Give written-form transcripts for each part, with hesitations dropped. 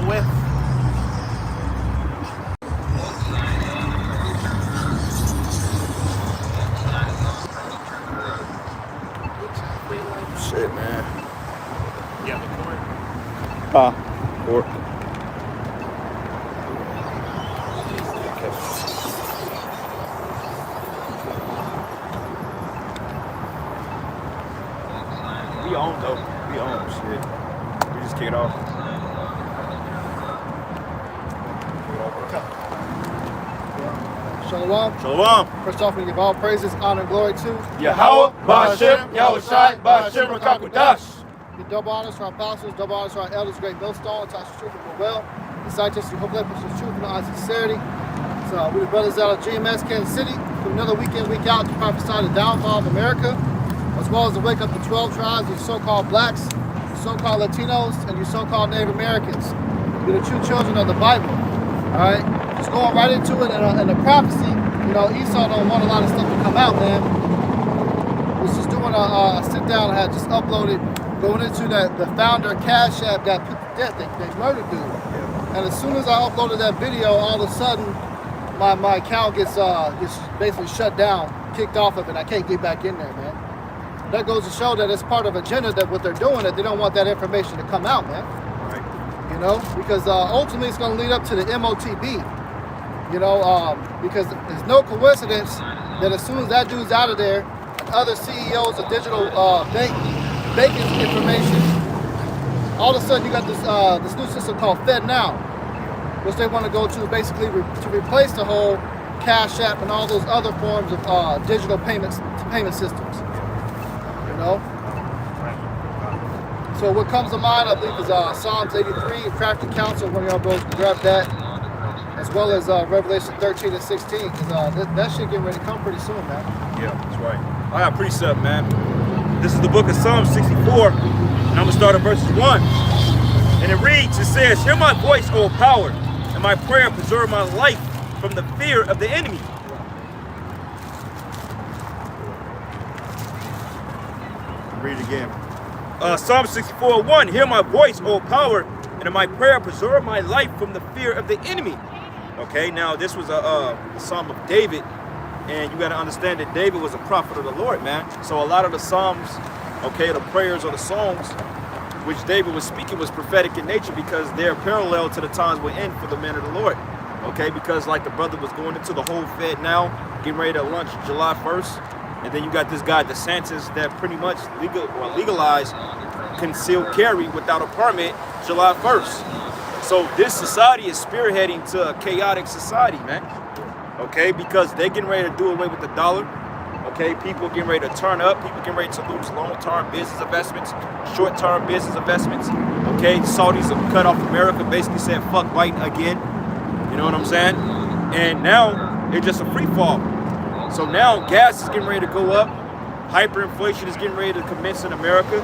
dealing with. Shit, man. Yeah, the court. Court. We own though. We own shit. We just kick it off. Shalom. Shalom. First off, we give all praises, honor, and glory to Yahweh, Ba'ashem, Yahushai, Ba'ashem, Rakakwadash. Give double honors to our apostles, double honors to our elders, great millstone, touch the truth and well. The scientists who hope that push the truth and our sincerity. So we're the brothers out of GMS, Kansas City, for another weekend, week out to prophesy the downfall of America, as well as to wake up the 12 tribes of so-called blacks, so-called Latinos, and you so-called Native Americans. You're the true children of the Bible. All right? Just going right into it, and the prophecy, you know, Esau don't want a lot of stuff to come out, man. Was just doing a sit down I had just uploaded, going into the founder Cash App got put to death. They murdered dude. And as soon as I uploaded that video, all of a sudden my account gets basically shut down, kicked off of it. I can't get back in there, man. That goes to show that it's part of agenda that what they're doing, that they don't want that information to come out, man. Right. You know, because ultimately it's going to lead up to the MOTB. You know, because there's no coincidence that as soon as that dude's out of there, and other CEOs of digital banking information, all of a sudden you got this new system called FedNow, which they want to go to basically to replace the whole Cash App and all those other forms of digital payment systems. You know. So what comes to mind, I believe, is Psalms 83, Crafty Counsel. One of y'all bros can grab that, as well as Revelation 13 and 16, because that shit getting ready to come pretty soon, man. Yeah, that's right. I got precept, man. This is the book of Psalm 64, and I'm going to start at verses 1. And it reads, it says, "Hear my voice, O power, and my prayer preserve my life from the fear of the enemy." Read it again. Psalm 64:1. "Hear my voice, O power, and in my prayer preserve my life from the fear of the enemy." Okay, now this was a Psalm of David, and you got to understand that David was a prophet of the Lord, man. So a lot of the Psalms, okay, the prayers or the songs which David was speaking was prophetic in nature, because they're parallel to the times we're in for the men of the Lord. Okay, because like the brother was going into the whole FedNow, getting ready to launch July 1st, and then you got this guy DeSantis that pretty much legalized concealed carry without a permit July 1st. So this society is spearheading to a chaotic society, man. Okay, because they're getting ready to do away with the dollar. Okay, people getting ready to turn up. People getting ready to lose long-term business investments, short-term business investments. Okay, Saudis have cut off America, basically said fuck Biden again. You know what I'm saying? And now it's just a free fall. So now gas is getting ready to go up. Hyperinflation is getting ready to commence in America,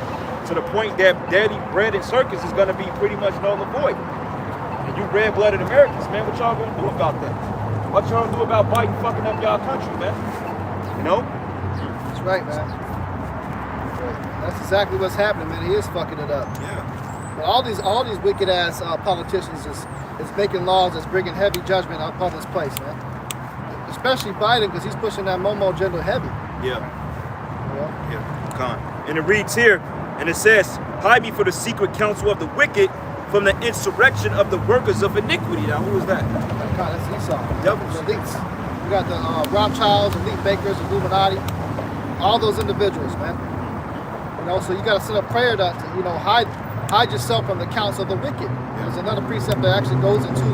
to the point that daddy bread and circus is going to be pretty much null and void. And you red-blooded Americans, man, what y'all going to do about that? What y'all going to do about Biden fucking up y'all country, man? You know? That's right, man. That's exactly what's happening, man. He is fucking it up. Yeah. But all these wicked ass politicians is making laws that's bringing heavy judgment upon this place, man. Especially Biden, because he's pushing that Momo agenda heavy. Yeah. You know? Yeah. Con. And it reads here, and it says, "Hide me for the secret counsel of the wicked, from the insurrection of the workers of iniquity." Now, who is that? God, that's Esau. Devils. The elites. You got the Rothschilds, elite bakers, Illuminati, all those individuals, man. You know, so you got to set up prayer to hide yourself from the counsel of the wicked. There's another precept that actually goes into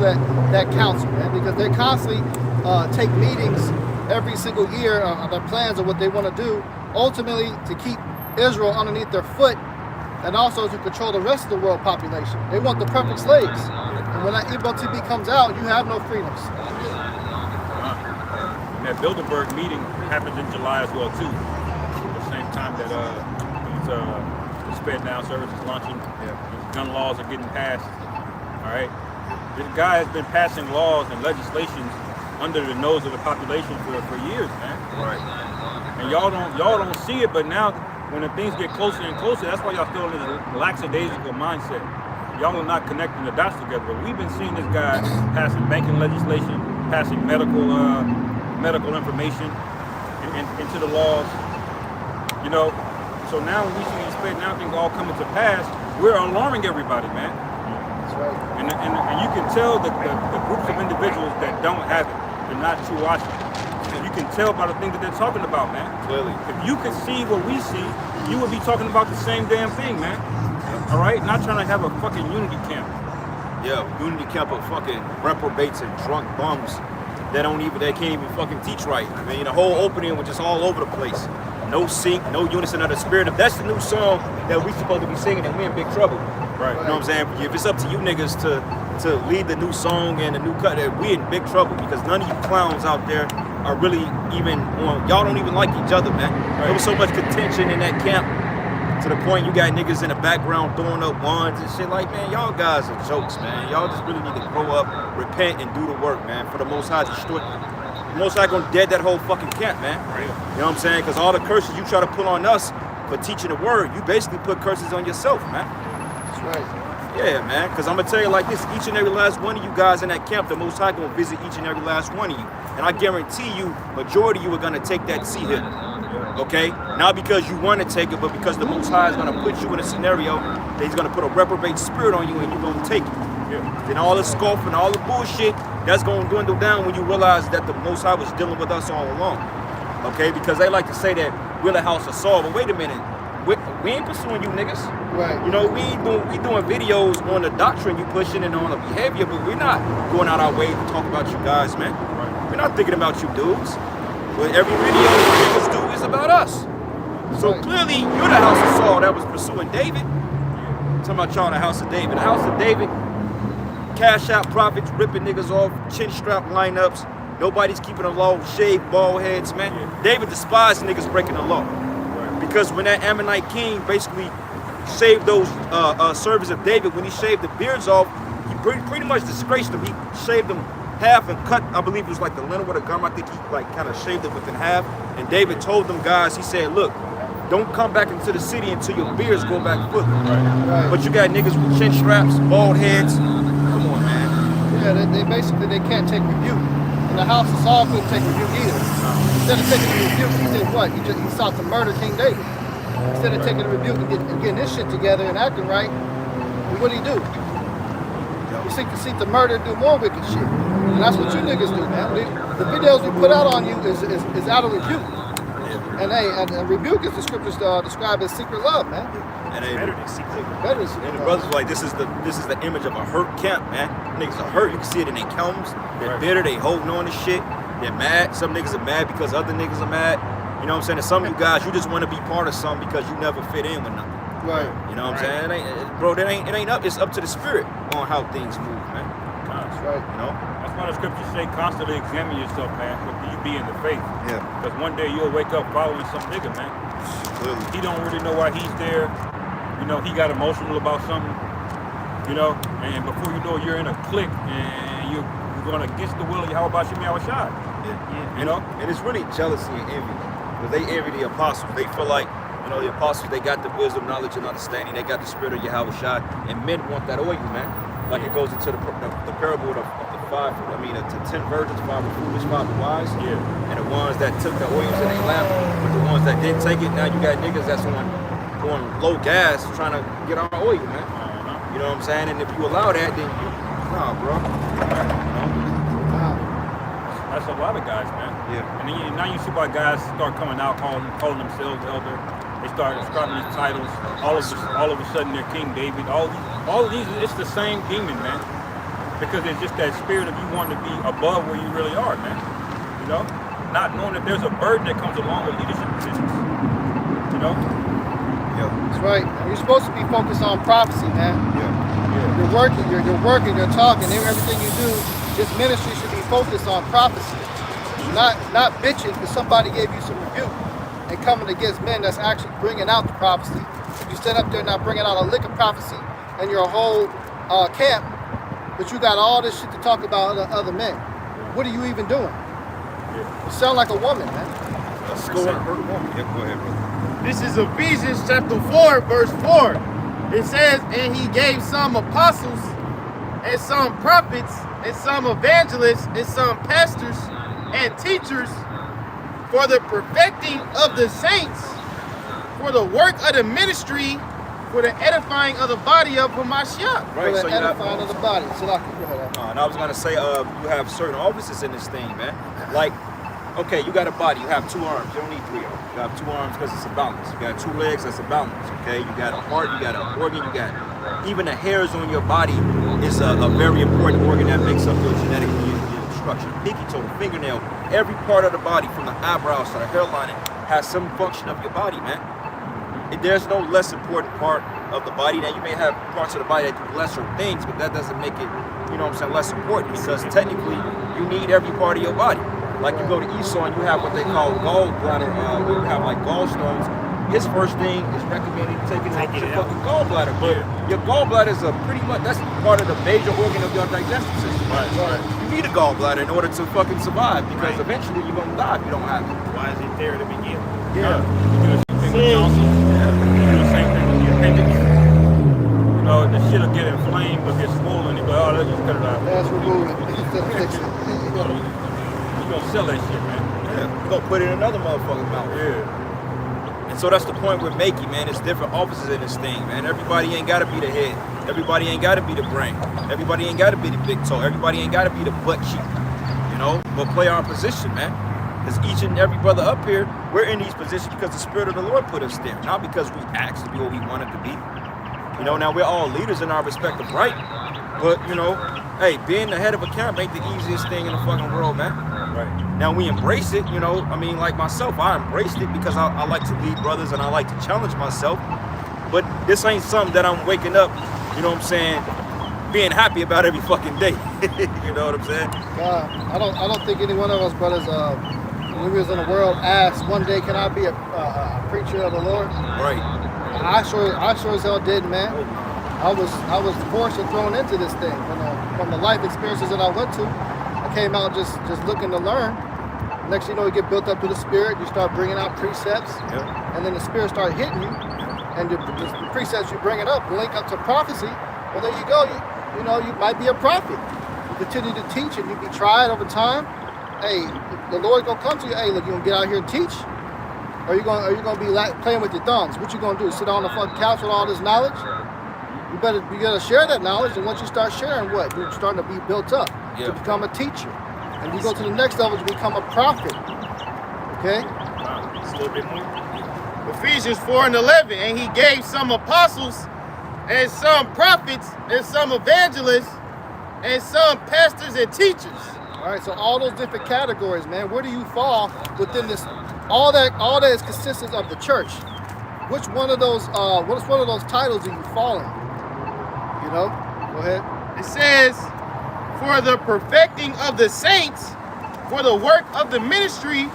that counsel, man, because they constantly take meetings every single year on their plans of what they want to do, ultimately to keep Israel underneath their foot, and also to control the rest of the world population. They want the perfect slaves. And when that MOTB comes out, you have no freedoms. That Bilderberg meeting happens in July as well too. At the same time that this FedNow service is launching, these gun laws are getting passed. All right, this guy has been passing laws and legislations under the nose of the population for years, man. Right. And y'all don't see it, but now when the things get closer and closer, that's why y'all still in this lackadaisical mindset. y'all are not connecting the dots together. But we've been seeing this guy passing banking legislation, passing medical information into the laws. You know, so now when we see these fake now things all coming to pass, we're alarming everybody, man. That's right. And you can tell the groups of individuals that don't have it, they're not true watching. You can tell by the things that they're talking about, man. Clearly. If you could see what we see, you would be talking about the same damn thing, man. All right? Not trying to have a fucking unity camp. Yeah, unity camp of fucking reprobates and drunk bums that can't even fucking teach right. I mean, the whole opening was just all over the place. No sync, no unison of the spirit. If that's the new song that we supposed to be singing, then we in big trouble. Right. You know what I'm saying? If it's up to you niggas to lead the new song and the new cut, we in big trouble because none of you clowns out there are really even on. Y'all don't even like each other, man. Right. There was so much contention in that camp to the point you got niggas in the background throwing up wands and shit. Like, man, y'all guys are jokes, man. Y'all just really need to grow up, repent, and do the work, man. For the Most High, destroy. The Most High gonna dead that whole fucking camp, man. Right. You know what I'm saying? Because all the curses you try to put on us for teaching the word, you basically put curses on yourself, man. That's right. Yeah, man, because I'm going to tell you like this, each and every last one of you guys in that camp, the Most High going to visit each and every last one of you. And I guarantee you, majority of you are going to take that seat here, okay? Not because you want to take it, but because the Most High is going to put you in a scenario that he's going to put a reprobate spirit on you and you're going to take it. Yeah. Then all the scoffing, all the bullshit, that's going to dwindle down when you realize that the Most High was dealing with us all along, okay? Because they like to say that we're the house of Saul, but wait a minute. We ain't pursuing you niggas. Right. You know, we doing videos on the doctrine you pushing and on the behavior, but we're not going out our way to talk about you guys, man. Right. We're not thinking about you dudes. But every video you niggas do is about us. So Right. clearly, you're the house of Saul that was pursuing David. Talking about y'all the house of David. The house of David, cash out prophets, ripping niggas off, chin strap lineups. Nobody's keeping the law, shaved bald heads, man. Yeah. David despised niggas breaking the law. Because when that Ammonite king basically shaved those servants of David, when he shaved the beards off, he pretty much disgraced them. He shaved them half and cut, I believe it was like the linen with a gum. I think he like kind of shaved it within half. And David told them guys, he said, look, don't come back into the city until your beards go back fully. Right. But you got niggas with chin straps, bald heads. Come on, man. Yeah, they basically they can't take rebuke. And the house of Saul couldn't take rebuke either. Instead of taking the rebuke, he did what? He sought to murder King David. Instead of taking the rebuke and getting this shit together and acting right, what did he do? You seek to murder and do more wicked shit. And that's what you niggas do, man. The videos we put out on you is out of rebuke. And hey, and rebuke is the scriptures described as secret love, man. And they, Better than secret. Better than secret and the love. brothers were like, this is the image of a hurt camp, man. Niggas are hurt. You can see it in their combs. They're Right. bitter. They holding on to shit. They're mad. Some niggas are mad because other niggas are mad. You know what I'm saying? And some of you guys, you just want to be part of something because you never fit in with nothing. Right. You know what I'm Right. saying? It ain't up. It's up to the spirit on how things move, man. That's right. You know? That's why the scriptures say constantly examine yourself, man. But you be in the faith. Yeah. Because one day you'll wake up following some nigga, man. Clearly. He don't really know why he's there. You know, he got emotional about something. You know, and before you know it, you're in a clique and you're going against the will of Yahweh Bashim Yahushua. Yeah. You know? And it's really jealousy and envy. Because they envy the apostles. They feel like, you know, the apostles, they got the wisdom, knowledge, and understanding. They got the spirit of Yahweh Shai. And men want that oil, man. Like it goes into the parable of the 10 virgins, 5 were foolish, 5 were wise. Yeah. And the ones that took the oils in their lap, but the ones that didn't take it, now you got niggas that's on low gas trying to get our oil, man. You know what I'm saying? And if you allow that, then you, nah, bro. Wow. That's a lot of guys, man. Yeah. And then now you see why guys start coming out calling themselves elder. They start describing these titles. All of a sudden they're King David. All of these, it's the same demon, man. Because it's just that spirit of you wanting to be above where you really are, man. You know? Not knowing that there's a burden that comes along with leadership positions. You know? Yeah. That's right. You're supposed to be focused on prophecy, man. Yeah. Yeah. You're working, you're talking. Everything you do, this ministry should be focused on prophecy. Not bitching because somebody gave you some rebuke and coming against men that's actually bringing out the prophecy. You stand up there not bringing out a lick of prophecy in your whole camp, but you got all this shit to talk about other men. What are you even doing? Yeah. You sound like a woman, man. Let's go and hurt a woman. Yeah, go ahead, brother. This is Ephesians chapter 4, verse 4. It says, and he gave some apostles, and some prophets, and some evangelists, and some pastors, and teachers, for the perfecting of the saints, for the work of the ministry, for the edifying of the body of Hamashiach. Right, For so the you edifying of the body. So like, go ahead. and I was gonna say, you have certain offices in this thing, man. Like, okay, you got a body, you have 2 arms, you don't need 3 of them. You have 2 arms because it's a balance. You got 2 legs, that's a balance, okay? You got a heart, you got an organ, you got, even the hairs on your body is a very important organ that makes up your genetic structure. Pinky toe, the fingernail, every part of the body from the eyebrows to the hairline has some function of your body, man. There's no less important part of the body. Now you may have parts of the body that do lesser things, but that doesn't make it, you know what I'm saying, less important, because technically you need every part of your body. Like you go to Esau and you have what they call gallbladder, where you have like gallstones. His first thing is recommending taking out your fucking gallbladder. But your gallbladder is pretty much, that's part of the major organ of your digestive system. Right. You need a gallbladder in order to fucking survive, because eventually you're gonna die if you don't have it. Why is it there to begin with? Yeah. You do the same thing with tonsils. You do the same thing with the appendix. You know, the shit'll get inflamed or get swollen. You go, oh, let's just cut it out. Let's remove it. Instead of fix it. You gonna sell that shit, man. Yeah. You're gonna put it in another motherfucker's mouth. Yeah. And so that's the point we're making, man. It's different offices in this thing, man. Everybody ain't gotta be the head. Everybody ain't gotta be the brain. Everybody ain't gotta be the big toe. Everybody ain't gotta be the butt cheek. You know, but play our position, man. Because each and every brother up here, we're in these positions because the Spirit of the Lord put us there, not because we asked to be what we wanted to be. You know, now we're all leaders in our respective right, but you know, hey, being the head of a camp ain't the easiest thing in the fucking world, man. Right. Now we embrace it, you know. I mean, like myself, I embraced it because I like to lead brothers and I like to challenge myself. But this ain't something that I'm waking up, you know what I'm saying, being happy about every fucking day. You know what I'm saying? I don't think any one of us brothers, when we was in the world, asked one day, can I be a preacher of the Lord? Right. I sure as hell did, man. I was forced and thrown into this thing. From the life experiences that I went to, I came out just looking to learn. Next thing you know, you get built up to the Spirit. You start bringing out precepts, and then the Spirit start hitting you, and the precepts you bring it up link up to prophecy. Well, there you go. You know, you might be a prophet. You continue to teach, and you be tried over time. Hey, the Lord's gonna come to you. Hey, look, you gonna get out here and teach? Or are you gonna be playing with your thumbs? What you gonna do? Sit on the fucking couch with all this knowledge? You gotta share that knowledge, and once you start sharing, what? You're starting to be built up to become a teacher, and you go to the next level to become a prophet. Okay? Just a little bit more. Ephesians 4:11, and he gave some apostles, and some prophets, and some evangelists, and some pastors and teachers. All right, so all those different categories, man. Where do you fall within this? All that is consistent of the church. Which one of those? What's one of those titles do you fall in? You know, go ahead. It says, for the perfecting of the saints, for the work of the ministry,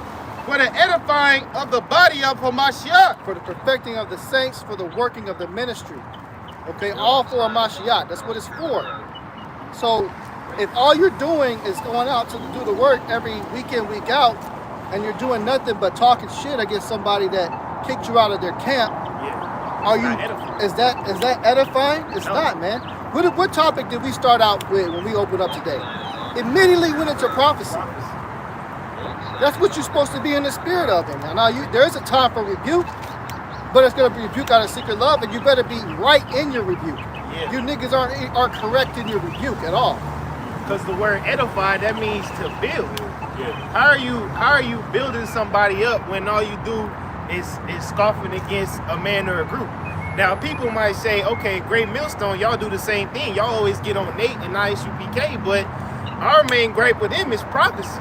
for the edifying of the body of Hamashiach. For the perfecting of the saints, for the working of the ministry. Okay, all for Hamashiach. That's what it's for. So, if all you're doing is going out to do the work every week in, week out, and you're doing nothing but talking shit against somebody that kicked you out of their camp, are you? Is that edifying? It's not, man. What topic did we start out with when we opened up today? Immediately went into prophecy. That's what you're supposed to be in the spirit of. And now there is a time for rebuke, but it's gonna be rebuke out of secret love, and you better be right in your rebuke. You niggas aren't correct in your rebuke at all. Because the word edify, that means to build. Yeah. How are you building somebody up when all you do is scoffing against a man or a group? Now people might say, okay, Great Millstone, y'all do the same thing. Y'all always get on Nate and ISUPK, but our main gripe with him is prophecy.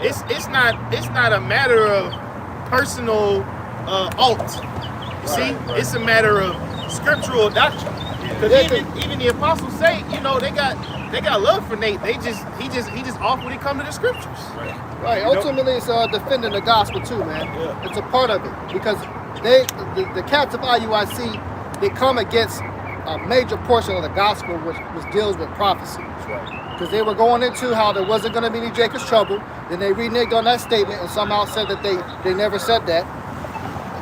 It's not a matter of personal alt. You see, it's a matter of scriptural doctrine. Because even the apostles say, you know, they got love for Nate. He just off when it comes to the scriptures. Right. Ultimately, it's defending the gospel too, man. It's a part of it because the cats of IUIC, they come against a major portion of the gospel, which deals with prophecy. Because they were going into how there wasn't going to be any Jacob's trouble. Then they reneged on that statement and somehow said that they never said that.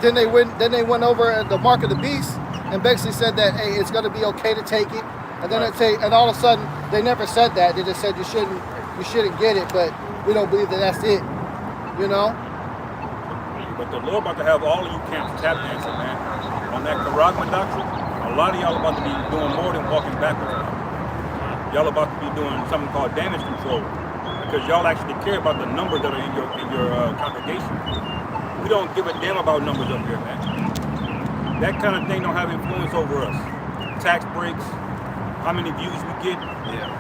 Then they went over the mark of the beast. and basically said that, hey, it's going to be okay to take it. And then and all of a sudden, they never said that. They just said you shouldn't get it, but we don't believe that that's it. You know? But the Lord about to have all of you camps tap dancing, man. On that Charagma doctrine, a lot of y'all about to be doing more than walking backwards. Y'all about to be doing something called damage control, because y'all actually care about the numbers that are in your congregation. We don't give a damn about numbers up here, man. That kind of thing don't have influence over us. Tax breaks, how many views we get. Yeah.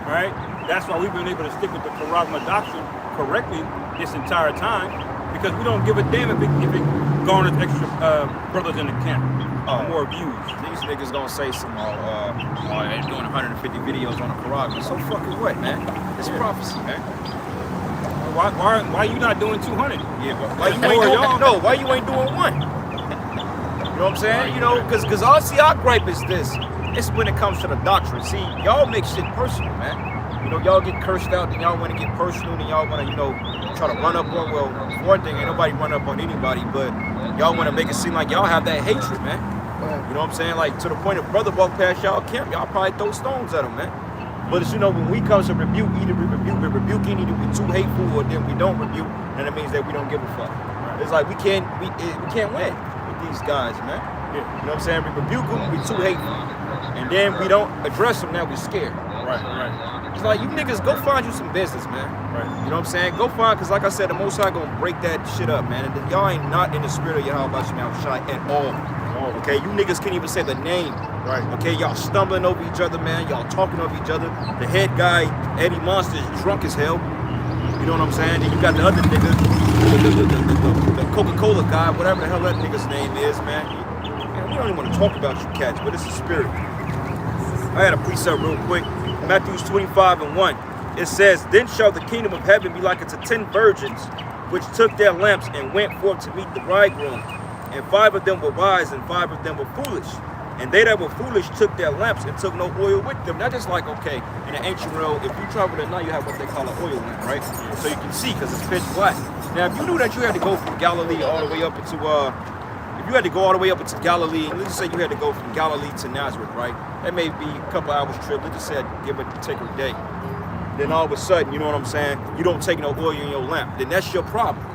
Right? That's why we've been able to stick with the Charagma doctrine correctly this entire time, because we don't give a damn if it garners extra brothers in the camp, more views. These niggas gonna say some, they're doing 150 videos on the Charagma. So fucking what, man? It's prophecy, man. Why you not doing 200? Yeah, but why you ain't doing, no, why you ain't doing one? You know what I'm saying? You know, because our gripe is this. It's when it comes to the doctrine. See, y'all make shit personal, man. You know, y'all get cursed out, then y'all want to get personal, then y'all want to, you know, try to run up on, well, one thing, ain't nobody run up on anybody, but y'all want to make it seem like y'all have that hatred, man. You know what I'm saying? Like, to the point of brother walk past y'all camp, y'all probably throw stones at him, man. But it's, you know, when we come to rebuke, either we rebuking, either we too hateful, or then we don't rebuke, and it means that we don't give a fuck. It's like we can't win with these guys, man. You know what I'm saying? We rebuke them, we too hateful. And then we don't address them, now we scared. Right. It's like, you niggas, go find you some business, man. Right. You know what I'm saying? Go find, because like I said, the Most High gonna break that shit up, man. And y'all ain't not in the spirit of Yahweh Shai at all. Okay, you niggas can't even say the name. Right. Okay, y'all stumbling over each other, man. Y'all talking over each other. The head guy, Eddie Monster, is drunk as hell. You know what I'm saying? Then you got the other nigga, the Coca-Cola guy, whatever the hell that nigga's name is, man. Man, we don't even want to talk about you cats, but it's a spirit. I had a precept real quick. Matthew 25:1. It says, "Then shall the kingdom of heaven be like unto 10 virgins, which took their lamps and went forth to meet the bridegroom. And 5 of them were wise, and 5 of them were foolish. And they that were foolish took their lamps and took no oil with them." Now, just like, okay, in the ancient world, if you travel at night, you have what they call an oil lamp, right? So you can see, because it's pitch black. Now, if you knew that you had to go from Galilee all the way up into, if you had to go all the way up into Galilee, and let's just say you had to go from Galilee to Nazareth, right? That may be a couple hours trip. Let's just say give it take a day. Then all of a sudden, you know what I'm saying? You don't take no oil in your lamp. Then that's your problem.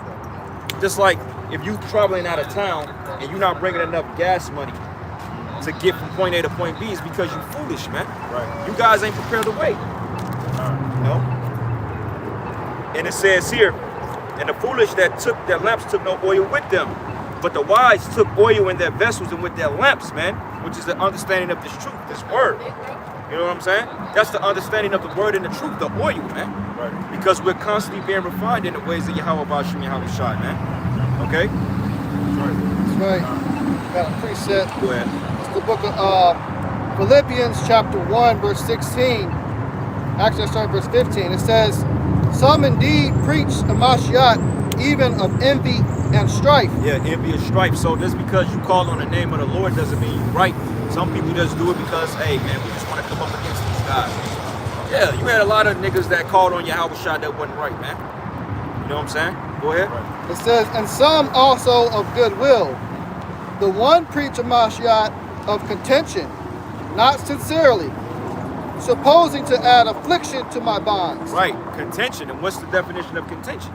Just like if you traveling out of town and you're not bringing enough gas money to get from point A to point B, is because you're foolish, man. Right. You guys ain't prepared to wait. You know? And it says here, "And the foolish that took their lamps took no oil with them. But the wise took oil in their vessels and with their lamps," man, which is the understanding of this truth, this word. You know what I'm saying? That's the understanding of the word and the truth, the oil, man. Right. Because we're constantly being refined in the ways of Yahweh Bashim Yahweh Shai, man. Okay? That's right. Got a precept. Go ahead. It's the book of Philippians chapter 1, verse 16. Actually, I start verse 15. It says, "Some indeed preach a Mashiach, even of envy and strife." Yeah, envy and strife. So just because you call on the name of the Lord doesn't mean you're right. Some people just do it because, hey, man, we just want to come up against these guys. Yeah, you had a lot of niggas that called on Yahweh Shai that wasn't right, man. You know what I'm saying? Go ahead. Right. It says, "And some also of goodwill. The one preach a Mashiach of contention, not sincerely, supposing to add affliction to my bonds." Right, contention. And what's the definition of contention?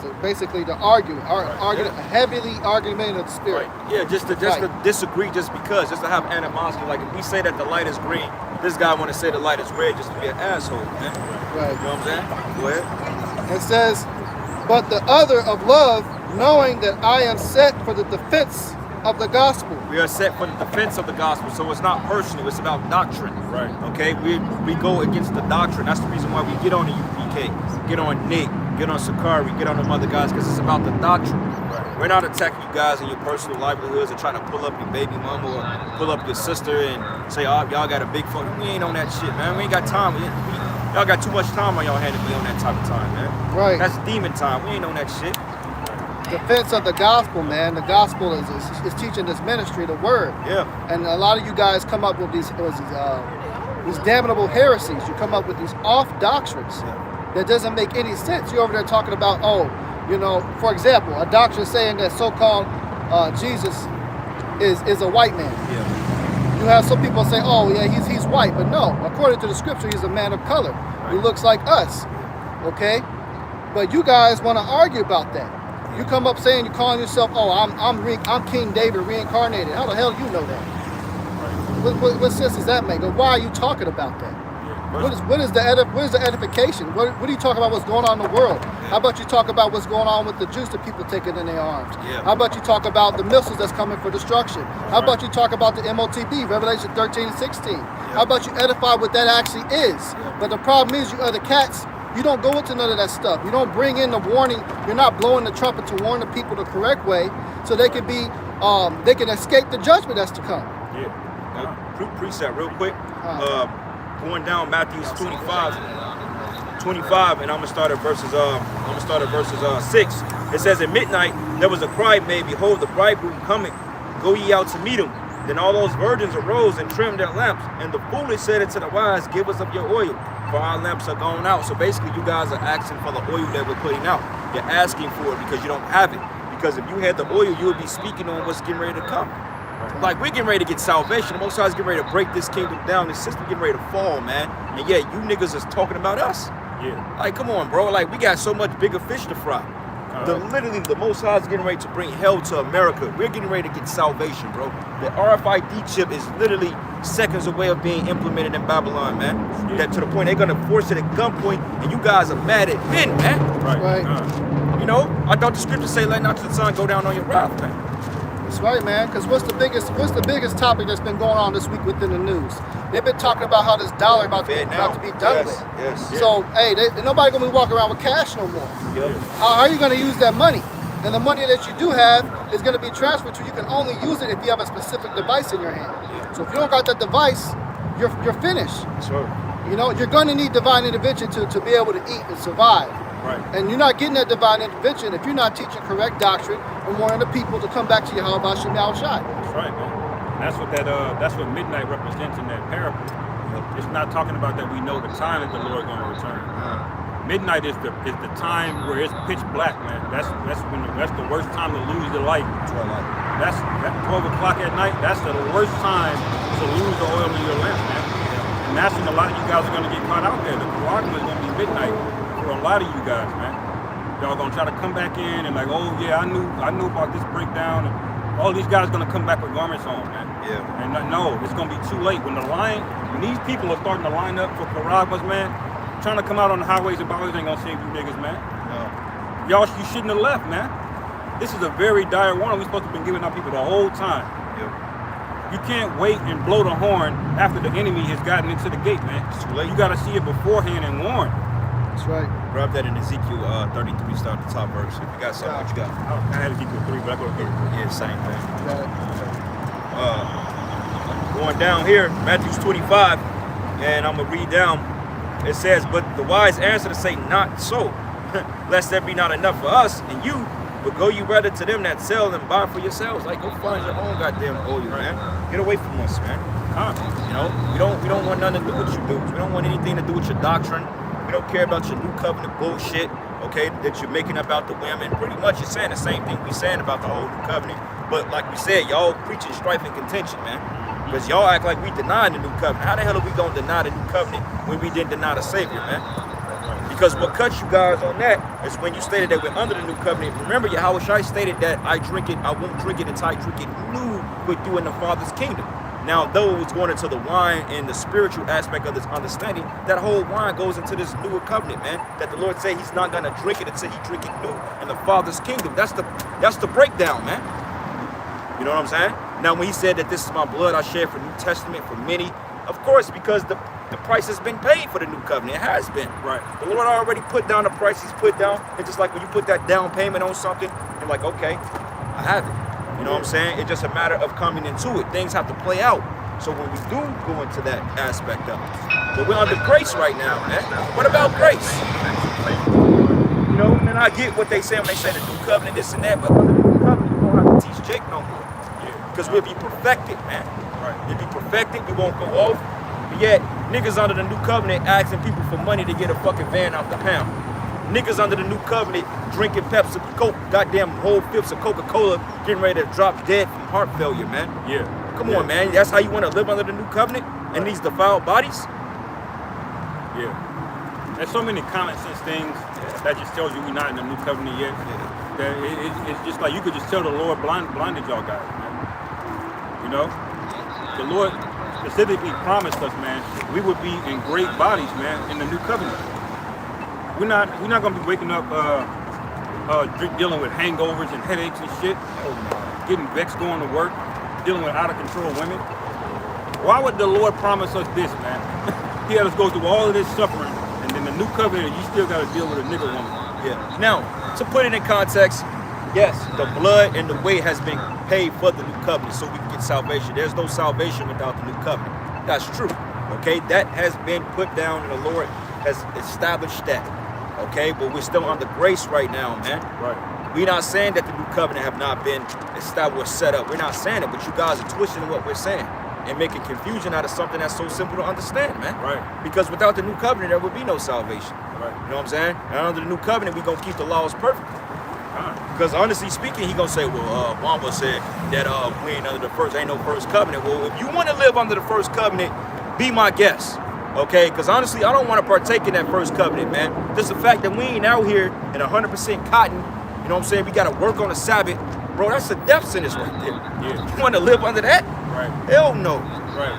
So basically to argue, a heavily argumentative spirit. Right. Yeah, just to disagree just because, just to have animosity. Like if we say that the light is green, this guy want to say the light is red just to be an asshole, man. Right. You know what I'm saying? Go ahead. It says, "But the other of love, knowing that I am set for the defense of the gospel." We are set for the defense of the gospel, so it's not personal, it's about doctrine. Right. Okay, we go against the doctrine. That's the reason why we get on the UPK, get on Nick, get on Sakari, get on them other guys, because it's about the doctrine. Right. We're not attacking you guys in your personal livelihoods and trying to pull up your baby mama or pull up your sister and say, "Oh, y'all got a big phone." We ain't on that shit, man. We ain't got time. Y'all got too much time on y'all hand to be on that type of time, man. Right. That's demon time. We ain't on that shit. Defense of the gospel, man. The gospel is teaching this ministry, the word. Yeah. And a lot of you guys come up with these damnable heresies. You come up with these off doctrines that doesn't make any sense. You're over there talking about, for example, a doctrine saying that so-called Jesus is a white man. Yeah. You have some people say, oh yeah, he's white, but no, according to the scripture, he's a man of color. He looks like us, okay? But you guys want to argue about that. You come up saying you're calling yourself, oh, I'm King David reincarnated. How the hell do you know that? What sense does that make? Or why are you talking about that? What is the edification? What are you talking about? What's going on in the world? How about you talk about what's going on with the Jews that people taking in their arms? How about you talk about the missiles that's coming for destruction? How about you talk about the MOTB, Revelation 13 and 16? How about you edify what that actually is? But the problem is, you other cats, you don't go into none of that stuff. You don't bring in the warning. You're not blowing the trumpet to warn the people the correct way, so they can be, they can escape the judgment that's to come. Precept real quick. Going down Matthew 25, and I'm gonna start at verses 6. It says, at midnight there was a cry made, behold, the bridegroom coming, go ye out to meet him. Then all those virgins arose and trimmed their lamps, and the foolish said unto the wise, give us of your oil, for our lamps are gone out. So basically, you guys are asking for the oil that we're putting out. You're asking for it because you don't have it. Because if you had the oil, you would be speaking on what's getting ready to come. Like, we're getting ready to get salvation. The Most High is getting ready to break this kingdom down. The system getting ready to fall, man. And yet, you niggas is talking about us. Yeah. Like, come on, bro. Like, we got so much bigger fish to fry. Literally, the Most High is getting ready to bring hell to America. We're getting ready to get salvation, bro. The RFID chip is literally seconds away of being implemented in Babylon, man. Yeah. That to the point they're gonna force it at gunpoint, and you guys are mad at men, man. Right. You know, I thought the scripture say, "Let not the sun go down on your wrath," man. That's right, man. Because what's the biggest topic that's been going on this week within the news? They've been talking about how this dollar about to be done with. Yes. So hey, nobody gonna be walking around with cash no more. Yep. How are you gonna use that money? And the money that you do have is gonna be transferred to you. You can only use it if you have a specific device in your hand. So if you don't got that device, you're finished. That's right. You know, you're gonna need divine intervention to be able to eat and survive. Right. And you're not getting that divine intervention if you're not teaching correct doctrine and wanting the people to come back to Yahweh Shem Yahushai. That's right, man. And that's what midnight represents in that parable. It's not talking about that we know the time that the Lord is going to return. Midnight is the time where it's pitch black, man. That's the worst time to lose the light. That's 12 o'clock at night. That's the worst time to lose the oil in your lamp, man. And that's when a lot of you guys are going to get caught out there. The Quran is going to be midnight for a lot of you guys, man. Y'all gonna try to come back in and like, oh yeah, I knew about this breakdown, and all these guys gonna come back with garments on, man. Yeah. And no, it's gonna be too late when these people are starting to line up for paragbas, man. Trying to come out on the highways and byways ain't gonna save you niggas, man. No. You shouldn't have left, man. This is a very dire warning. We're supposed to have been giving out people the whole time. Yep. You can't wait and blow the horn after the enemy has gotten into the gate, man. It's too late. You gotta see it beforehand and warn. That's right. Grab that in Ezekiel 33, start the top verse. If you got something, what you got? I had Ezekiel 3, but I go to 3. Yeah, same thing. Got Going down here, Matthew 25, and I'm gonna read down. It says, but the wise answer to say, not so, lest there be not enough for us and you, but go you rather to them that sell and buy for yourselves. Like, go find your own goddamn oil, man. Get away from us, man. You know, we don't want nothing to do with your dudes. We don't want anything to do with your doctrine. We don't care about your new covenant bullshit, okay, that you're making about the women. Pretty much you're saying the same thing we're saying about the whole new covenant. But like we said, y'all preaching strife and contention, man. Because y'all act like we denied the new covenant. How the hell are we going to deny the new covenant when we didn't deny the Savior, man? Because what cuts you guys on that is when you stated that we're under the new covenant. Remember, Yahushua stated that I won't drink it until I drink it new with you in the Father's kingdom. Now, though it was going into the wine and the spiritual aspect of this understanding, that whole wine goes into this newer covenant, man. That the Lord said he's not going to drink it until he drink it new in the Father's kingdom. That's the breakdown, man. You know what I'm saying? Now, when he said that this is my blood I shed for New Testament for many, of course, because the price has been paid for the new covenant. It has been. Right. The Lord already put down the price he's put down. It's just like when you put that down payment on something, you're like, okay, I have it. You know what I'm saying? It's just a matter of coming into it. Things have to play out. So when we do go into that aspect of it, but we're under grace right now, man. What about grace? You know, and I get what they say when they say the new covenant, this and that, but under the new covenant, you won't have to teach Jake no more. Because we'll be perfected, man. Right. We'll be perfected, we won't go off. But yet, niggas under the new covenant asking people for money to get a fucking van out the pound. Niggas under the new covenant drinking Pepsi, Coke, goddamn whole fifths of Coca-Cola, getting ready to drop dead from heart failure, man. Yeah. Come on, man. That's how you want to live under the new covenant? And these defiled bodies? Yeah. There's so many common sense things that just tells you we're not in the new covenant yet. That it's just like you could just tell the Lord blinded y'all guys, man. You know? The Lord specifically promised us, man, we would be in great bodies, man, in the new covenant. We're not gonna be waking up dealing with hangovers and headaches and shit, getting vexed going to work, dealing with out of control women. Why would the Lord promise us this, man? He had us go through all of this suffering, and then the new covenant, you still got to deal with a nigga woman. Yeah. Now, to put it in context, yes, the blood and the way has been paid for the new covenant so we can get salvation. There's no salvation without the new covenant. That's true. Okay, that has been put down and the Lord has established that. Okay, but we're still under grace right now, man. Right. We're not saying that the new covenant have not been established, set up. We're not saying it, but you guys are twisting what we're saying and making confusion out of something that's so simple to understand, man. Right. Because without the new covenant, there would be no salvation. Right. You know what I'm saying? And under the new covenant, we're going to keep the laws perfect. Because honestly speaking, he going to say, well, Mamba said that we ain't under the first, ain't no first covenant. Well, if you want to live under the first covenant, be my guest. Okay? Because honestly, I don't want to partake in that first covenant, man. Just the fact that we ain't out here in 100% cotton, you know what I'm saying? We got to work on the Sabbath. Bro, that's a death sentence right there. Yeah. You want to live under that? Right. Hell no. Right.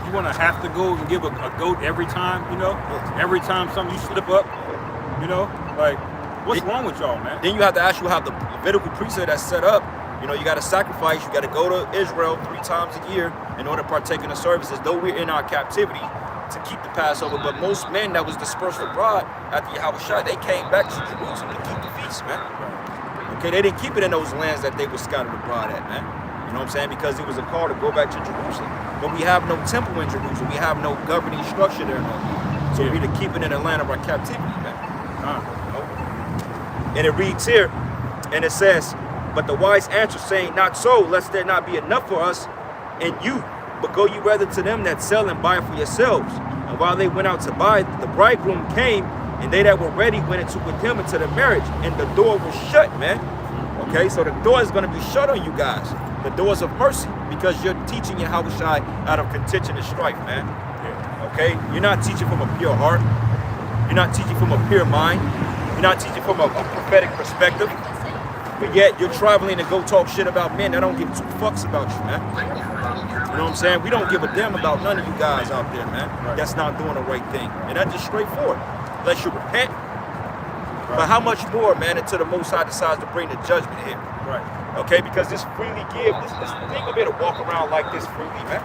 You want to have to go and give a goat every time, you know? Every time something you slip up, you know? Like, what's wrong with y'all, man? Then you have to actually have the Levitical priesthood that's set up. You know, you got to sacrifice. You got to go to Israel 3 times a year in order to partake in the services, though we're in our captivity to keep the Passover. But most men that was dispersed abroad after Yahushua, they came back to Jerusalem to keep the feast, man. Okay, they didn't keep it in those lands that they were scattered abroad at, man. You know what I'm saying? Because it was a call to go back to Jerusalem. But we have no temple in Jerusalem. We have no governing structure there no more. So we to keep it in the land of our captivity, man. And it reads here, and it says, but the wise answer saying, not so, lest there not be enough for us and you, but go ye rather to them that sell and buy for yourselves. And while they went out to buy, the bridegroom came, and they that were ready went into with him into the marriage, and the door was shut, man. Okay, so the door is going to be shut on you guys. The doors of mercy, because you're teaching Yahushua out of contention and strife, man. Okay, you're not teaching from a pure heart. You're not teaching from a pure mind. You're not teaching from a prophetic perspective. But yet you're traveling to go talk shit about men that don't give 2 fucks about you, man. You know what I'm saying? We don't give a damn about none of you guys out there, man. That's not doing the right thing. And that's just straightforward. Unless you repent. But how much more, man, until the Most High decides to bring the judgment here? Right. Okay, because this freely give, this they gonna be able to walk around like this freely, man.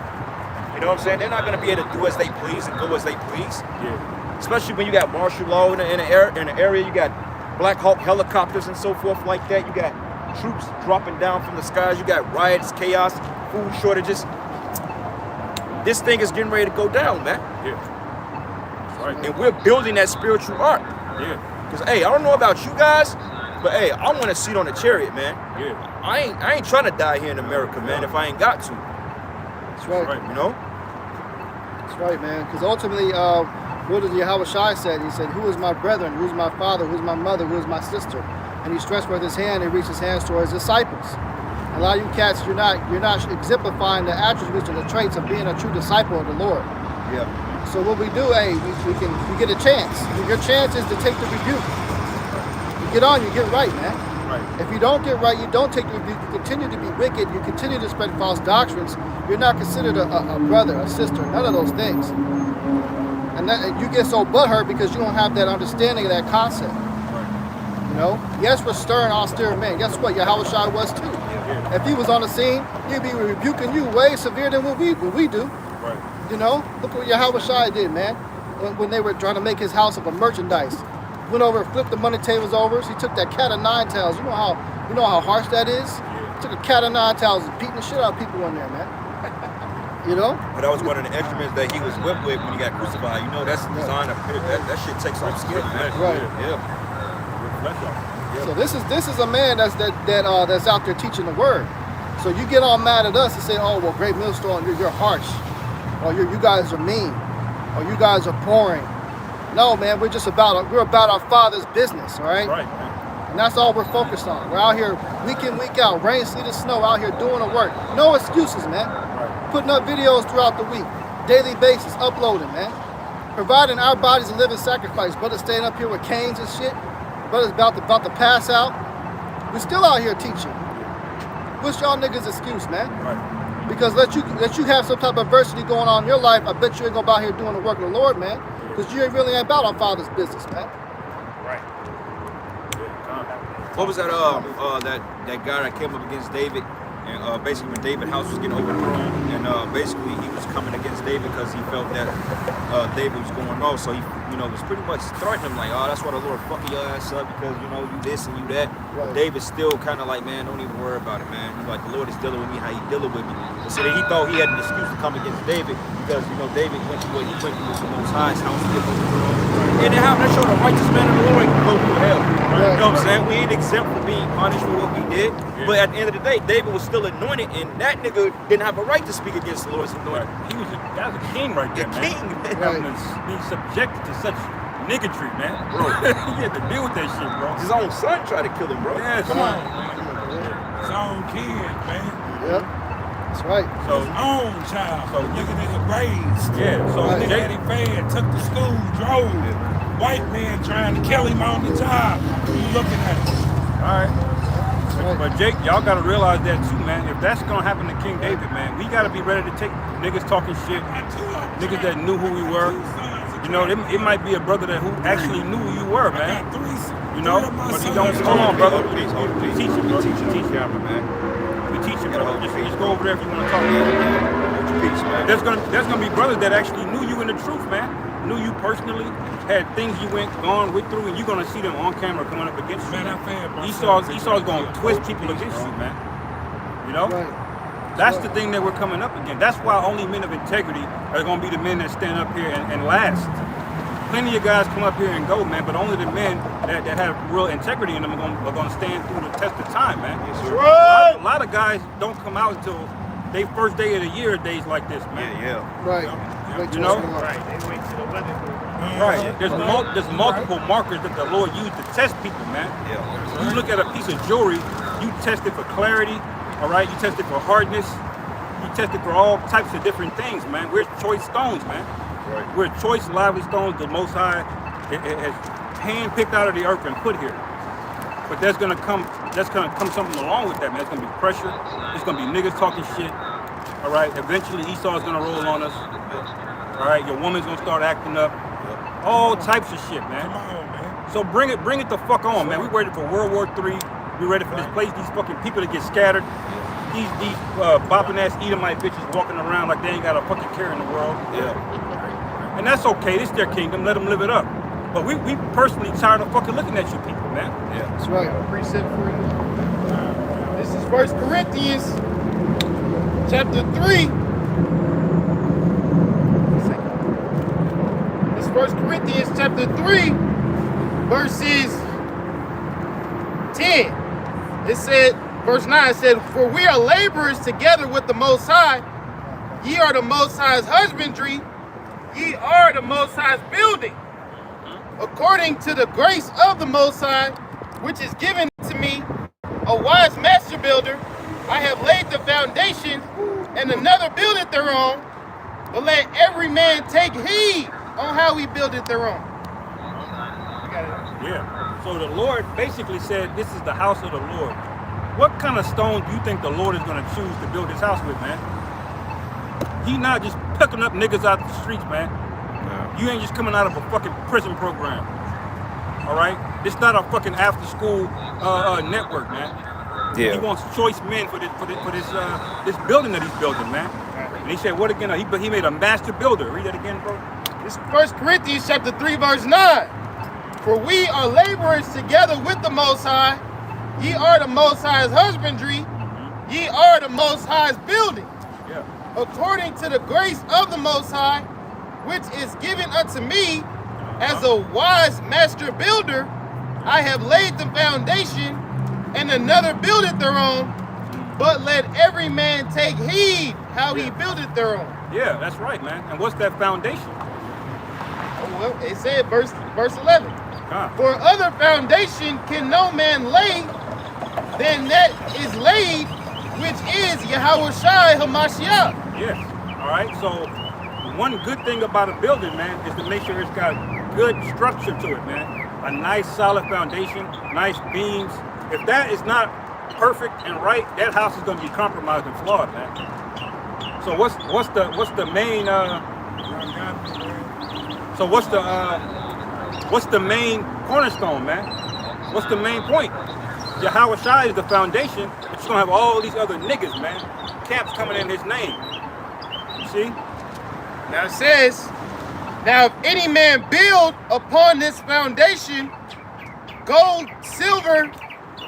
You know what I'm saying? They're not gonna be able to do as they please and go as they please. Yeah. Especially when you got martial law in the area, you got Black Hawk helicopters and so forth like that. You got troops dropping down from the skies. You got riots, chaos, food shortages. This thing is getting ready to go down, man. Yeah. Right. And we're building that spiritual ark. Yeah. Because, hey, I don't know about you guys, but, hey, I want a seat on the chariot, man. Yeah. I ain't trying to die here in America, man, if I ain't got to. That's right. Right. You know? That's right, man. Because ultimately, what did Yahushua said? He said, "Who is my brethren? Who is my father? Who is my mother? Who is my sister?" And he stretched forth his hand and reached his hands towards his disciples. A lot of you cats, you're not exemplifying the attributes and the traits of being a true disciple of the Lord. Yeah. So what we do, hey, we get a chance. Your chance is to take the rebuke. You get on, you get right, man. Right. If you don't get right, you don't take the rebuke. You continue to be wicked. You continue to spread false doctrines. You're not considered a brother, a sister, none of those things. And you get so butthurt because you don't have that understanding of that concept. Right. You know? Yes, we're stern, austere men. Guess what? Yahushua was too. Yeah. If he was on the scene, he'd be rebuking you way severe than what we do. Right. You know? Look what Yahushua did, man. When they were trying to make his house of a merchandise. Went over and flipped the money tables over. So he took that cat of nine tails. You know how harsh that is? Yeah. Took a cat of nine tails and beating the shit out of people in there, man. You know? But that was one of the instruments that he was whipped with when he got crucified. You know, that's designed to that shit takes off skin, man. Right. Yeah. Yeah. So this is a man that's out there teaching the word. So you get all mad at us and say, "Oh, well, Great Millstone, you're harsh, or you guys are mean, or you guys are boring." No, man, we're about our Father's business, all right? Right, man. And that's all we're focused on. We're out here week in, week out, rain, sleet, and snow, out here doing the work. No excuses, man. Right. Putting up videos throughout the week, daily basis, uploading, man. Providing our bodies a living sacrifice. Brothers staying up here with canes and shit. Brothers about to pass out. We're still out here teaching. What's y'all niggas' excuse, man? Right. Because let you have some type of adversity going on in your life, I bet you ain't gonna be out here doing the work of the Lord, man. Because you ain't really about our Father's business, man. Right. What was that that guy that came up against David, and basically when David's house was getting overthrown, and basically he was coming against David because he felt that David was going off, so he was pretty much threatening him like, oh, that's why the Lord fucking your ass up because you this and you that. Right. But David's still kind of like, man, don't even worry about it, man. He's like, the Lord is dealing with me how he dealing with me. And so then he thought he had an excuse to come against David because David went through what he went through with the Most High's house. And it happened to show the righteous man of the Lord can go through hell. Right. You know what I'm saying? We ain't exempt from being punished for what we did. Yeah. But at the end of the day, David was still anointed, and that nigga didn't have a right to speak against the Lord's anointed. He was that was a king right there, The man. king, man. Having to be subjected to such niggatry, man. Bro. He had to deal with that shit, bro. His own son tried to kill him, bro. Yeah, Come son. on, man. His own kid, man. Yep. That's right. So, His own child. So- Nigga raised. yeah, so Right. Nigga Jake, had him fed, took to school, drove. White man trying to kill him on the job. You looking at him. all right. Right. But Jake, y'all gotta realize that too, man. If that's gonna happen to King David, man, we gotta be ready to take niggas talking shit, niggas that knew who we were. It might be a brother who actually knew who you were, man. But he don't. Hold on, brother. Please, Teach him, bro. Teach Teach him. camera, man. We teach him, Gotta bro. hold Just your peace. go over there if you want to talk. Hold your peace, man. There's gonna be brothers that actually knew you in the truth, man. Knew you personally, had things you went through, and you're gonna see them on camera coming up against you. Man, I fed my Esau's gonna twist people against you, man. Right. That's the thing that we're coming up against. That's why only men of integrity are gonna be the men that stand up here and last. Plenty of guys come up here and go, man, but only the men that have real integrity in them are gonna stand through the test of time, man. A lot of guys don't come out until they first day of the year, days like this, man. Yeah. Right. Wait till know? it's warm. Right, they wait till the weather goes. Right. There's multiple markers that the Lord used to test people, man. Yeah. You look at a piece of jewelry, you test it for clarity, all right? You test it for hardness. You test it for all types of different things, man. We're choice stones, man. Right. We're choice lively stones the Most High has hand-picked out of the earth and put here. But there's gonna come something along with that, man. It's gonna be pressure. It's gonna be niggas talking shit. All right. Eventually, Esau's gonna roll on us. All right. Your woman's gonna start acting up. All types of shit, man. Come on, man. So bring it the fuck on, man. We ready for World War III. We ready for this place, these fucking people to get scattered. These bopping ass Edomite bitches walking around like they ain't got a fucking care in the world. Yeah. And that's okay. This their kingdom. Let them live it up. But we personally tired of fucking looking at you people, man. Yeah. That's right. Precept for you. This is 1 Corinthians chapter 3. This is 1 Corinthians chapter 3, verses 10. It said, verse 9 said, "For we are laborers together with the Most High. Ye are the Most High's husbandry. Ye are the Most High's building. According to the grace of the Most High, which is given to me, a wise master builder, I have laid the foundation, and another buildeth thereon. But let every man take heed on how he buildeth thereon." Yeah. So the Lord basically said, this is the house of the Lord. What kind of stone do you think the Lord is going to choose to build his house with, man? He not just picking up niggas out the streets, man. You ain't just coming out of a fucking prison program. All right? This not a fucking after school network, man. He Yeah. wants choice men for this building that he's building, man. And he said, what again? He made a master builder. Read that again, bro. This is 1 Corinthians chapter 3, verse 9. "For we are laborers together with the Most High. Ye are the Most High's husbandry. Ye are the Most High's building. Yeah. According to the grace of the Most High, which is given unto me as a wise master builder, I have laid the foundation, and another buildeth thereon. But let every man take heed how he buildeth thereon." Yeah, that's right, man. And what's that foundation? Well, it said verse 11. God. For other foundation can no man lay than that is laid, which is Yahweh Shai Hamashiach. Yes. All right. So one good thing about a building, man, is to make sure it's got good structure to it, man. A nice solid foundation, nice beams. If that is not perfect and right, that house is going to be compromised and flawed, man. So what's the main what's the main cornerstone, man? What's the main point? Yahweh Shai is the foundation, but you're gonna have all these other niggas, man. Camps coming in his name. You see? Now it says, now if any man build upon this foundation gold, silver,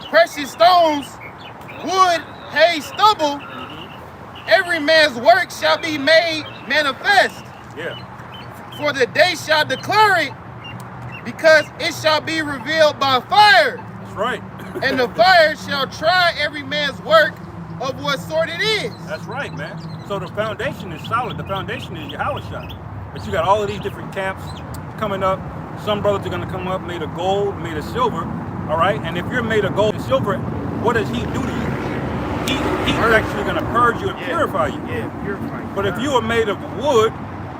precious stones, wood, hay, stubble, every man's work shall be made manifest. Yeah. For the day shall declare it, because it shall be revealed by fire. That's right. And the fire shall try every man's work of what sort it is. That's right, man. So the foundation is solid. The foundation is Yahweh Shai. But you got all of these different camps coming up. Some brothers are going to come up made of gold, made of silver. All right? And if you're made of gold and silver, what does he do to you? He's actually going to purge you and purify you. Yeah, purify you. But if you are made of wood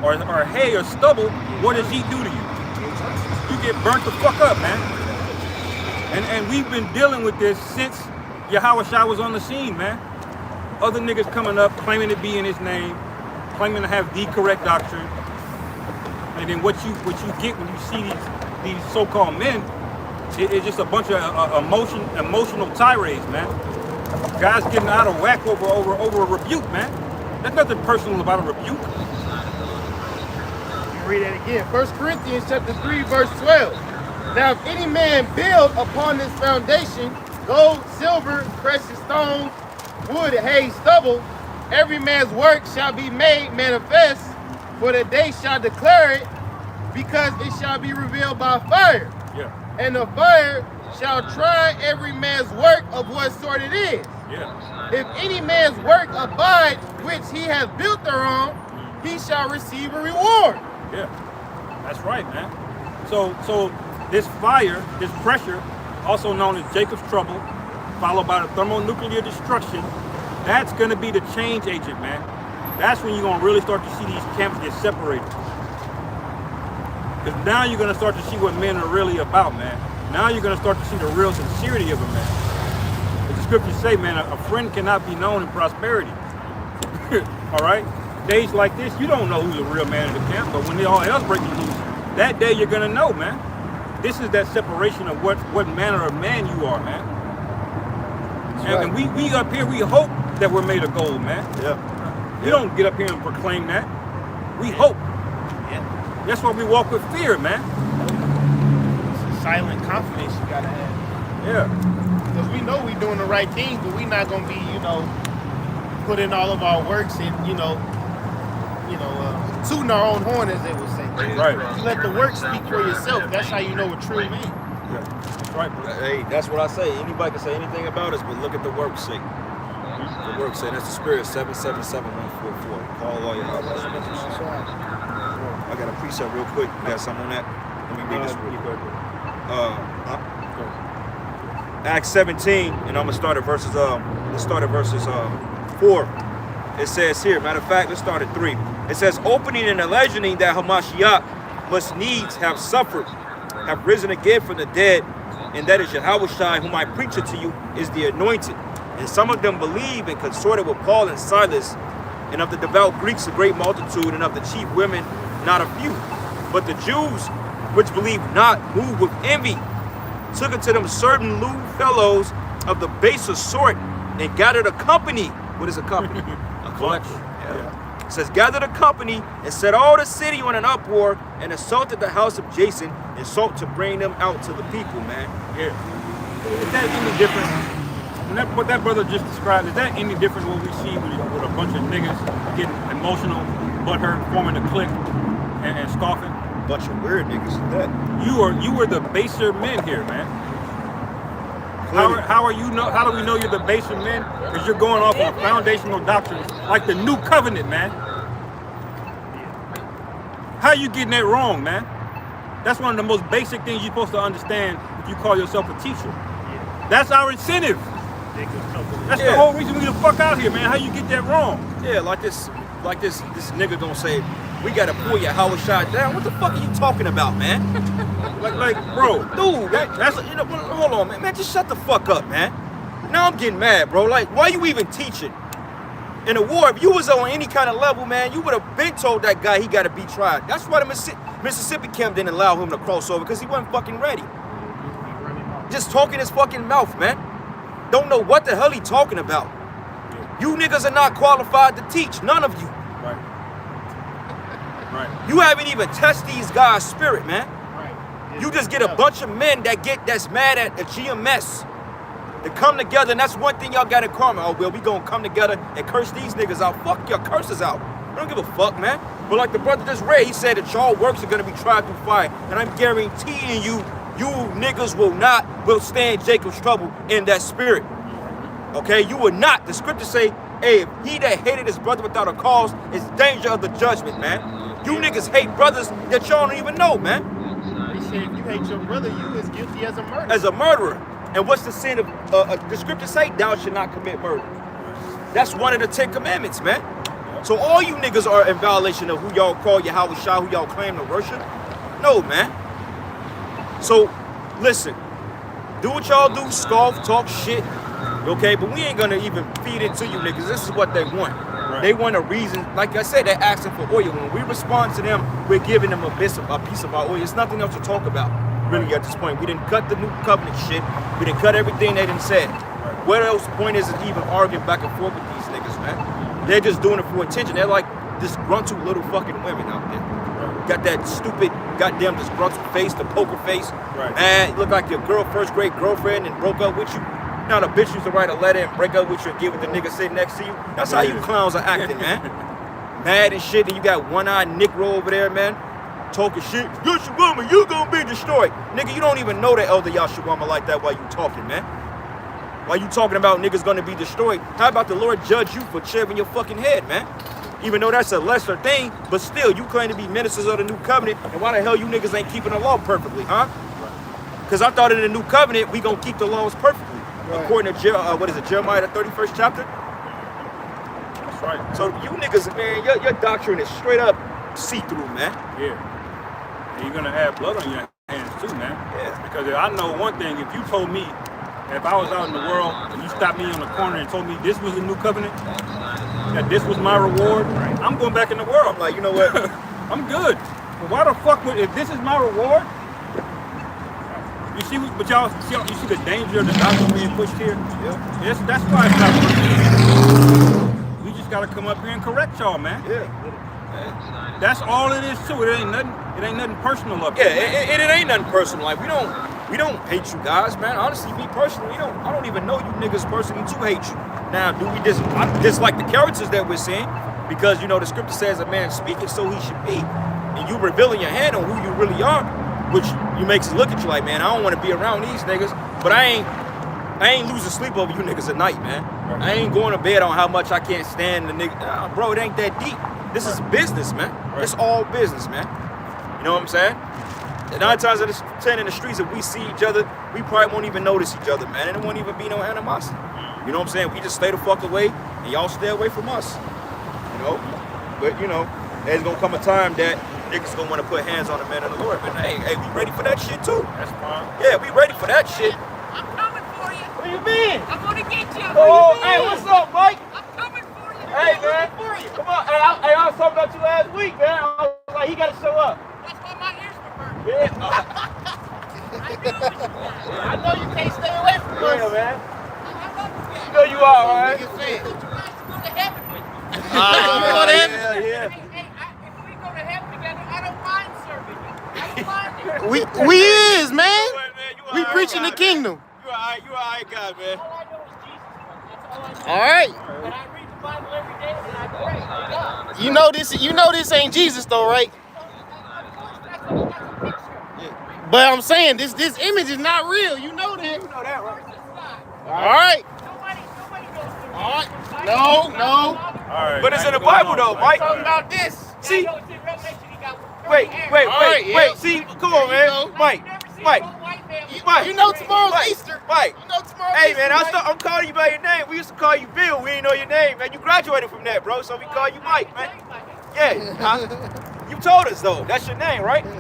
or hay or stubble, what does he do to you? You get burnt the fuck up, man. And we've been dealing with this since Yahweh Shai was on the scene, man. Other niggas coming up, claiming to be in his name, claiming to have the correct doctrine. And then what you get when you see these so-called men, it's just a bunch of emotional tirades, man. Guys getting out of whack over a rebuke, man. There's nothing personal about a rebuke. Read that again. 1 Corinthians chapter 3, verse 12. Now if any man build upon this foundation gold, silver, precious stones, wood, hay, stubble, every man's work shall be made manifest, for the day shall declare it, because it shall be revealed by fire. Yeah. And the fire shall try every man's work of what sort it is. Yeah. If any man's work abide which he has built thereon, he shall receive a reward. Yeah. That's right, man. So this fire, this pressure, also known as Jacob's trouble, followed by the thermonuclear destruction, that's going to be the change agent, man. That's when you're going to really start to see these camps get separated. Because now you're going to start to see what men are really about, man. Now you're going to start to see the real sincerity of a man. As the scriptures say, man, a friend cannot be known in prosperity. All right? Days like this, you don't know who's a real man in the camp, but when they all else breaking loose, that day you're going to know, man. This is that separation of what manner of man you are, man. And we up here, we hope that we're made of gold, man. Yeah. We don't get up here and proclaim that. We hope. Yeah. That's why we walk with fear, man. It's a silent confidence you gotta have. Yeah. Because we know we're doing the right thing, but we're not gonna be, putting all of our works in, tooting our own horn, as they would say. Right. You let the work speak for yourself. That's how you know a true man. Yeah. That's right, bro. Hey, that's what I say. Anybody can say anything about us, but look at the work sake. The work sake. That's the spirit. 777-144. Call all your outlets. I got a precept real quick. You got something on that? Let me read this real quick. Acts 17, and I'm gonna start at verses. Let's start at verses 4. It says here. Matter of fact, let's start at 3. It says, opening and alleging that Hamashiach must needs have suffered, have risen again from the dead, and that is Yahweh Shai, whom I preach unto you, is the anointed. And some of them believed and consorted with Paul and Silas, and of the devout Greeks a great multitude, and of the chief women not a few. But the Jews, which believed not, moved with envy, took unto them certain lewd fellows of the baser sort, and gathered a company. What is a company? A collection. Yeah. It says, gathered a company and set all the city on an uproar and assaulted the house of Jason and sought to bring them out to the people, man. Yeah. Is that any different? What that brother just described, is that any different than what we see with a bunch of niggas getting emotional, butthurt, forming a clique, and scoffing? Bunch of weird niggas at that. You were the baser men here, man. How do we know you're the baser men? Because you're going off of foundational doctrines like the new covenant, man. How you getting that wrong, man? That's one of the most basic things you're supposed to understand if you call yourself a teacher. That's our incentive. That's the whole reason we the fuck out here, man. How you get that wrong? Yeah, like this nigga gonna say, we gotta pull your Howard shot down. What the fuck are you talking about, man? like, bro, Dude, that's you know, hold on, man, just shut the fuck up, man. Now I'm getting mad, bro. Like, why you even teaching? In a war, if you was on any kind of level, man, you would have been told that guy he gotta be tried. That's why the Mississippi camp didn't allow him to cross over, because he wasn't fucking ready. Just talking his fucking mouth, man. Don't know what the hell he talking about. You niggas are not qualified to teach, none of you. Right. You haven't even tested these guys' spirit, man. You just get a bunch of men that's mad at the GMS to come together, and that's one thing y'all got in common. Oh, well, we gonna come together and curse these niggas out. Fuck your curses out. I don't give a fuck, man. But like the brother just read, he said that y'all works are gonna be tried through fire. And I'm guaranteeing you, you niggas will not withstand Jacob's trouble in that spirit. Okay, you will not. The scriptures say, hey, he that hated his brother without a cause is danger of the judgment, man. You niggas hate brothers that y'all don't even know, man. They say if you hate your brother, you is guilty as a murderer. As a murderer. And what's the sin of, the scriptures say, thou should not commit murder. That's one of the 10 commandments, man. So all you niggas are in violation of who y'all call Yahweh Shah, who y'all claim to worship. No, man. So, listen, do what y'all do, scoff, talk shit, okay? But we ain't gonna even feed it to you niggas. This is what they want. Right. They want a reason. Like I said, they're asking for oil. When we respond to them, we're giving them a piece of our oil. It's nothing else to talk about, really, at this point. We didn't cut the new covenant shit. We didn't cut everything they didn't say. What else point is it even arguing back and forth with these niggas, man? They're just doing it for attention. They're like disgruntled little fucking women out there. Got that stupid, goddamn disgruntled face, the poker face. Right. Man, you look like your first grade girlfriend and broke up with you. Now the bitch used to write a letter and break up with you and give it to the nigga sitting next to you. That's how you clowns are acting, man. Mad and shit, and you got one-eyed Negro over there, man. Talking shit. Yashawama, you gonna be destroyed. Nigga, you don't even know the elder Yashawama like that while you talking, man. While you talking about niggas gonna be destroyed, how about the Lord judge you for shaving your fucking head, man? Even though that's a lesser thing, but still, you claim to be ministers of the new covenant, and why the hell you niggas ain't keeping the law perfectly, huh? Because I thought in the new covenant, we gonna keep the laws perfectly. Right. According to, Jeremiah, the 31st chapter? That's right. So you niggas, man, your doctrine is straight up see-through, man. Yeah. And you're gonna have blood on your hands too, man. Yeah. Because I know one thing, if you told me, if I was out in the world and you stopped me on the corner and told me this was the new covenant, that this was my reward, I'm going back in the world. I'm like, you know what? I'm good. But why the fuck would, if this is my reward? You see, but y'all, you see the danger of the doctrine being pushed here? Yeah. Yes, that's why it's not working. We just gotta come up here and correct y'all, man. Yeah. That's all it is too. It ain't nothing personal up here. Yeah, it ain't nothing personal. Like we don't hate you guys, man. Honestly, me personally, I don't even know you niggas personally to hate you. Now, do we dislike the characters that we're seeing? Because you know the scripture says a man speaking so he should be, and you revealing your hand on who you really are, which you makes it look at you like, man, I don't want to be around these niggas, but I ain't losing sleep over you niggas at night, man. I ain't going to bed on how much I can't stand the nigga. Nah, bro, it ain't that deep. This is business, man. It's all business, man. You know what I'm saying? And 9 times out of 10 in the streets, if we see each other, we probably won't even notice each other, man. And it won't even be no animosity. You know what I'm saying? We just stay the fuck away, and y'all stay away from us. You know? But, you know, there's going to come a time that niggas going to want to put hands on the man of the Lord. But, hey, we ready for that shit, too. That's fine. Yeah, we ready for that shit. I'm coming for you. Where you been? I'm gonna get you. Oh, hey, what's up, Mike? I'm coming for you. Hey, man. For you. Come on. Hey, I was talking about you last week, man. I was like, he got to show up. That's why my ears were burning. Yeah. I know you can't stay away from us. Yeah, man. I love you guys. You know you are, right? You guys go to heaven with me. You go to heaven? Yeah. Hey, if we go to heaven together, I don't mind serving you. I don't mind it. We is, man. You We preaching the kingdom. You all right guy, man. All I know is Jesus. That's all I know. All right. And I read the Bible every day and I pray to God. You know this ain't Jesus though, right? That's a picture. But I'm saying this image is not real. You know that. You know that, right? All right. Nobody knows the All right. No. All right. But it's now in the you going Bible, on, though, Mike. Mike. Talking about this. See? I know it's in Revelation he got one. wait. All right, yeah. See, come on, man. Mike. You know tomorrow's Easter. Mike. You know tomorrow's Hey, Easter, man, Mike. I'm calling you by your name. We used to call you Bill. We didn't know your name, man. You graduated from that, bro, so we call you Mike, man. Yeah. You told us, though. That's your name, right? Shit.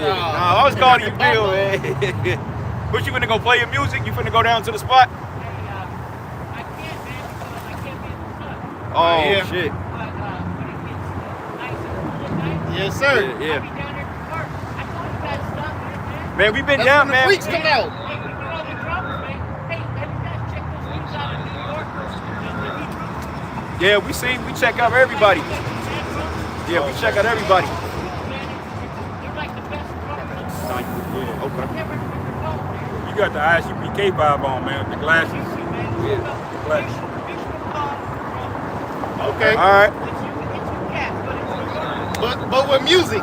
Nah, I was calling you Bill, man. What, you finna go play your music? You finna go down to the spot? Oh, Yeah. shit. Yes, sir. Yeah. Man, we been down, man. Freaks come out. Yeah, we check out everybody. Yeah, we check out everybody. Okay. You got the ISUPK vibe on, man, with the glasses. The glasses. Okay. All right. But with music.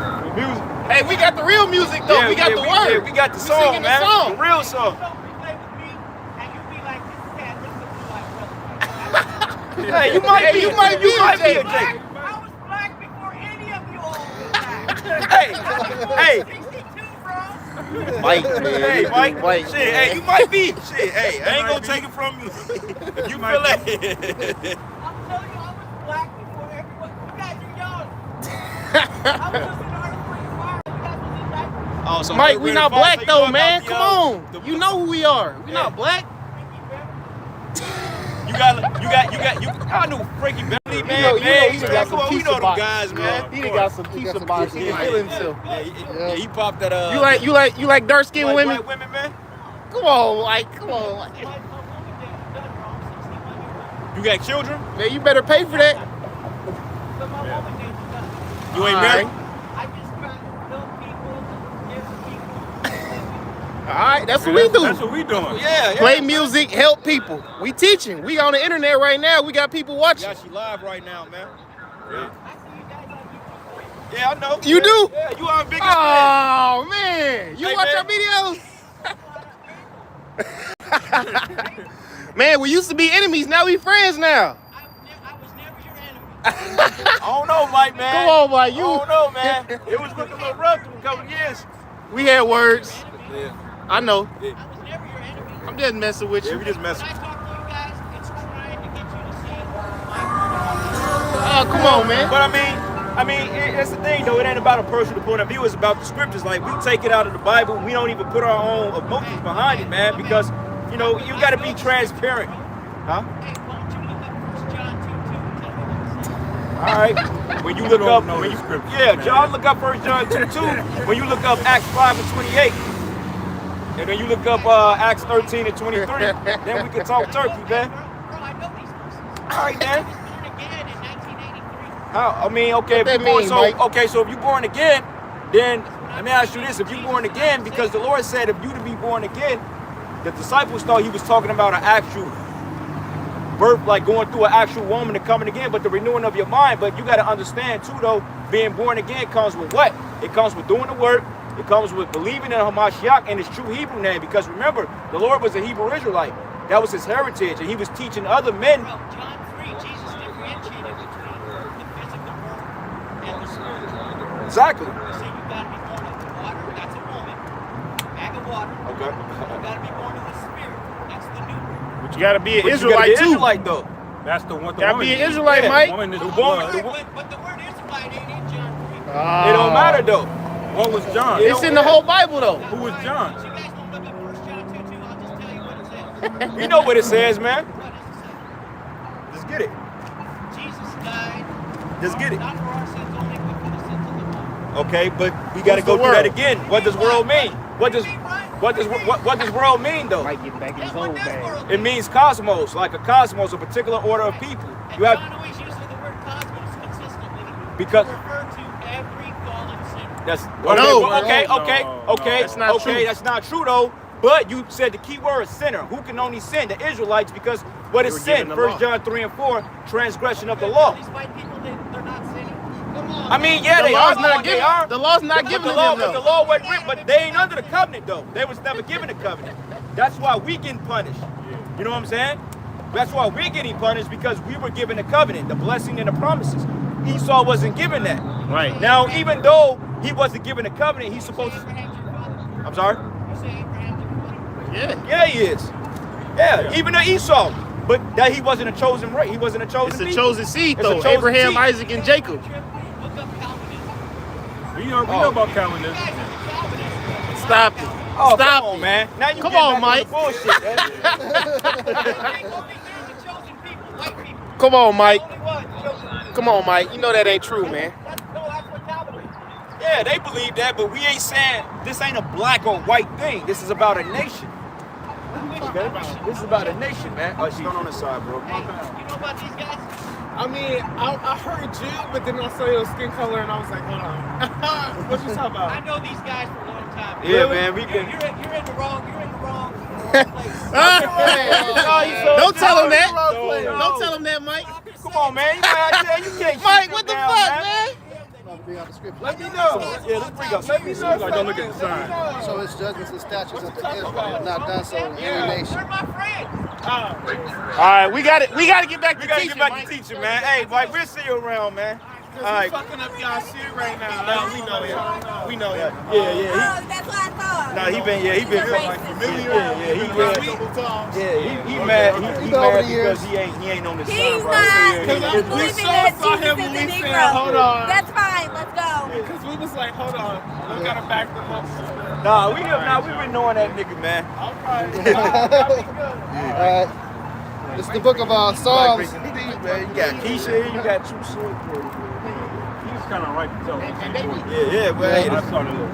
Hey, we got the real music though. Yeah, we got the words. Yeah, we got the We song, singing man. the song. The real song. Hey, you might be a Jake. I was black before any of you all were black. Hey. 62, bro. Mike, Hey, Mike. Shit, hey, you might be. Shit, hey, I ain't gonna be. take it from you. You might feel that? I'm telling you, I was black before everyone. You guys are young. I was just in Article 45. You guys was in diapers. Oh, so Mike, we we're not the boss, black so you though, know man. about Come the, on. the- You know who we are. We Yeah. not black. You got. I knew Frankie Bentley, man. know- you know he man, got come some on, we pizza know them box. guys, man. He done got some pizza box. He Yeah. feeling himself. Yeah, he popped that. You like dark skinned white women? women, man. Come on, like, come on. My woman done done wrong 61 years old. You got children? Man, you better pay for that. But my woman did done. You ain't All married? I just try to help people, give people. All right, that's what we do. That's what we doing. Yeah. Play music, help people. We teaching. We on the internet right now. We got people watching. Yeah, she live right now, man. Yeah. I see you guys on YouTube. Yeah, I know. You do? Yeah, you our biggest fan. Oh man, you Hey, watch man. our videos? Man, we used to be enemies. Now we friends now. I was never your enemy. I don't know, Mike, man. Come on, Mike. I don't know, man. It was looking a little rough for a couple of years. We had words. Yeah. I know. I was never your enemy. I'm just messing with Yeah, you. we just When messing. I talk to you guys, it's trying to get you to see my Oh, come on, man. But I mean, that's the thing, though. It ain't about a personal point of view. It's about the scriptures. Like, we take it out of the Bible. We don't even put our own emotions behind it, man, because, you know, you got to be transparent. Huh? Hey, why don't you look up 1 John 2:2 and tell me what it says? All right. When you look up, know when the you, scriptures, yeah, man. John, look up 1 John 2:2. When you look up Acts 5:28, and then you look up Acts 13:23, then we can talk turkey, man. Bro, I know these verses. All right, I man. was born again in 1983. How? I mean, okay, What that if you born, mean, so Mike? okay, so if you're born again, then let me ask you this: if you're born again, because the Lord said, if you to be born again, the disciples thought He was talking about an actual birth, like going through an actual woman and coming again, but the renewing of your mind. But you got to understand too, though, being born again comes with what? It comes with doing the work. It comes with believing in Hamashiach and His true Hebrew name. Because remember, the Lord was a Hebrew Israelite. That was His heritage, and He was teaching other men. Bro, John 3, Jesus differentiated between the physical birth and the spiritual. Exactly. He said you gotta be born of the water, that's a woman, bag of water. Okay. You gotta be born of the spirit, that's the new birth. But you gotta be an But you gotta Israelite be too. Israelite though. That's the one. Gotta be an Israelite, Yeah. Mike. Woman is The the woman- blood. But the word Israelite ain't in John 3. It don't matter though. What was John? It's in the whole Bible though. Who was John? If you guys don't look up 1 John 2:2, I'll just tell you what it says. We know what it says, man. What does it say? Just get it. Jesus died Just get it. not for our sins only, but for the sins of the world. Okay, but we got to Who's go the through that world? again. What does world mean? What does world mean though? Mike getting back in his That's old what this bag. world It means cosmos, like a cosmos, a particular order of people. And You have John always uses the word cosmos consistently Because- to refer to every fallen sinner. that's No. okay, No, okay, no, okay. that's not okay, true. that's not true though. But you said the key word sinner. Who can only sin? The Israelites, because what They is were sin? given the 1 law. John 3 and 4, transgression of the law. These white people, they're not sinning. Come on. I mean, yeah, The they law's are. not They given. are. The law's not But given the to law, them but the though. law wasn't written, but they ain't under the covenant though. They was never given a covenant. That's why we getting punished. You know what I'm saying? That's why we're getting punished, because we were given a covenant, the blessing and the promises. Esau wasn't given that. Right. Now, even though he wasn't given a covenant, he's supposed to. I'm sorry? Yeah. Yeah, he is. Yeah, even to Esau. But that he wasn't a chosen race. He wasn't a chosen It's a people. chosen seed, It's a though. chosen Abraham, seed. Isaac, and Jacob. We know about Calvinism. Stop it. Oh, Stop come on, it. man. Now you Come getting on, back Mike. the bullshit, man. Come on, Mike. Come on, Mike. You know that ain't true, man. Yeah, they believe that, but we ain't saying this ain't a black or white thing. This is about a nation. Okay? This is about a nation, man. Oh, she's on the side, bro. You know about these guys? I mean, I heard you, but then I saw your skin color and I was like, hold on. What you talking I about? know these guys for a long time. Yeah, man, we You're can. in the wrong place. Don't tell him that. No. Don't tell him that, Mike. Come on, man. You can't Mike, shoot what the them fuck, down, man? Let me know. Yeah, let's bring up. Let me know. Like, don't look at the sign. So his judgments and statutes unto Israel have not done so in any nation. They're my friends. All right, we got it. We got to get back to We gotta teaching, get back Mike. to teaching, man. Hey, Mike, we'll see you around, man. All right. Fucking up y'all shit right now. No, we know him. We know him. Yeah. Oh, that's what I thought. Nah, he been. He's a Yeah, he mad. He He over mad the years. because he ain't on the He's sign, bro. not. So, He's yeah, believing saw that him Jesus when is we a said, Negro. hold on. That's fine. Let's go. Because we was like, hold on. We gotta back them up. we've been knowing that nigga, man. Alright. This is the book of Psalms. Man, you got Keisha here, you got two swords. He's kind of right to tell me. Yeah, man. I started a little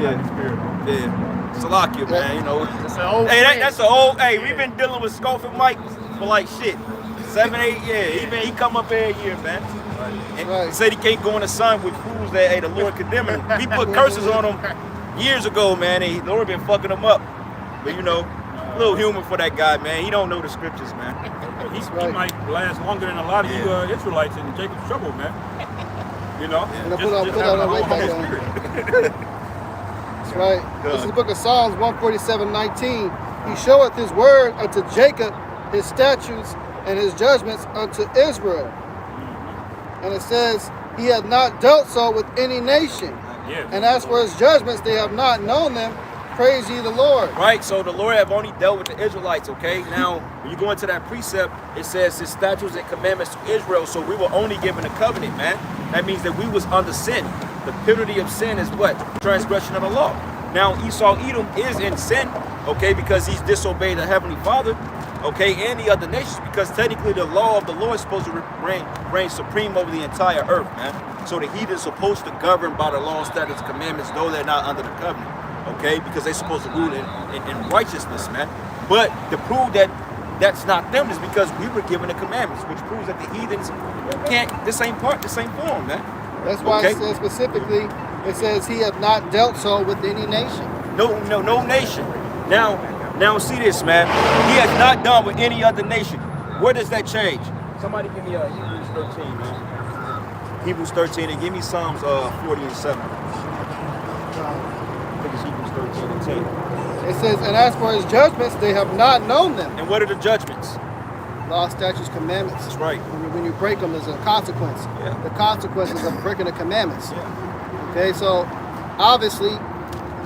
Yeah. Salakia, man, you know. It's an old Hey, friend. that's an old. Hey, we've been dealing with Scoffing Mike for like shit, 7, 8 years. He come up every year, man. And Right. He said he can't go in the sun with fools that hey, the Lord condemning him. We put curses on him years ago, man, and the Lord been fucking him up. But you know, a little humor for that guy, man. He don't know the scriptures, man. He right. might last longer than a lot of you Israelites in Jacob's trouble, man. You know? And I put on that weight back on. That's right. This is the book of Psalms 147:19. He showeth his word unto Jacob, his statutes and his judgments unto Israel. And it says, he hath not dealt so with any nation. Yeah. And as for his judgments, they have not known them. Praise ye the Lord. Right, so the Lord have only dealt with the Israelites, okay? Now, when you go into that precept, it says his statutes and commandments to Israel, so we were only given a covenant, man. That means that we was under sin. The penalty of sin is what? Transgression of the law. Now, Esau Edom is in sin, okay, because he's disobeyed the Heavenly Father, okay, and the other nations, because technically the law of the Lord is supposed to reign supreme over the entire earth, man. So the heathen is supposed to govern by the law, statutes, commandments, though they're not under the covenant. Okay, because they're supposed to rule in righteousness, man. But to prove that that's not them is because we were given the commandments, which proves that the heathens can't the same form, man. That's why Okay. it says specifically, it says he hath not dealt so with any nation. No nation. Now see this, man. He has not done with any other nation. Where does that change? Somebody give me Hebrews 13, man. Hebrews 13, and give me Psalms 40 and 7. I think it's Hebrews 13 and 10. It says, and as for his judgments, they have not known them. And what are the judgments? Law, statutes, commandments. That's right. When you break them, there's a consequence. Yeah. The consequences of breaking the commandments. Yeah. Okay, so obviously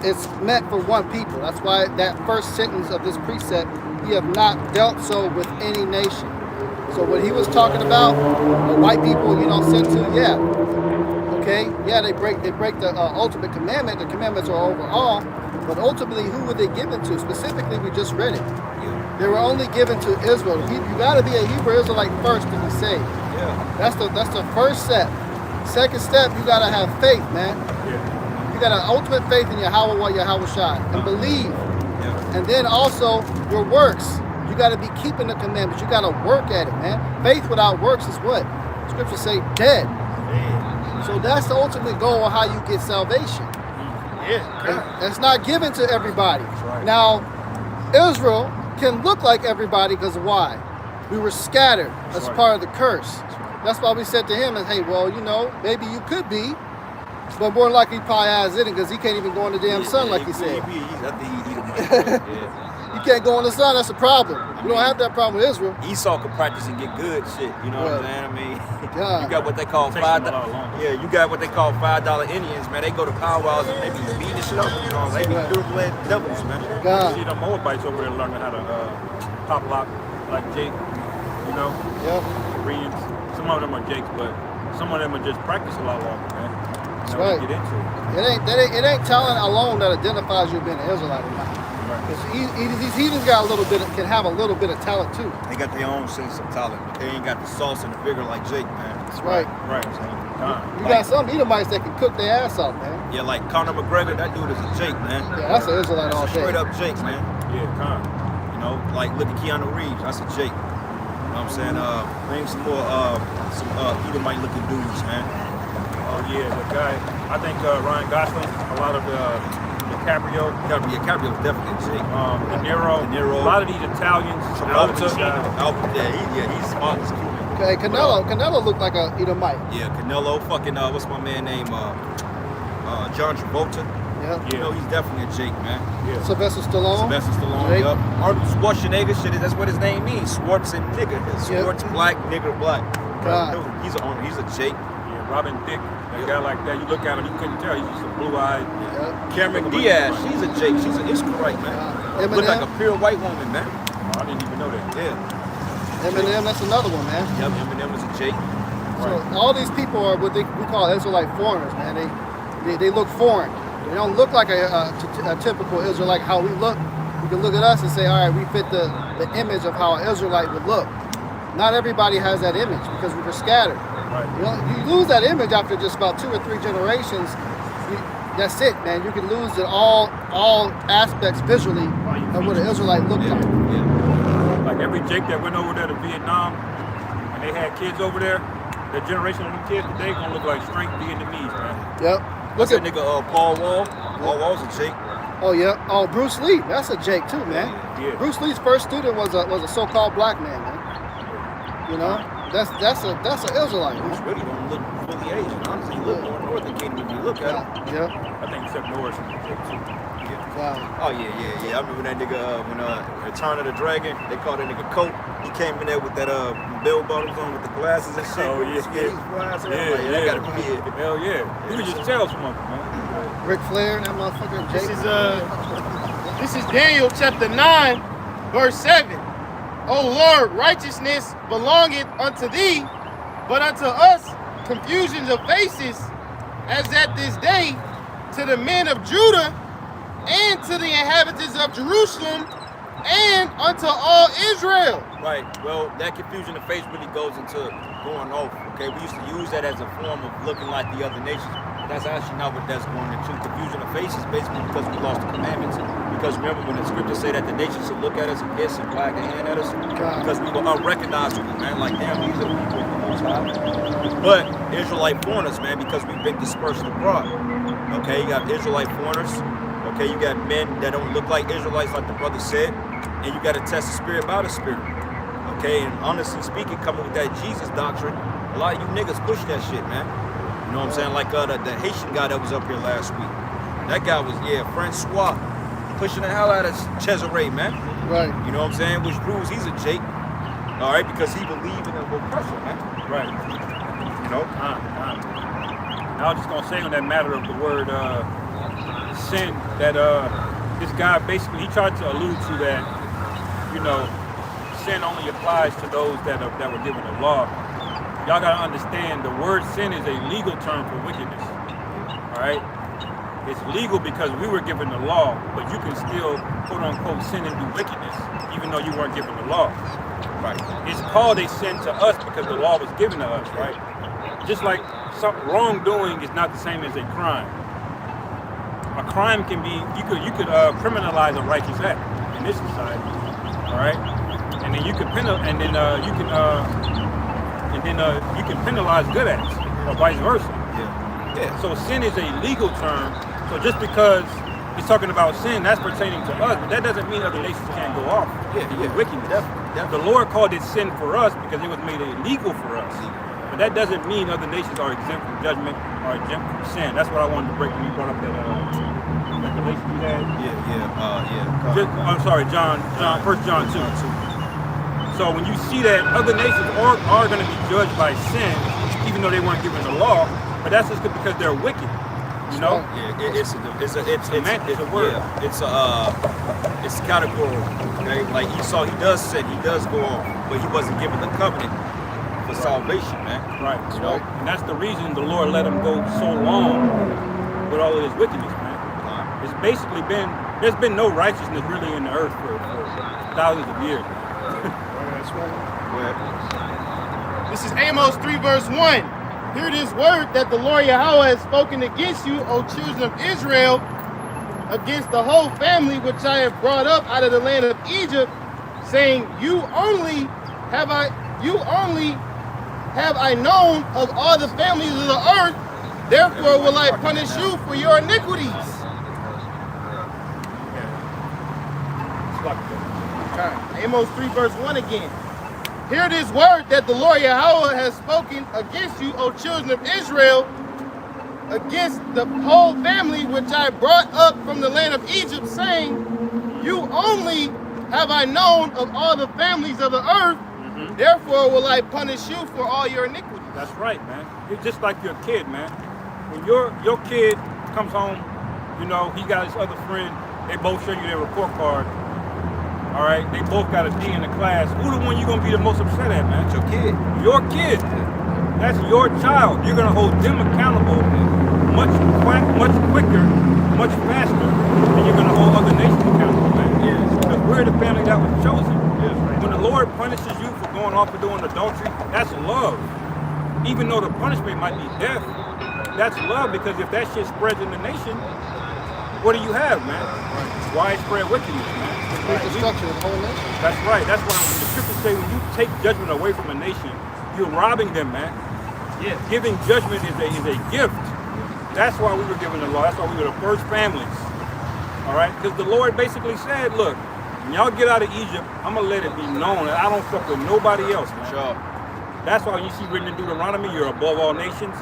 it's meant for one people. That's why that first sentence of this precept, ye have not dealt so with any nation. So what he was talking about, the white people, sin to, yeah. Okay, yeah, they break the ultimate commandment. The commandments are overall, but ultimately, who were they given to? Specifically, we just read it. They were only given to Israel. You got to be a Hebrew Israelite first to be saved. Yeah. That's the first step. Second step, you gotta have faith, man. You got an ultimate faith in Yahweh or Yahweh Shai and believe. Yeah. And then also your works. You gotta be keeping the commandments. You gotta work at it, man. Faith without works is what? Scriptures say dead. So that's the ultimate goal of how you get salvation. Yeah. And it's not given to everybody. right. Now, Israel can look like everybody because why? We were scattered as right. part of the curse. That's why we said to him, hey, well, maybe you could be, but more likely he probably has it because he can't even go in the damn sun like he said. You can't go in the sun, that's a problem. We don't have that problem with Israel. Esau could practice and get good shit, you know what I'm saying? I mean, God. You got what they call Takes them a lot longer. Yeah, you got what they call $5 Indians, man. They go to powwows and they be beating the shit up. You know, they be Right. pure-blood devils, man. You God. see the Moabites over there learning how to pop lock like Jake, you know, Yep. Koreans. Some of them are Jakes, but some of them are just practice a lot longer, man. That's You know, right. Get into it. It ain't talent alone that identifies you being an Israelite or not. Right. Because these heathens got a little bit, can have a little bit of talent too. They got their own sense of talent, but they ain't got the sauce and the vigor like Jake, man. That's right. Right. You got some Edomites that can cook their ass off, man. Yeah, like Conor McGregor, that dude is a Jake, man. Yeah, that's an Israelite all That's a day. straight up Jake, man. Yeah, con. You know, like look at Keanu Reeves, that's a Jake. You know what I'm saying? Name some more Edomite looking dudes, man. Oh yeah, the guy. I think Ryan Gosling. A lot of DiCaprio. Caprio was definitely a Jake. De Niro. De Niro. A lot of these Italians. Travolta. Travolta. He's smart as cool. Okay, Canelo looked like a Edomite. Yeah, Canelo, fucking what's my man name? John Travolta. Yeah. You know, he's definitely a Jake, man. Yeah. Sylvester Stallone. Sylvester Stallone, Jake. yup. Arnold Schwarzenegger, shit, that's what his name means. Schwartz and nigger. Schwartz black, nigger black. God. Dude, he's a Jake. Yeah, Robin Thicke. A guy like that, you look at him, you couldn't tell. He's just a blue-eyed. Yeah. Cameron Diaz, she's a Jake. She's an Israelite, man. Eminem. Look like a pure white woman, man. Oh, I didn't even know that. Yeah. Eminem, that's another one, man. Yep, Eminem was a Jake. So all these people are what we call Israelite foreigners, man. They look foreign. They don't look like a typical Israelite. How we look, you can look at us and say, all right, we fit the image of how an Israelite would look. Not everybody has that image because we were scattered. Right. You lose that image after just about 2 or 3 generations. That's it, man. You can lose it all aspects visually of what an Israelite looked like. Yeah. Like every Jake that went over there to Vietnam and they had kids over there, the generation of them kids today gonna look like straight Vietnamese, man. Yep. What's Look that at nigga Paul Wall? Paul Wall's a Jake. Oh yeah. Oh, Bruce Lee. That's a Jake too, man. Yeah. Bruce Lee's first student was a so-called black man, man. You know, that's an Israelite. Bruce Man. really don't look fully Asian. Honestly, he look more Northern Kingdom if you look at him. Yeah. I think Chuck Norris is a Jake too. Wow. Oh yeah. I remember that nigga when Return of the Dragon, they called that nigga Coat. He came in there with that bell bottoms on with the glasses and shit. Oh, yeah. He's flying. So Yeah, I'm like, that gotta be it. Hell yeah. You can just tell some of them, man. Ric Flair and that motherfucker Jake. This is Daniel chapter 9, verse 7. O Lord, righteousness belongeth unto thee, but unto us confusions of faces, as at this day, to the men of Judah, and to the inhabitants of Jerusalem, and unto all Israel. Right. Well, that confusion of face really goes into going off. Okay, we used to use that as a form of looking like the other nations. That's actually not what that's going into. Confusion of face is basically because we lost the commandments. Because remember when the scriptures say that the nations should look at us and hiss and wag their hand at us, because we were unrecognizable, man. Like, damn, these are the people of the Most High. But Israelite foreigners, man, because we've been dispersed abroad. Okay, you got Israelite foreigners. Okay, you got men that don't look like Israelites, like the brother said, and you got to test the spirit by the spirit. Okay, and honestly speaking, coming with that Jesus doctrine, a lot of you niggas push that shit, man. You know what I'm saying? Like the Haitian guy that was up here last week. That guy was, Francois, pushing the hell out of Cesare, man. Right. You know what I'm saying? Which proves he's a Jake. All right, because he believed in the oppression, man. Right. You know? I was just gonna say on that matter of the word sin, that this guy basically he tried to allude to that, you know, sin only applies to those that were given the law. Y'all gotta understand the word sin is a legal term for wickedness. Alright? It's legal because we were given the law, but you can still quote unquote sin and do wickedness, even though you weren't given the law. Right. It's called a sin to us because the law was given to us, right? Just like some wrongdoing is not the same as a crime. A crime can be you could criminalize a righteous act in this society, all right? And then you can you can penalize good acts, or vice versa. Yeah. So sin is a legal term. So just because he's talking about sin, that's pertaining to us, but that doesn't mean other nations can't go off. Yeah. Wickedness. Definitely. The Lord called it sin for us because it was made illegal for us. But that doesn't mean other nations are exempt from judgment or exempt from sin. That's what I wanted to break when you brought up that Revelation you had. I'm sorry, John, 1 John 2. So when you see that other nations are going to be judged by sin, even though they weren't given the law, but that's just because they're wicked. You know? Yeah, it's a word. Yeah, it's categorical. Okay? Like Esau, he does sin, he does go on, but he wasn't given the covenant for salvation, man. Right. You know? And that's the reason the Lord let him go so long with all of his wickedness, man. It's basically there's been no righteousness really in the earth for thousands of years. That's right. This is Amos 3 verse 1. Hear this word that the Lord Yahweh has spoken against you, O children of Israel, against the whole family which I have brought up out of the land of Egypt, saying, You only have I known of all the families of the earth, therefore will I punish you for your iniquities. Okay. Amos 3 verse 1 again. Hear this word that the Lord Yahweh has spoken against you, O children of Israel, against the whole family which I brought up from the land of Egypt, saying, You only have I known of all the families of the earth, therefore will I punish you for all your iniquities. That's right, man. It's just like your kid, man. When your kid comes home, you know, he got his other friend, they both show you their report card. All right, they both got a D in the class. Who the one you gonna be the most upset at, man? It's your kid. Your kid. That's your child. You're gonna hold them accountable much quicker, much faster than you're gonna hold other nations accountable, man. Yes. Because we're the family that was chosen. Yes. When the Lord punishes you for going off and doing adultery, that's love. Even though the punishment might be death, that's love, because if that shit spreads in the nation, what do you have, man? Widespread wickedness, man. Destruction of the whole nation. That's right. That's why when the scriptures say when you take judgment away from a nation, you're robbing them, man. Yeah. Giving judgment is a gift. That's why we were given the law. That's why we were the first families. All right? Because the Lord basically said, look, when y'all get out of Egypt, I'm going to let it be known that I don't fuck with nobody else, man. Sure. That's why when you see written in Deuteronomy, you're above all nations.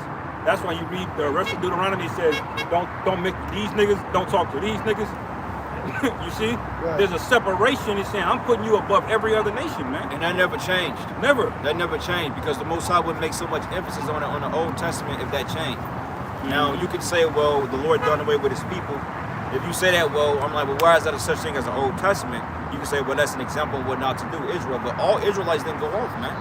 That's why you read the rest of Deuteronomy, it says, don't mix these niggas, don't talk to these niggas. You see? Right. There's a separation. He's saying, I'm putting you above every other nation, man. And that never changed. Never. That never changed, because the Most High would make so much emphasis on it on the Old Testament if that changed. Now, you could say, well, the Lord done away with his people. If you say that, well, I'm like, well, why is that a such thing as an Old Testament? You can say, well, that's an example of what not to do, Israel. But all Israelites didn't go off, man.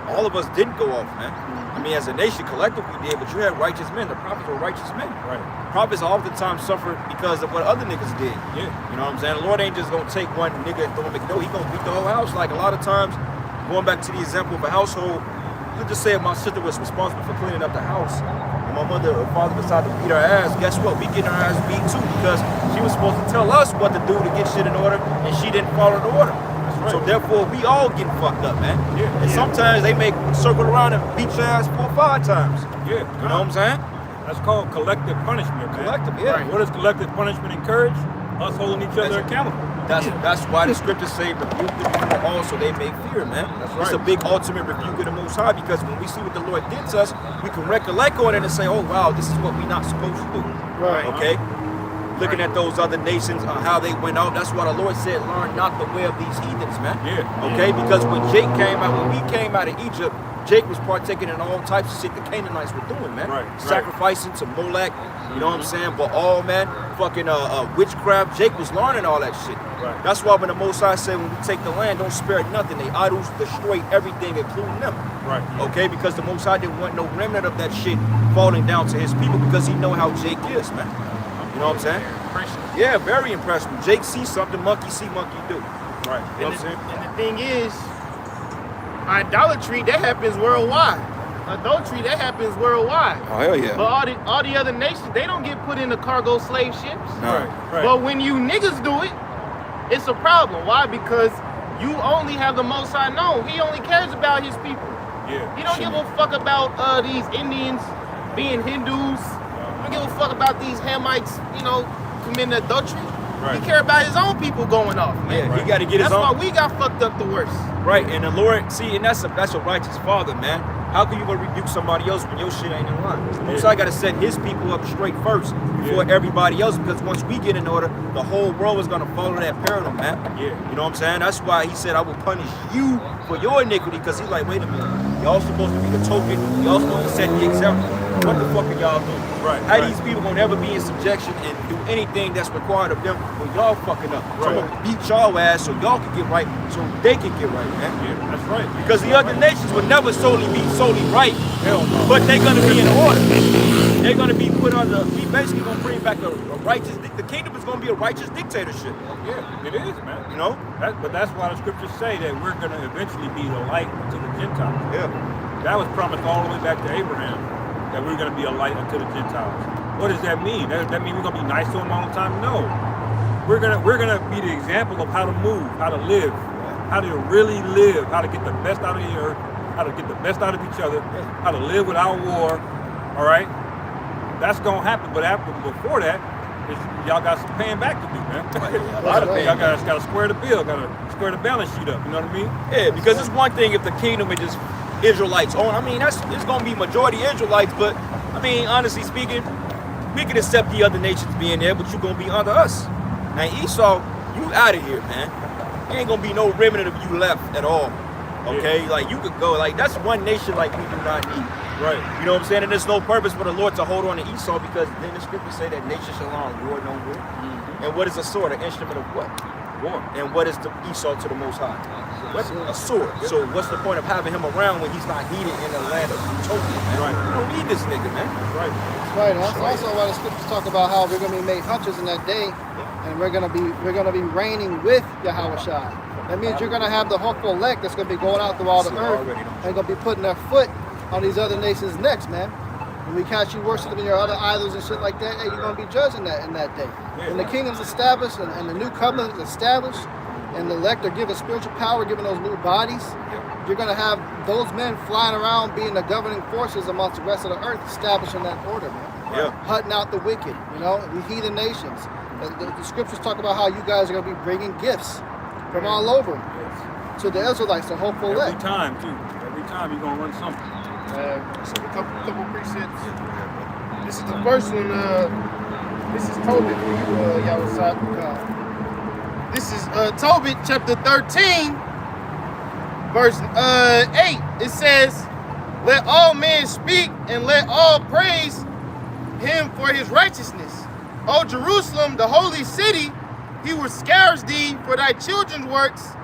All of us didn't go off, man. I mean, as a nation, collectively we did, but you had righteous men. The prophets were righteous men. Right. Prophets oftentimes suffered because of what other niggas did. Yeah. You know what I'm saying? The Lord ain't just gonna take one nigga and throw him in the door. He gonna beat the whole house. Like a lot of times, going back to the example of a household, let's just say if my sister was responsible for cleaning up the house, and my mother or father decided to beat her ass, guess what? We getting our ass beat too, because she was supposed to tell us what to do to get shit in order, and she didn't follow the order. Right. So therefore, we all getting fucked up, man. Yeah. And sometimes they make circle around and beat your ass 4 or 5 times. Yeah. You know what I'm saying? That's called collective punishment, man. Collective, yeah. Right. What does collective punishment encourage? Us holding each other accountable. That's why the scriptures say rebuke the people also they may fear, man. That's It's a right. big ultimate rebuke of the Most High, because when we see what the Lord did to us, we can recollect on it and say, oh wow, this is what we're not supposed to do. Right. Okay? Looking at those other nations, how they went out, that's why the Lord said, learn not the way of these heathens, man. Yeah. Okay? Because when we came out of Egypt, Jake was partaking in all types of shit the Canaanites were doing, man. Right. Sacrificing to Molech, you know what I'm saying? But all, man, fucking witchcraft, Jake was learning all that shit. Right. That's why when the Most High said, when we take the land, don't spare nothing. They idols destroy everything, including them. Right. Okay? Because the Most High didn't want no remnant of that shit falling down to his people, because he know how Jake is, man. You know what I'm saying? Yeah, very impressive. Jake sees something, monkey see, monkey do. Right. You know what I'm saying? And the thing is, idolatry, that happens worldwide. Adultery, that happens worldwide. Oh, hell yeah. But all the other nations, they don't get put in the cargo slave ships. No. Right. But when you niggas do it, it's a problem. Why? Because you only have the Most High known. He only cares about his people. Yeah. He don't give a fuck about these Indians being Hindus. He don't give a fuck about these Hamites, you know, committing adultery. Right. He care about his own people going off, man. Yeah, he got to get his That's own. why we got fucked up the worst. Right, and the Lord, see, and that's a righteous father, man. How can you go rebuke somebody else when your shit ain't in line? So I got to set his people up straight first before everybody else, because once we get in order, the whole world is going to follow that paradigm, man. Yeah. You know what I'm saying? That's why he said, I will punish you for your iniquity, because he's like, wait a minute. Y'all supposed to be the token. Y'all supposed to set the example. What the fuck are y'all doing? Right, How right. these people gonna ever be in subjection and do anything that's required of them when y'all fucking up? So I'm gonna beat y'all ass so y'all can get right, so they can get right, man. Yeah, that's right. Because the other nations will never solely be right, Hell no. but they're gonna be in order. They're gonna be put under. We basically gonna bring back a righteous. The kingdom is gonna be a righteous dictatorship. Yeah, it is, man. You know? But that's why the scriptures say that we're going to eventually be the light unto the Gentiles. Yeah. That was promised all the way back to Abraham, that we're going to be a light unto the Gentiles. What does that mean? That mean we're going to be nice to them all the time? No. We're gonna be the example of how to move, how to live, how to really live, how to get the best out of the earth, how to get the best out of each other, how to live without war. All right? That's going to happen. But before that, y'all got some paying back to do, man. A lot of Y'all got to square the bill, got to square the balance sheet up. You know what I mean? Yeah, because it's one thing if the kingdom is just Israelites on. I mean, it's gonna be majority Israelites, but I mean, honestly speaking, we can accept the other nations being there, but you're gonna be under us. Now Esau, you out of here, man. There ain't gonna be no remnant of you left at all. Okay, like you could go. Like that's one nation like we do not need. Right. You know what I'm saying? And there's no purpose for the Lord to hold on to Esau because then the scriptures say that nation shall not war no more. And what is a sword? An instrument of what? War. And what is the Esau to the Most High? What? A sword. So what's the point of having him around when he's not needed in the land of Utopia, man? Right. You don't need this nigga, man. Right. Right. And that's also why the scriptures talk about how we're gonna be made hunters in that day, and we're gonna be reigning with Yahweh Shai. That means you're gonna have the hopeful elect that's gonna be going out through all the earth and gonna be putting their foot on these other nations' necks, man. When we catch you worshiping your other idols and shit like that, hey, you're gonna be judging that in that day. When the kingdom's established and the new covenant is established, and the elect are given spiritual power, given those new bodies, you're gonna have those men flying around being the governing forces amongst the rest of the earth, establishing that order, man. Yeah. Hunting out the wicked, you know, the heathen nations. The scriptures talk about how you guys are gonna be bringing gifts from all over to the Israelites, the hopeful Every elect. time, too. Every time you're going to run something. So a couple precepts. This is the first one. This is Tobit for you, Yahweh. This is Tobit chapter 13, verse 8. It says, "Let all men speak and let all praise him for his righteousness. O Jerusalem, the holy city, he will scourge thee for thy children's works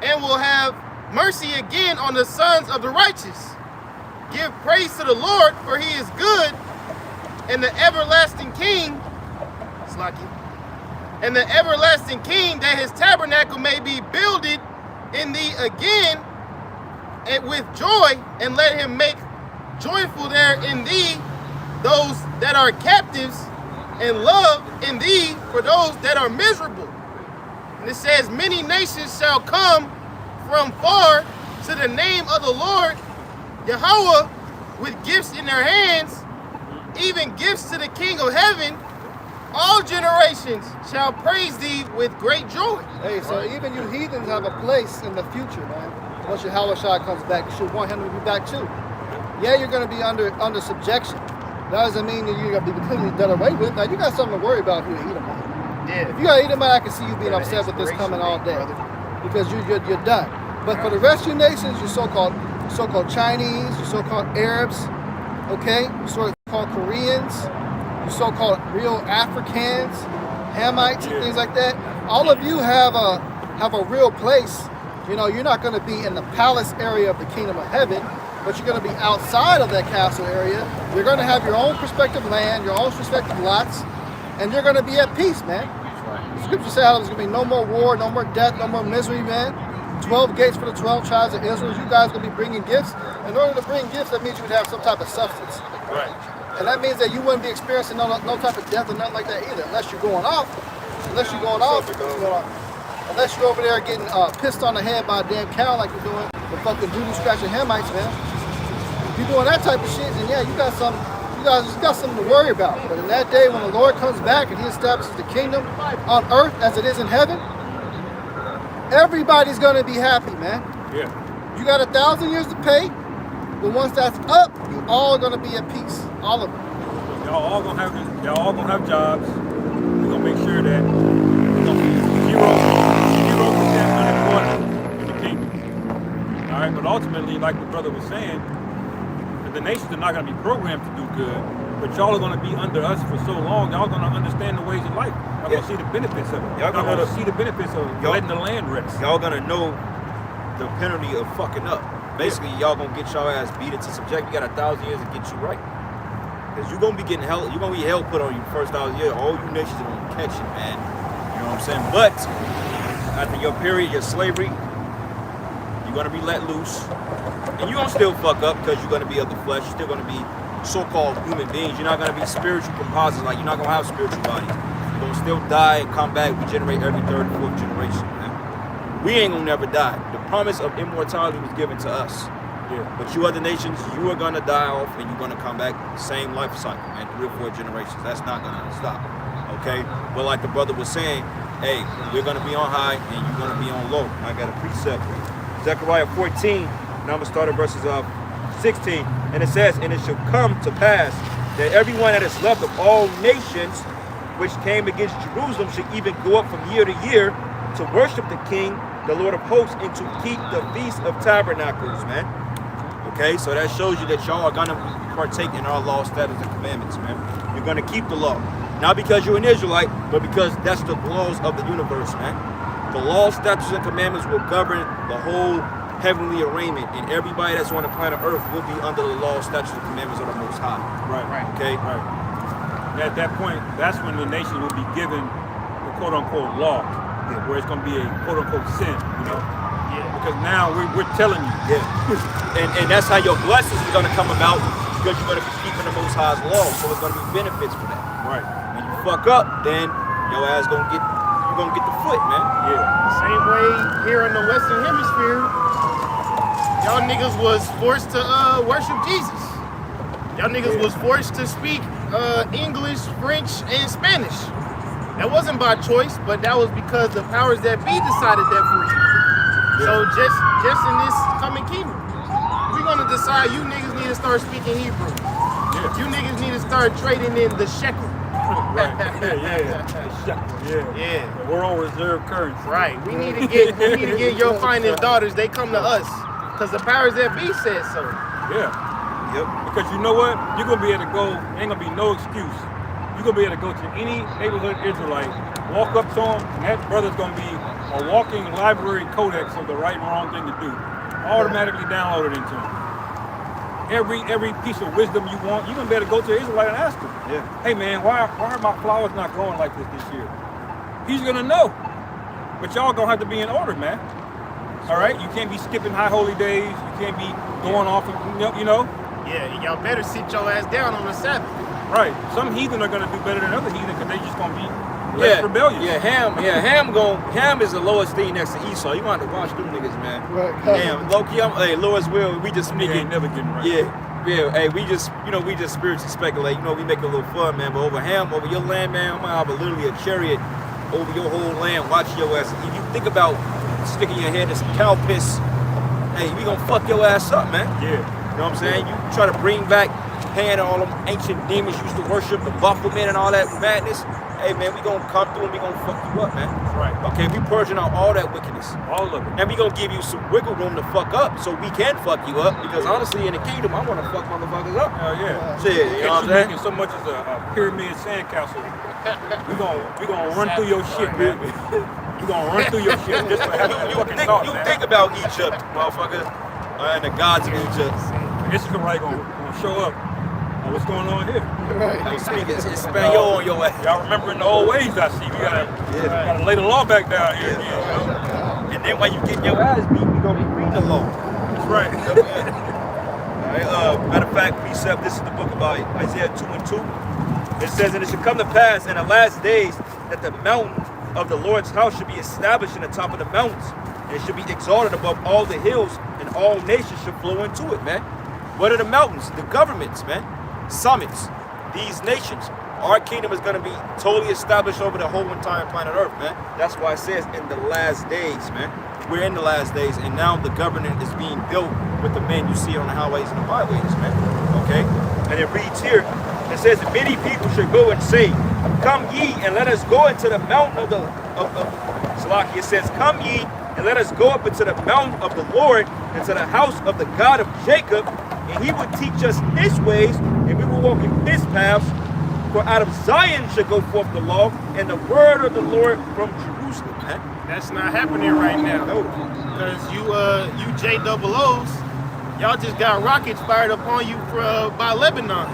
and will have mercy again on the sons of the righteous. Give praise to the Lord, for he is good, and the everlasting King, Slaki, and the everlasting King, that his tabernacle may be builded in thee again and with joy, and let him make joyful there in thee those that are captives, and love in thee for those that are miserable." And it says, "Many nations shall come from far to the name of the Lord Yahweh with gifts in their hands, even gifts to the King of heaven. All generations shall praise thee with great joy." Hey, so even you heathens have a place in the future, man. Once Yahweh Shai comes back, you should want him to be back too. Yeah, you're going to be under subjection. That doesn't mean that you're going to be completely done away with. Now, you got something to worry about if you're an Edomite. Yeah. If you got Edomite, I can see you being upset with this coming all day because you're done. But for the rest of your nations, your so-called Chinese, your so-called Arabs, okay, your so-called Koreans, your so-called real Africans, Hamites, and things like that. All of you have a real place. You know, you're not going to be in the palace area of the kingdom of heaven, but you're going to be outside of that castle area. You're going to have your own prospective land, your own prospective lots, and you're going to be at peace, man. The scripture says there's going to be no more war, no more death, no more misery, man. 12 gates for the 12 tribes of Israel. You guys are going to be bringing gifts. In order to bring gifts, that means you would have some type of substance. Right. And that means that you wouldn't be experiencing no type of death or nothing like that either, unless you're going off. Unless you're over there getting pissed on the head by a damn cow like you're doing the fucking voodoo scratching Hamites, man. If you're doing that type of shit, then yeah, you guys got something to worry about. But in that day when the Lord comes back and he establishes the kingdom on earth as it is in heaven, everybody's gonna be happy, man. Yeah. You got 1,000 years to pay, but once that's up, you all are gonna be at peace. All of them. Y'all all gonna have jobs. We're gonna make sure that we're gonna be 0% unemployment in the kingdom. All right, but ultimately, like the brother was saying, the nations are not going to be programmed to do good, but y'all are going to be under us for so long. Y'all going to understand the ways of life. Y'all going to see the benefits of it. Y'all Y'all gonna going to see the benefits of letting the land rest. Y'all gonna know the penalty of fucking up. Basically, y'all gonna get y'all ass beat into subject. You got 1,000 years to get you right. Cause you're gonna be getting hell. You're gonna be hell put on you the first 1,000 years. All you nations are gonna catch it, man. You know what I'm saying? But after your period, your slavery, you're gonna be let loose, and you're gonna still fuck up because you're gonna be of the flesh. You're still gonna be so-called human beings. You're not gonna be spiritual composites. Like you're not gonna have spiritual bodies. You're gonna still die and come back, regenerate every third and fourth generation, man. We ain't gonna never die. The promise of immortality was given to us. Yeah. But you other nations, you are gonna die off and you're gonna come back, same life cycle, man, 3 or 4 generations. That's not gonna stop. Okay? But like the brother was saying, hey, we're gonna be on high and you're gonna be on low. I got a precept. Zechariah 14, now I'm gonna start at verses 16, and it says, and it shall come to pass that everyone that is left of all nations which came against Jerusalem should even go up from year to year to worship the King, the Lord of hosts, and to keep the Feast of Tabernacles, man. Okay, so that shows you that y'all are gonna partake in our law, statutes, and commandments, man. You're gonna keep the law. Not because you're an Israelite, but because that's the laws of the universe, man. The law, statutes, and commandments will govern the whole heavenly arraignment, and everybody that's on the planet Earth will be under the law, statutes, and commandments of the Most High. Right. Okay? Right. And at that point, that's when the nation will be given the quote-unquote law, where it's going to be a quote-unquote sin, you know? Yeah. Because now we're telling you. Yeah. and that's how your blessings are going to come about, because you're going to be keeping the Most High's law, so there's going to be benefits for that. Right. When you fuck up, then your ass you're going to get the foot, man. Yeah. Same way here in the Western Hemisphere, y'all niggas was forced to worship Jesus. Y'all niggas was forced to speak English, French, and Spanish. That wasn't by choice, but that was because the powers that be decided that for you. So just in this coming kingdom, we're gonna decide you niggas need to start speaking Hebrew. Yeah. You niggas need to start trading in the shekel. Right. Yeah. The world reserve currency. Right. We need to get your finest daughters. They come to us because the powers that be said so. Yeah. Yep. Because you know what? You're going to be able to go, ain't going to be no excuse. You're going to be able to go to any neighborhood Israelite, walk up to him, and that brother's going to be a walking library codex of the right and wrong thing to do. Automatically downloaded into him. Every piece of wisdom you want, you're going to be able to go to an Israelite and ask him. Yeah. Hey man, why are my flowers not growing like this year? He's going to know. But y'all going to have to be in order, man. All right? You can't be skipping high holy days. You can't be going off and, you know? Yeah, y'all better sit your ass down on the Sabbath. Right. Some heathen are going to do better than other heathen because they just going to be less rebellious. Ham is the lowest thing next to Esau. You want to watch them niggas, man. Right. Damn, low-key, hey, Lord's will, we just Nigga speaking. ain't never getting right. Yeah, hey, we just spiritually speculate. You know, we make it a little fun, man. But over your land, man, I'm gonna have literally a chariot over your whole land, watching your ass. If you think about sticking your head in some cow piss, hey, we gonna fuck your ass up, man. Yeah. You know what I'm saying? You try to bring back Pan and all them ancient demons you used to worship, the Baphomet and all that madness. Hey, man, we gonna come through and we gonna fuck you up, man. Right. Okay, we purging out all that wickedness. All of it. And we gonna give you some wiggle room to fuck up so we can fuck you up. Because honestly, in the kingdom, I wanna fuck motherfuckers up. Hell yeah. Shit, you know what I'm You saying? making so much as a pyramid sandcastle. We gonna run through your shit, man. You gonna run through your shit just for having a fucking thought, man. think about Egypt, motherfucker, and the gods of Egypt. Israelite gonna show up. What's going on here? They speak Espanol on your ass. Y'all remembering the old ways I see. We gotta lay the law back down here. Yeah. And then while you getting your ass beat, we gonna be reading the law. That's right. All right, matter of fact, precept, this is the book about Isaiah 2 and 2. It says, and it shall come to pass in the last days that the mountain of the Lord's house should be established in the top of the mountains, and it should be exalted above all the hills, and all nations should flow into it, man. What are the mountains? The governments, man. Summits. These nations. Our kingdom is going to be totally established over the whole entire planet Earth, man. That's why it says in the last days, man. We're in the last days, and now the government is being built with the men you see on the highways and the byways, man. Okay? And it reads here, it says, many people should go and say, come ye and let us go into the mountain of the Salaki. It says, come ye and let us go up into the mountain of the Lord, into the house of the God of Jacob, and he would teach us his ways, and we will walk in his paths. For out of Zion shall go forth the law and the word of the Lord from Jerusalem. Man. That's not happening right now. No. Because you JOOs, y'all just got rockets fired upon you by Lebanon.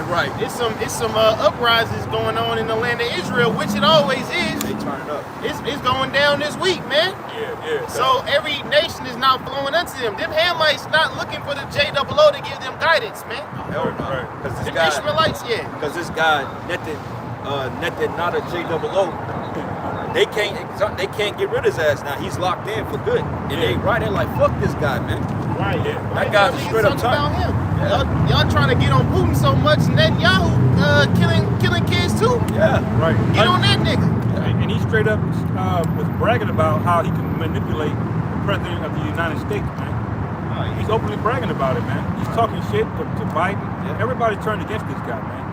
Right. It's some uprisings going on in the land of Israel, which it always is. They turn it up. It's going down this week, man. Yeah. So every nation is now flowing unto them. Them Hamites not looking for the JOO to give them guidance, man. Hell no. Right. Because this Them guy, Ishmaelites, yeah. because this guy, Nethan, not a JOO. They can't get rid of his ass now. He's locked in for good. And they're like, fuck this guy, man. Right. Yeah. That guy's a straight up about time. him. Y'all trying to get on Putin so much, Netanyahu killing kids too. Yeah. Right. Get on that nigga. And he straight up was bragging about how he can manipulate the president of the United States, man. He's openly bragging about it, man. He's talking shit to Biden. Yeah. Everybody turned against this guy, man.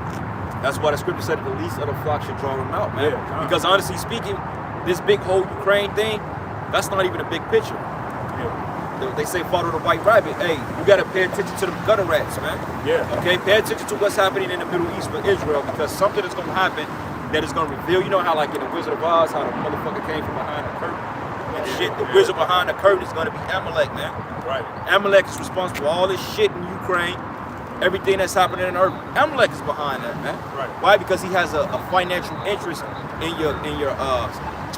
That's why the scripture said the least of the flock should draw them out, man. Yeah. Because honestly speaking, this big whole Ukraine thing, that's not even a big picture. Yeah. They say follow the white rabbit. Hey, you gotta pay attention to the gutter rats, man. Yeah. Okay, pay attention to what's happening in the Middle East with Israel, because something is gonna happen that is gonna reveal. You know how like in the Wizard of Oz, how the motherfucker came from behind the curtain and shit. The wizard behind the curtain is gonna be Amalek, man. Right. Amalek is responsible for all this shit in Ukraine, everything that's happening in Earth. Amalek is behind that, man. Right. Why? Because he has a financial interest in your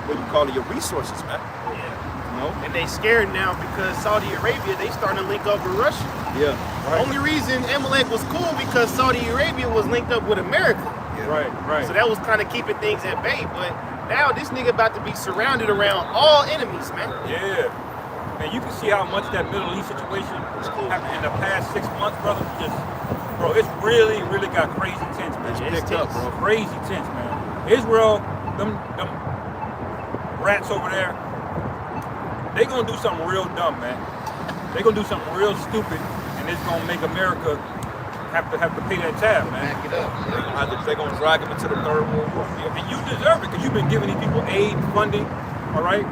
what do you call it, your resources, man. You know? And they scared now because Saudi Arabia, they starting to link up with Russia. Yeah. Right. Only reason Amalek was cool because Saudi Arabia was linked up with America. Right. So that was kind of keeping things at bay. But now this nigga about to be surrounded around all enemies, man. Yeah. And you can see how much that Middle East situation happened in the past 6 months, brother. It's really, really got crazy tense, man. It's picked up, bro. Crazy tense, man. Israel, them rats over there, they gonna do something real dumb, man. They gonna do something real stupid, and it's gonna make America have to pay that tab, man. Back it up. They're gonna drag him into the third world war. And you deserve it, because you've been giving these people aid, funding, all right?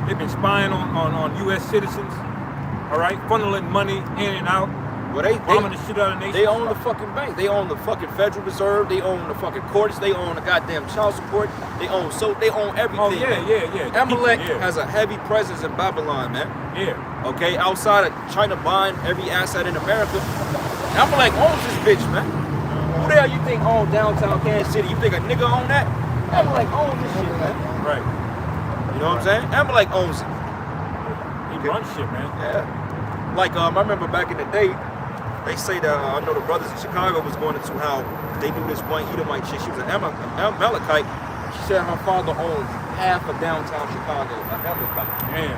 They've been spying on U.S. citizens, all right? Funneling money in and out, Well, bombing the shit out of nations. they own the fucking bank. They own the fucking Federal Reserve. They own the fucking courts. They own the goddamn child support. They own everything. Oh, yeah, man. yeah. Amalek Yeah. has a heavy presence in Babylon, man. Yeah. Okay, outside of China buying every asset in America, Amalek owns this bitch, man. Who the hell you think owns downtown Kansas City? You think a nigga own that? Amalek owns this shit, man. Right. You know what I'm saying? Amalek owns it. He runs shit, man. Yeah. Like I remember back in the day, they say that I know the brothers in Chicago was going into how they knew this one Edomite chick. She was an Amalekite. She said her father owned half of downtown Chicago. An Amalekite. Damn.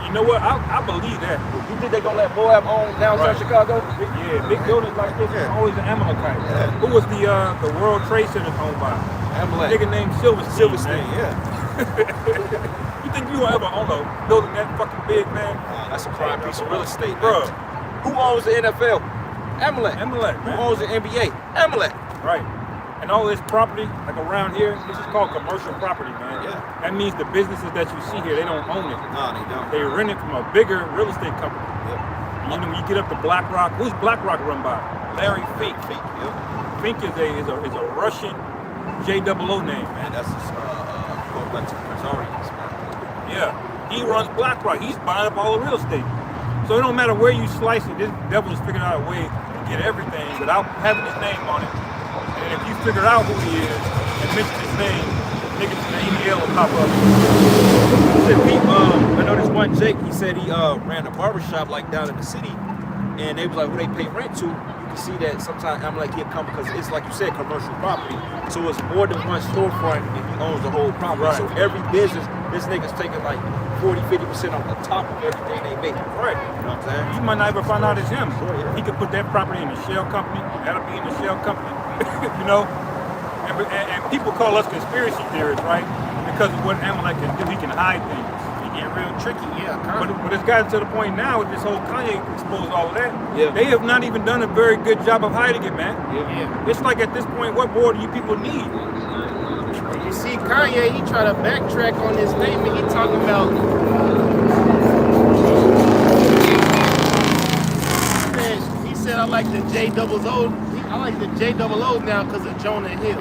You know what? I believe that. You think they gonna let Moab own downtown Right. Chicago? Yeah, big buildings like this is Yeah. always an Amalekite. Yeah. Who was the World Trade Center owned by? Amalek. Nigga named Silverstein. Silverstein, man. yeah. You think you will ever own a building that fucking big, man? That's a prime piece of real estate, man. Bro. Who owns the NFL? Amalek. Amalek, Who man. owns the NBA? Amalek. Right. And all this property, like around here, this is called commercial property, man. Yeah. That means the businesses that you see here, they don't own it. Nah, they don't. They rent it from a bigger real estate company. Yep. And you know, when you get up to BlackRock, who's BlackRock run by? Larry Fink. Fake, yep. Fink is a Russian JOO name, man. Man, that's just going back to the Khazarians, man. Yeah. He runs BlackRock. He's buying up all the real estate. So it don't matter where you slice it, this devil has figured out a way to get everything without having his name on it. And if you figure out who he is and mention his name, niggas in the email will pop up. He said, I know this one Jake, he said he ran a barbershop like down in the city, and they was like, who they pay rent to, you can see that sometimes Amalek he'll come because it's like you said, commercial property. So it's more than one storefront and he owns the whole property. Right. So every business, this nigga's taking like 40-50% off the top of everything they make. Right. You know what I'm saying? You might not ever find out it's him. Sure, yeah. He could put that property in a shell company. That'll be in the shell company. You know? And people call us conspiracy theorists, right? Because of what Amalek can do. He can hide things. It get real tricky, yeah. But it's gotten to the point now with this whole Kanye exposed all of that. Yeah. They have not even done a very good job of hiding it, man. Yeah. It's like at this point, what more do you people need? You see Kanye, he try to backtrack on his name and he talking about I like the J-double-O. I like the J-double-O now because of Jonah Hill.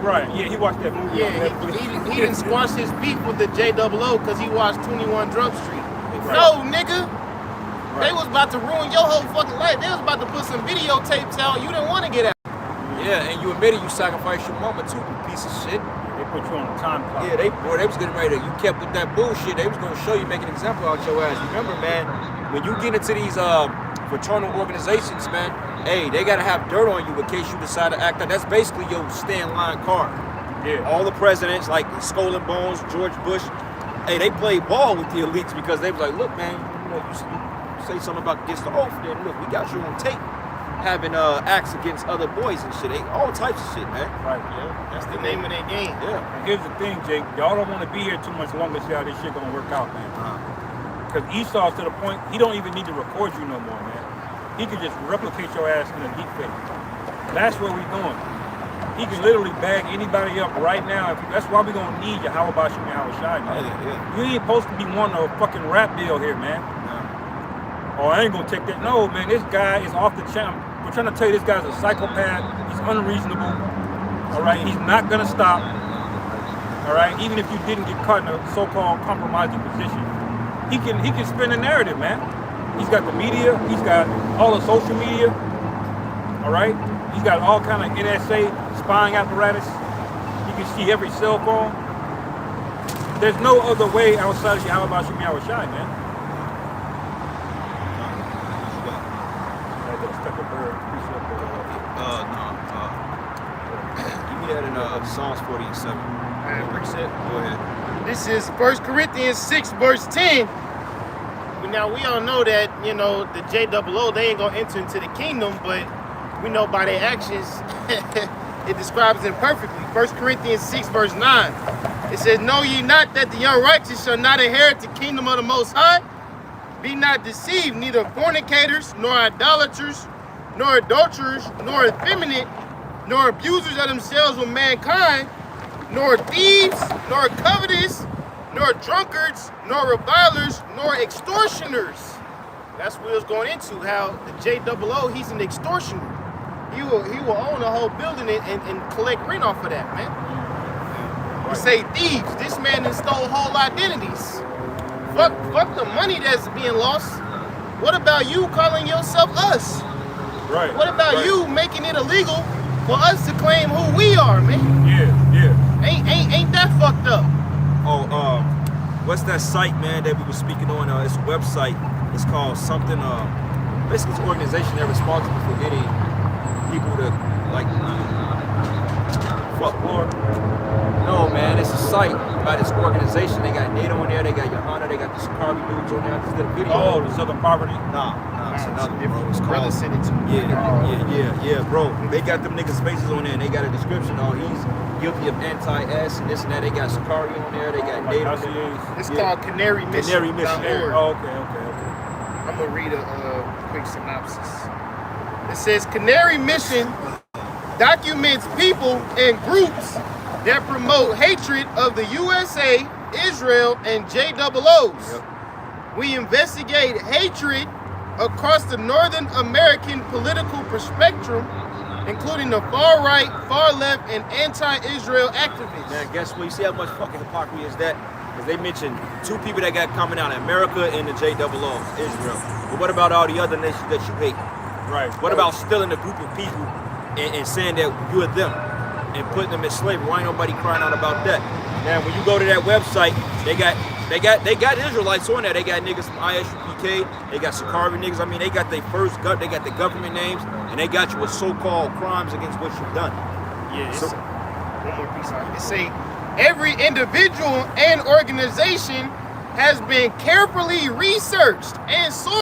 Right. Yeah, he watched that movie. Yeah, on Netflix. he didn't squash his beef with the J-double-O because he watched 21 Drug Street. Right. No, nigga. Right. They was about to ruin your whole fucking life. They was about to put some videotapes out. You didn't want to get out. Yeah, and you admitted you sacrificed your mama too, you piece of shit. They put you on a time clock. Yeah, they was getting ready to, you kept with that bullshit, they was gonna show you, make an example out your ass. Remember, man, when you get into these fraternal organizations, man, hey, they gotta have dirt on you in case you decide to act out. That's basically your stand line card. Yeah. All the presidents, like Skull and Bones, George Bush, hey, they played ball with the elites because they was like, look, man, you know, you say something about against the oath, then look, we got you on tape having acts against other boys and shit. All types of shit, man. Right. Yeah. That's the name of their game. Yeah. And here's the thing, Jake. Y'all don't want to be here too much longer to see how this shit gonna work out, man. Because Esau's to the point, he don't even need to record you no more, man. He can just replicate your ass in a deep fake. That's where we going. He can literally bag anybody up right now. That's why we gonna need you. How about you, man? How was shy, man? Yeah. You ain't supposed to be wanting a fucking rap deal here, man. Oh, I ain't gonna take that. No, man, this guy is off the channel. We're trying to tell you this guy's a psychopath. He's unreasonable. All right, he's not gonna stop. All right, even if you didn't get caught in a so-called compromising position, he can spin a narrative, man. He's got the media. He's got all the social media. All right, he's got all kind of NSA spying apparatus. You can see every cell phone. There's no other way outside of how about you, me, I was shy, man. Give me that in Psalms 40 and 7. Go ahead. This is 1 Corinthians 6, verse 10. Now, we all know that, you know, the J-double-O, they ain't going to enter into the kingdom, but we know by their actions, it describes them perfectly. 1 Corinthians 6, verse 9. It says, know ye not that the unrighteous shall not inherit the kingdom of the Most High? Be not deceived, neither fornicators, nor idolaters, nor adulterers, nor effeminate, nor abusers of themselves with mankind, nor thieves, nor covetous, nor drunkards, nor revilers, nor extortioners. That's what it's going into, how the J-double-O, he's an extortioner. He will own a whole building and collect rent off of that, man. You say thieves, this man done stole whole identities. Fuck the money that's being lost. What about you calling yourself us? Right. What about you making it illegal for us to claim who we are, man? Yeah. Ain't that fucked up? Oh, what's that site, man, that we were speaking on? It's a website. It's called something, basically it's an organization that's responsible for getting people to, like, fuck war. No, man, it's a site by this organization. They got NATO on there, they got Johanna, they got the Sakari dudes on there. I just did a video. Oh, the Southern Poverty? Nah, it's another bro. It's Brother called, sent it to me. yeah, bro. They got them niggas' faces on there and they got a description. Oh, he's guilty of anti-S and this and that. They got Sakari on there, they got NATO on there. It's called Canary Mission. Canary Mission. Oh, okay. I'm gonna read a quick synopsis. It says Canary Mission documents people and groups that promote hatred of the USA, Israel, and J-double-O's. Yep. We investigate hatred across the Northern American political spectrum, including the far right, far left, and anti-Israel activists. Now, guess what? You see how much fucking hypocrisy is that? Because they mentioned two people that got coming out, America and the J-double-O, Israel. But what about all the other nations that you hate? Right. What about stealing a group of people and saying that you're them and putting them in slavery? Why ain't nobody crying out about that? Now, when you go to that website, they got Israelites on there. They got niggas from ISUPK. They got Sakari niggas. I mean, they got their they got the government names, and they got you with so-called crimes against what you've done. Yeah, So- one more piece on it. It say every individual and organization has been carefully researched and sourced.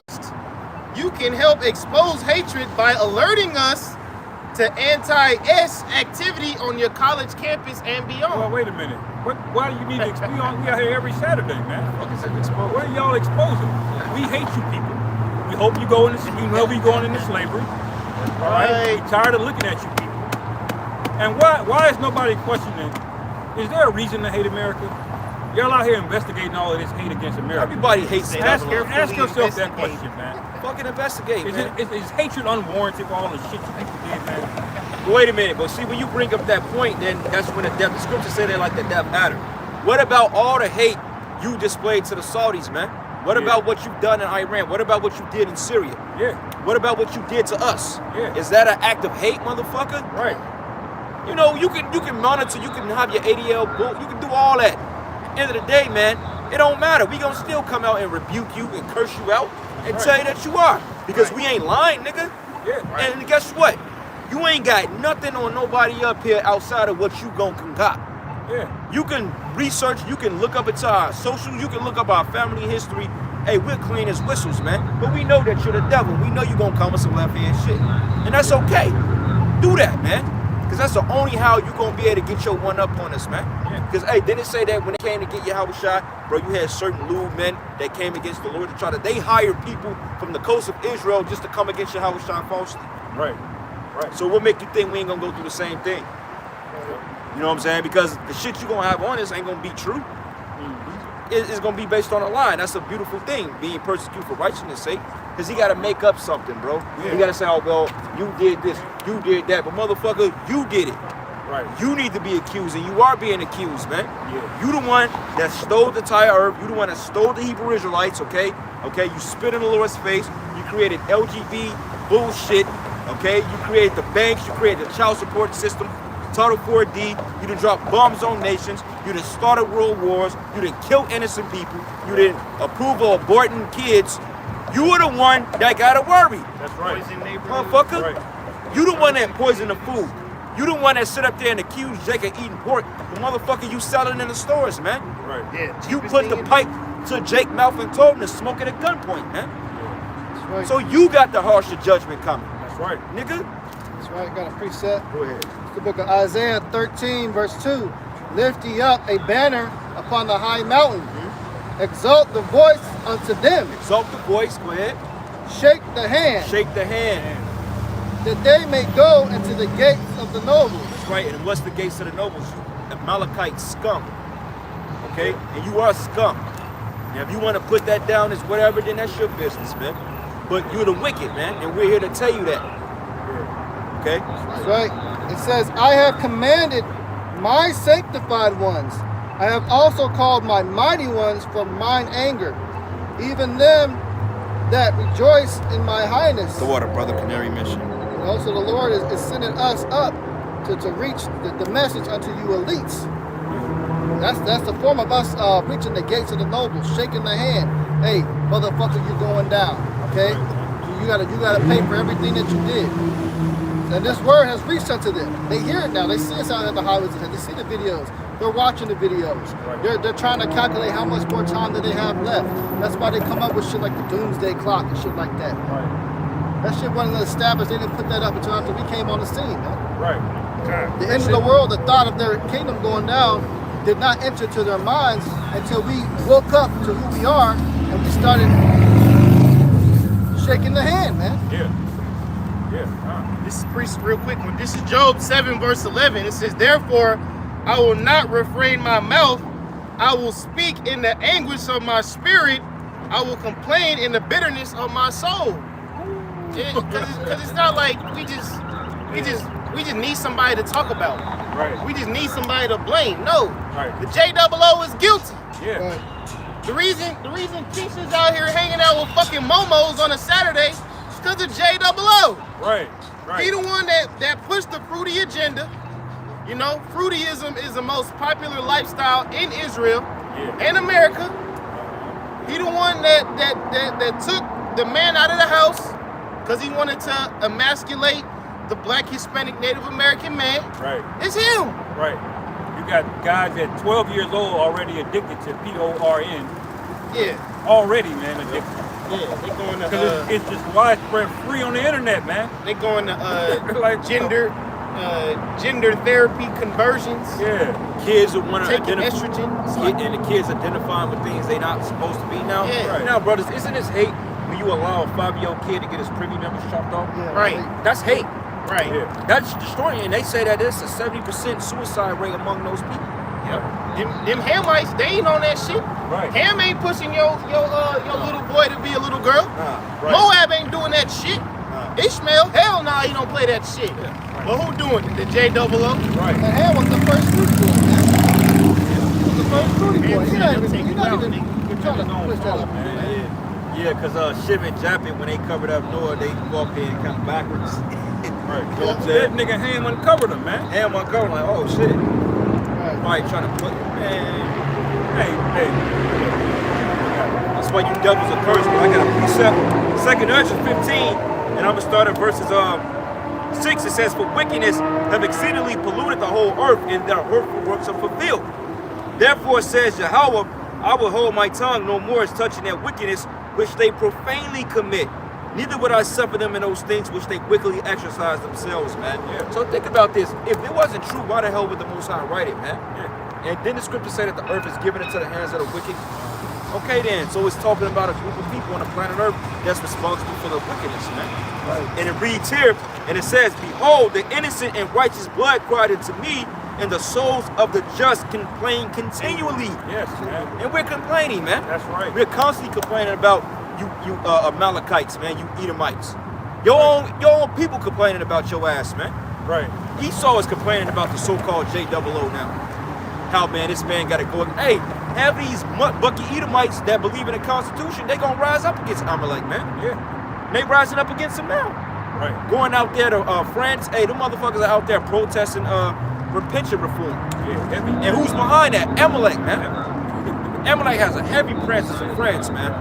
You can help expose hatred by alerting us to anti-S activity on your college campus and Well, beyond. wait a minute. Why do you need to expose? We out here every Saturday, man. What are y'all exposing? We hate you people. We hope you go into, we know we going into slavery. All right? We're tired of looking at you people. And why is nobody questioning? Is there a reason to hate America? Y'all out here investigating all of this hate against America. Everybody hates Ask stuff. yourself that question, man. Fucking investigate, man. Is hatred unwarranted for all the shit you people did, man? Wait a minute, but see, when you bring up that point, then that's when the scriptures say they're like the death adder. What about all the hate you displayed to the Saudis, man? What about what you've done in Iran? What about what you did in Syria? Yeah. What about what you did to us? Yeah. Is that an act of hate, motherfucker? Right. You know, you can monitor, you can have your ADL book, you can do all that. End of the day, man, it don't matter. We gonna still come out and rebuke you and curse you out and tell you that you are. Because we ain't lying, nigga. Yeah. Right. And guess what? You ain't got nothing on nobody up here outside of what you gonna concoct. Yeah. You can research, you can look up into our socials, you can look up our family history. Hey, we're clean as whistles, man. But we know that you're the devil. We know you're gonna come with some left-hand shit. And that's okay. Do that, man. Because that's the only how you're going to be able to get your one up on us, man. Because, hey, didn't it say that when they came to get Yahweh shot, bro, you had certain lewd men that came against the Lord to try to, they hired people from the coast of Israel just to come against Yahweh shot falsely. Right. Right. So what make you think we ain't going to go through the same thing? You know what I'm saying? Because the shit you're going to have on us ain't going to be true. It's going to be based on a lie. And that's a beautiful thing, being persecuted for righteousness' sake. Because he got to make up something, bro. Yeah. He got to say, oh, well, you did this, you did that. But motherfucker, you did it. Right. You need to be accused, and you are being accused, man. Yeah. You the one that stole the entire earth. You the one that stole the Hebrew Israelites, okay? Okay, you spit in the Lord's face. You created LGB bullshit, okay? You created the banks. You created the child support system, Title 4D. You done dropped bombs on nations. You done started world wars. You done killed innocent people. You didn't approve of aborting kids. You were the one that got to worry. That's right. Motherfucker. Right. You the one that poisoned the food. You the one that sit up there and accuse Jake of eating pork. The motherfucker you selling in the stores, man. Right. Yeah. You put the pipe to Jake's mouth and told him to smoke it at gunpoint, man. That's right. So you got the harsher judgment coming, That's right. nigga. That's right. Got a precept. Go ahead. It's the book of Isaiah 13, verse 2. Lift ye up a banner upon the high mountain. Exalt the voice unto them. Exalt the voice. Go ahead. Shake the hand, Shake the hand. that they may go into the gates of the nobles. That's right. And what's the gates of the nobles? You Amalekite scum. Okay? And you are scum. Now, if you want to put that down as whatever, then that's your business, man. But you're the wicked, man. And we're here to tell you that. Okay? That's right. It says, I have commanded my sanctified ones. I have also called my mighty ones from mine anger, even them that rejoice in my highness. The water, brother Canary mission. And also the Lord is sending us up to reach the message unto you elites. That's the form of us reaching the gates of the nobles, shaking the hand. Hey, motherfucker, you're going down. Okay? You gotta pay for everything that you did. And this word has reached unto them. They hear it now. They see us out at the highways. They see the videos. They're watching the videos. They're trying to calculate how much more time that they have left. That's why they come up with shit like the doomsday clock and shit like that. Right. That shit wasn't established. They didn't put that up until after we came on the scene, man. Right. The end of the world, the thought of their kingdom going down did not enter to their minds until we woke up to who we are and we started shaking the hand, man. Yeah. Yeah. This is pretty real quick one. This is Job 7 verse 11. It says, therefore, I will not refrain my mouth. I will speak in the anguish of my spirit. I will complain in the bitterness of my soul. Because it's not like we just need somebody to talk about. Right. We just need somebody to blame. No. Right. The JOO is guilty. Yeah. The reason Keisha's out here hanging out with fucking Momos on a Saturday is because of JOO. Right. Right. He the one that pushed the fruity agenda. You know, fruityism is the most popular lifestyle in Israel and America. He the one that took the man out of the house because he wanted to emasculate the black Hispanic Native American man. Right. It's him. Right. You got guys at 12 years old already addicted to PORN. Yeah. Already, man, addicted. Yeah. They going to Because it's just widespread free on the internet, man. they going to Like, gender therapy conversions. Yeah. Kids who want to Taking identify, estrogen. It's like, and the kids identifying with things they not supposed to be now. Yeah. Right. Now, brothers, isn't this hate when you allow a 5-year-old kid to get his privy members chopped off? Yeah, Right. That's hate. right. Yeah. That's destroying. And they say that it's a 70% suicide rate among those people. Them Hamites, they ain't on that shit. Right. Ham ain't pushing your little boy to be a little girl. Right. Moab ain't doing that shit. Ishmael, hell nah, he don't play that shit. But who doing it? The J-00? Right. And Ham was the first fruit boy, man. He was the first fruity boy. He's not even trying to push that up. Yeah, because Shib and Japhet, when they covered up Noah, they walked in kind of backwards. Right. You know what I'm That saying? nigga Ham uncovered him, man. Ham uncovered, like, oh shit. Right. Probably trying to put, man. Hey. That's why you devils are cursed. But I got a precept. 2nd Ezra 15, and I'm going to start at verses 6. It says, for wickedness have exceedingly polluted the whole earth, and their hurtful works are fulfilled. Therefore says Yahweh, I will hold my tongue no more as touching their wickedness, which they profanely commit. Neither would I suffer them in those things which they wickedly exercise themselves, man. Yeah. So think about this. If it wasn't true, why the hell would the Most High write it, man? Yeah. And then the scripture say that the earth is given into the hands of the wicked. Okay then, so it's talking about a group of people on the planet Earth that's responsible for the wickedness, man. Right. And it reads here, and it says, behold, the innocent and righteous blood cried unto me, and the souls of the just complain continually. Yes, man. And we're complaining, man. That's right. We're constantly complaining about you Amalekites, man, you Edomites. Your own people complaining about your ass, man. Right. Esau is complaining about the so-called J-00 now. How, man, this man got to go. Hey, have these bucky Edomites that believe in the Constitution, they going to rise up against Amalek, man. Yeah. They rising up against him now. Right. Going out there to France. Hey, them motherfuckers are out there protesting pension reform. Yeah. Heavy. And who's behind that? Amalek, man. Amalek has a heavy presence in France, man.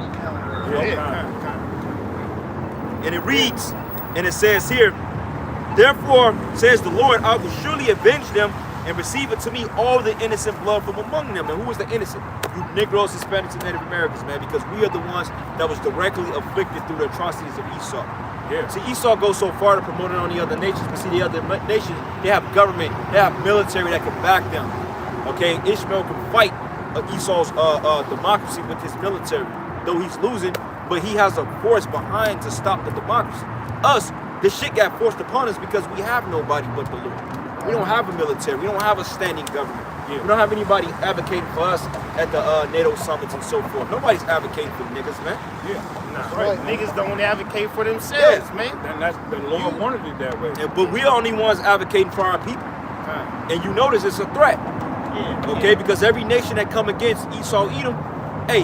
And it reads, and it says here, therefore, says the Lord, I will surely avenge them and receive it to me all the innocent blood from among them. And who is the innocent? You Negroes, Hispanics, and Native Americans, man, because we are the ones that was directly afflicted through the atrocities of Esau. Yeah. See, Esau goes so far to promote it on the other nations, but see, the other nations, they have government, they have military that can back them. Okay, Ishmael can fight Esau's democracy with his military, though he's losing, but he has a force behind to stop the democracy. Us, this shit got forced upon us because we have nobody but the Lord. We don't have a military, we don't have a standing government. Yeah. We don't have anybody advocating for us at the NATO summits and so forth. Nobody's advocating for niggas, man. Yeah. That's right. Niggas don't advocate for themselves, man. And that's the Lord wanted it that way. But we're the only ones advocating for our people. And you notice it's a threat. Yeah. Okay, because every nation that come against Esau, Edom, hey,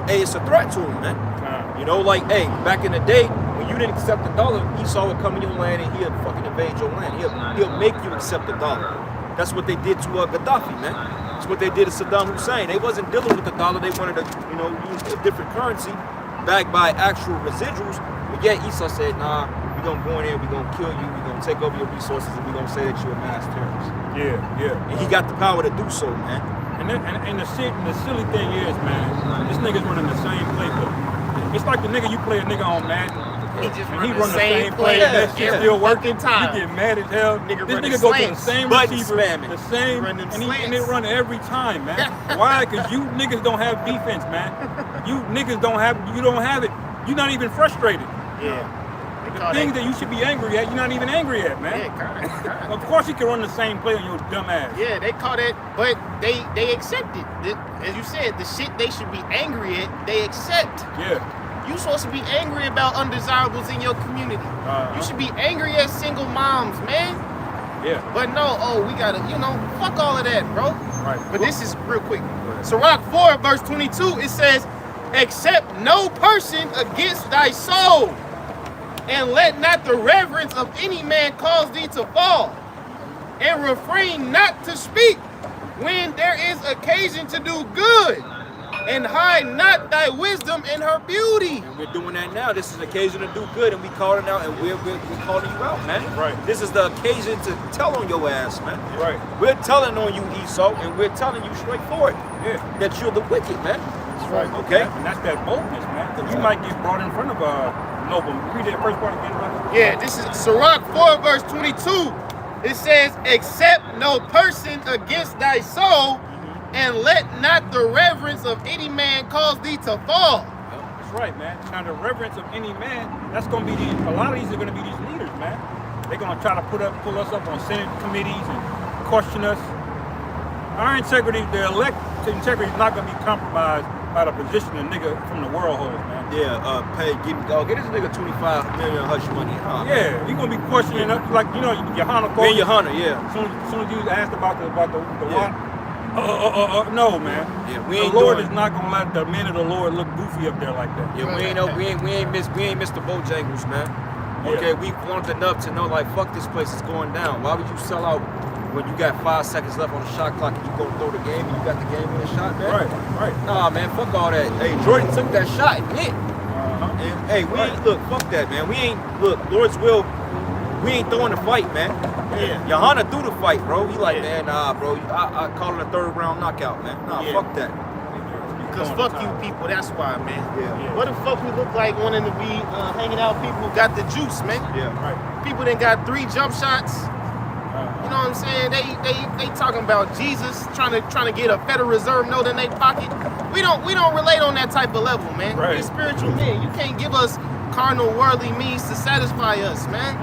it's a threat to him, man. You know, like, hey, back in the day, when you didn't accept the dollar, Esau would come in your land and he'll fucking invade your land. He'll make you accept the dollar. That's what they did to Gaddafi, man. That's what they did to Saddam Hussein. They wasn't dealing with the dollar. They wanted to, use a different currency backed by actual residuals. But yet Esau said, nah, we're going to go in there, we're going to kill you, we're going to take over your resources, and we're going to say that you're a mass terrorist. Yeah. And he got the power to do so, man. And the silly thing is, man, this nigga's running the same playbook. It's like the nigga you play a nigga on Madden. He just And run he the run the same same play, and that shit still working. time. You get mad as hell. Nigga This running nigga go to the slants. same Button receiver, spamming. the same, Run them and they slants. run every time, man. Why? Because you niggas don't have defense, man. You niggas don't have it. You're not even frustrated. Yeah. The things that you should be angry at, you're not even angry at, man. Yeah, Of course you can run the same play on your dumb ass. yeah, they call that, but they accept it. As you said, the shit they should be angry at, they accept. Yeah. You supposed to be angry about undesirables in your community. You should be angry at single moms, man. Yeah. But no, we gotta, fuck all of that, bro. Right. But this is real quick. Sirach 4, verse 22, it says, accept no person against thy soul, and let not the reverence of any man cause thee to fall, and refrain not to speak when there is occasion to do good, and hide not thy wisdom in her beauty. And we're doing that now. This is an occasion to do good, and we calling out, and we're calling you out, man. Right. This is the occasion to tell on your ass, man. Right. We're telling on you, Esau, and we're telling you straightforward that you're the wicked, man. That's right. Okay? And that's that boldness, man. Because you might get brought in front of Noble. Read that first part again, brother. Yeah, this is Sirach 4, verse 22. It says, accept no person against thy soul, and let not the reverence of any man cause thee to fall. That's right, man. Now the reverence of any man, that's gonna be a lot of these are gonna be these leaders, man. They're gonna try to pull us up on Senate committees and question us. our integrity, the elect integrity is not gonna be compromised by the position of nigga from the world holds, man. Yeah, get this nigga 25 million hush money. Yeah, you gonna be questioning like Johanna. Me and Johanna, yeah. As soon as you was asked about the Yeah. what? No, man. Yeah, we the ain't Lord doing- is not gonna let the men of the Lord look goofy up there like that. Yeah, we ain't missed the Bojangles, man. Yeah. Okay, we want enough to know like fuck this place is going down. Why would you sell out when you got 5 seconds left on the shot clock and you go throw the game and you got the game in the shot, man? Right. Nah, man, fuck all that. Hey, Jordan took that shot and hit. Uh-huh. And hey, we ain't look, fuck that, man. We ain't look, Lord's will. We ain't throwing the fight, man. Yeah. Johanna threw the fight, bro. He like, Yeah. man, nah, bro. I call it a 3rd round knockout, man. Nah, Yeah. fuck that. Because fuck you people, that's why, man. Yeah. What the fuck we look like wanting to be hanging out with people who got the juice, man? Yeah. Right. People that got 3 jump shots. You know what I'm saying? They talking about Jesus trying to get a Federal Reserve note in their pocket. We don't relate on that type of level, man. Right. We spiritual men. You can't give us carnal worldly means to satisfy us, man.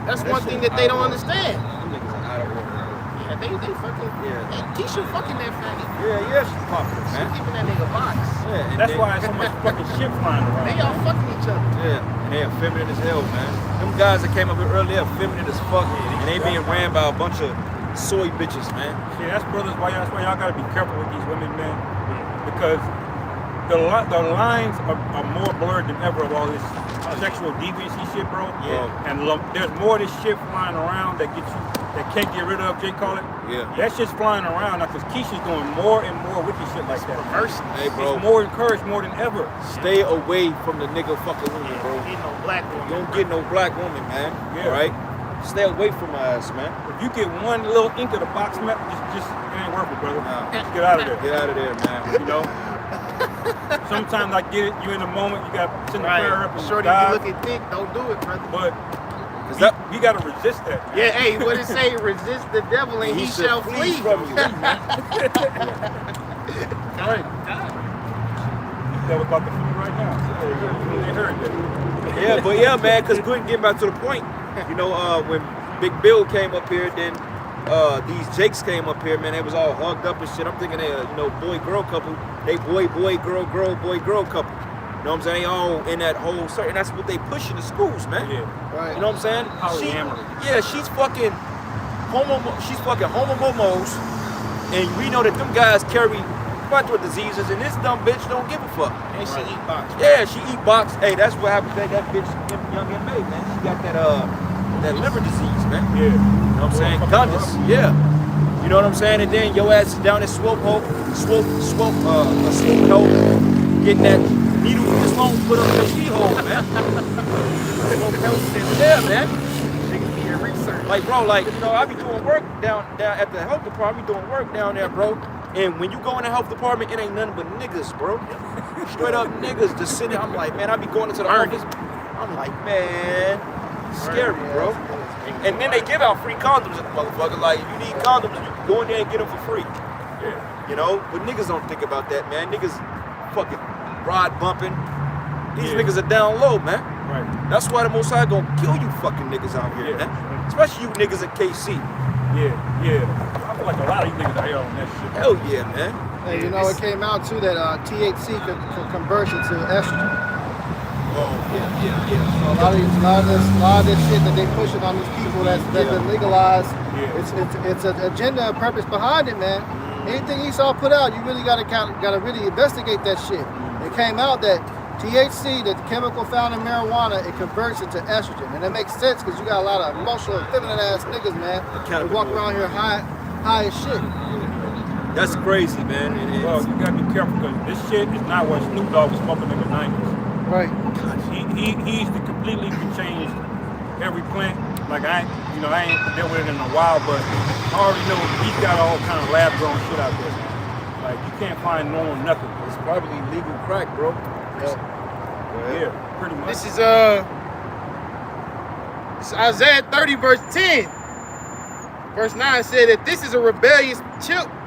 That's one thing that they don't understand. Them niggas are out of order. Yeah, they fucking. Yeah. Hey, Keisha fucking that faggot. Yeah, she's popular, She man. giving that nigga box. Yeah, and That's why there's so much fucking shit flying around. They all fucking each other. Yeah, and they are feminine as hell, man. Them guys that came up here earlier are feminine as fuck, and they being ran by a bunch of soy bitches, man. See, that's brothers. That's why y'all gotta be careful with these women, man, because the lines are more blurred than ever of all this sexual deviancy shit, bro. Yeah. And there's more of this shit flying around that can't get rid of. Jay call it. Yeah. That shit's flying around now because Keisha's doing more and more wicked shit like that. Hey, bro. It's more encouraged more than ever. Stay away from the nigga fucking women, bro. Ain't no black woman. Don't get no black woman, man. Yeah. All right? Stay away from my ass, man. If you get one little ink of the box map, just it ain't worth it, brother. Nah. Just get out of there. Get out of there, man. You know. Sometimes I get it. You in the moment. You got to send the prayer up and Shorty, dive. you looking thick, don't do it, brother. But Cause that you gotta resist that. Yeah, hey, what it say? Resist the devil and he shall flee. from you. Right. That was about the food right now. They heard that. Yeah, man, because getting back to the point, you know, when Big Bill came up here, then these Jakes came up here, man, they was all hugged up and shit. I'm thinking they, boy-girl couple. They boy-girl couple. You know what I'm saying? They all in that whole certain. That's what they push in the schools, man. Yeah. Right. You know what I'm saying? Polyamory. She's fucking homomomos, and we know that them guys carry plethora of diseases, and this dumb bitch don't give a fuck. And she eat box. Yeah, she eat box. Hey, that's what happened to that bitch, young M.A., man. She got that liver disease, man. Yeah. You know what I'm saying? Condis. Yeah. You know what I'm saying? And then your ass is down at Swope Hole, getting that needle this long put up in the key hole, man. Yeah, man. Like, bro, like, you know, I be doing work down at the health department. I be doing work down there, bro. And when you go in the health department, it ain't nothing but niggas, bro. Straight up niggas just sitting. I'm like, man, I be going into the office. I'm like, man, scary, bro. And then they give out free condoms at the motherfucker. Like, if you need condoms, you can go in there and get them for free. Yeah. You know? But niggas don't think about that, man. Niggas fucking rod bumping. These niggas are down low, man. Right. That's why the Most High gonna kill you fucking niggas out here, Yeah. man. Especially you niggas at KC. Yeah. I feel like a lot of these niggas out here on that shit. Hell yeah, man. Hey, you know, it came out too that THC conversion to estrogen. Oh, yeah. So a lot of this shit that they pushing on these people that's been legalized. Yeah. It's an agenda and purpose behind it, man. Anything Esau put out, you really gotta really investigate that shit. It came out that THC, the chemical found in marijuana, it converts into estrogen, and it makes sense because you got a lot of emotional, feminine ass niggas, man. They walk around here high as shit. That's crazy, man. Well, you gotta be careful because this shit is not what Snoop Dogg was smoking in the 90s. Right. He's completely changed every plant. Like I ain't dealt with it in a while, but I already know he's got all kind of lab grown shit out there. Like you can't find normal nothing. It's probably legal crack, bro. Yeah, pretty much. This is Isaiah 30 verse 10. Verse 9 said that this is a rebellious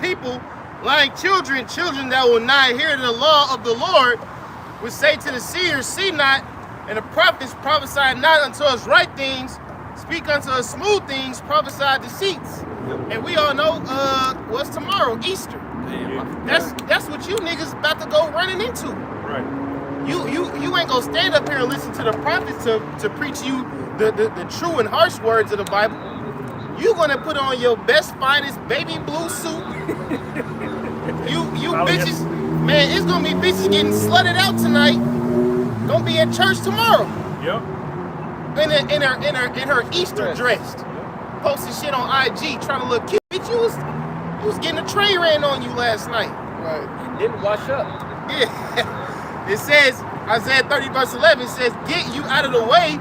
people, like children that will not hear the law of the Lord, would say to the seers, see not, and the prophets prophesy not unto us right things, speak unto us smooth things, prophesy deceits. And we all know what's tomorrow, Easter. Damn. That's what you niggas about to go running into. Right. You ain't gonna stand up here and listen to the prophets to preach you the true and harsh words of the Bible. You gonna put on your best, finest baby blue suit. you bitches, man, it's gonna be bitches getting slutted out tonight. Gonna be at church tomorrow. Yep. In her Easter dress. Posting shit on IG trying to look cute. Bitch, you was getting a train ran on you last night. Right. Didn't wash up. Yeah. It says, Isaiah 30 verse 11 says, get you out of the way,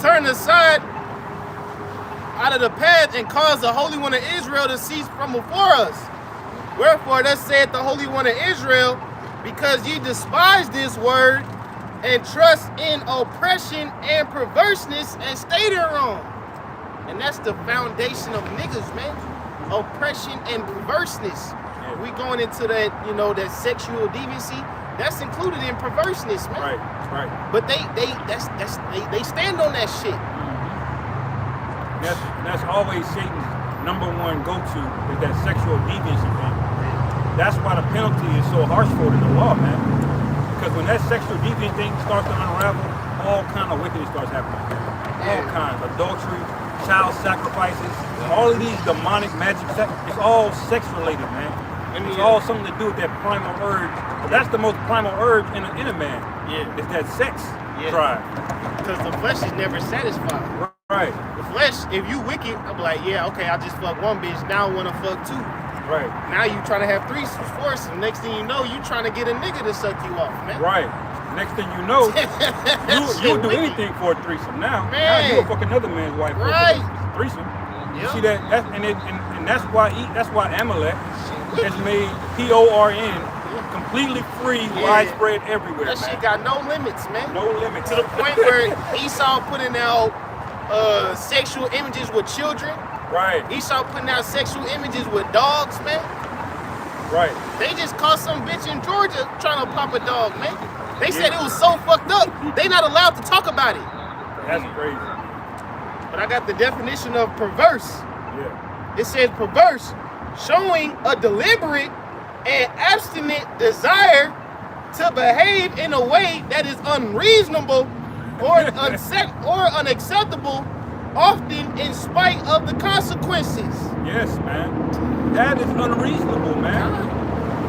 turn aside out of the path, and cause the Holy One of Israel to cease from before us. Wherefore thus saith the Holy One of Israel, because ye despise this word and trust in oppression and perverseness and stay there wrong. And that's the foundation of niggas, man. Oppression and perverseness. Yeah. We going into that, that sexual deviancy. That's included in perverseness, man. Right. But they stand on that shit. That's always Satan's number one go-to is that sexual deviancy thing. That's why the penalty is so harsh for it in the law, man. Because when that sexual deviant thing starts to unravel, all kind of wickedness starts happening. All kinds. Adultery, child sacrifices, all of these demonic magic, it's all sex related, man. And it's all something to do with that primal urge. That's the most primal urge in a man. Yeah. It's that sex Yeah. drive. Because the flesh is never satisfied. Right. The flesh, if you wicked, I'm like, yeah, okay, I just fucked one bitch, now I want to fuck two. Right. Now you trying to have threesomes, foursomes. Next thing you know, you trying to get a nigga to suck you off, man. Right. Next thing you know, you'll do wicked. anything for a threesome now. Man. Now you'll fuck another man's wife for Right. a threesome. You Yep. see that? And that's why Amalek has made PORN completely free, Yeah. widespread everywhere. That man. shit got no limits, man. No limit. To the point where Esau putting out sexual images with children. Right. Esau putting out sexual images with dogs, man. Right. They just caught some bitch in Georgia trying to pop a dog, man. They said it was so fucked up, they not allowed to talk about it. That's crazy. But I got the definition of perverse. Yeah. It says perverse, showing a deliberate and abstinent desire to behave in a way that is unreasonable or unacceptable, often in spite of the consequences. Yes, man. That is unreasonable, man.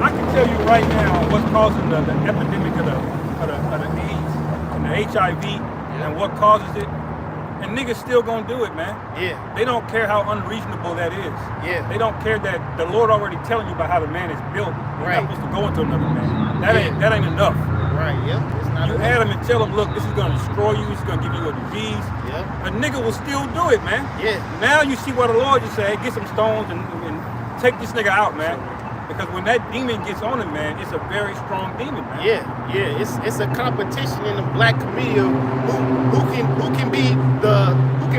I can tell you right now what's causing the epidemic of the AIDS and the HIV and what causes it. And niggas still gonna do it, man. Yeah, They don't care how unreasonable that is. yeah. They don't care that the Lord already telling you about how the man is built. You're Right. not supposed to go into another man. That ain't enough. Right, yep. It's not You enough. add him and tell him, look, this is gonna destroy you. This is gonna give you a disease. Yep. A nigga will still do it, man. Yeah. Now you see what the Lord just said, get some stones and take this nigga out, man. Because when that demon gets on him, man, it's a very strong demon, man. Yeah. It's a competition in the black community of who can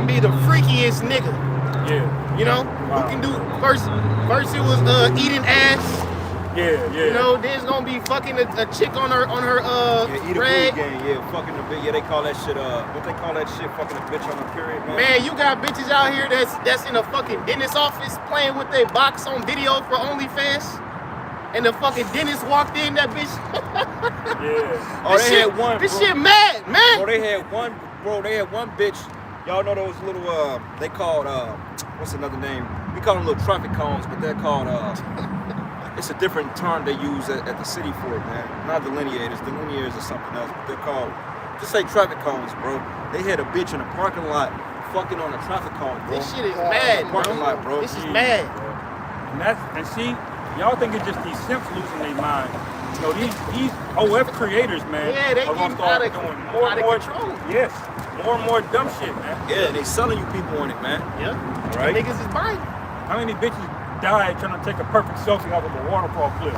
be the freakiest nigga. Yeah. You know? Wow. Who can do first it was eating ass. Yeah. You know, there's gonna be fucking a chick on her Eat a rag. food game, yeah, fucking a bitch. Yeah, they call that shit, what they call that shit, fucking a bitch on a period, man. Man, you got bitches out here that's in a fucking dentist office playing with their box on video for OnlyFans. And the fucking dentist walked in, that bitch. Yeah. Oh, This they shit, had one, This bro. shit mad, man. Bro, they had one bitch. Y'all know those little, they called, what's another name? We call them little traffic cones, but they're called, it's a different term they use at the city for it, man. Not delineators. Delineators are something else, but they're called, just say traffic cones, bro. They had a bitch in a parking lot fucking on a traffic cone, bro. This shit is mad, Parking lot, bro. This is mad. And see, y'all think it's just these simps losing their mind. You know, these OF creators, man, Yeah, they are gonna getting start out of- doing more out and of more control. Yes, more and more dumb shit, man. Yeah, they selling you people on it, man. Yeah. Right. Niggas is buying. How many bitches died trying to take a perfect selfie off of a waterfall cliff?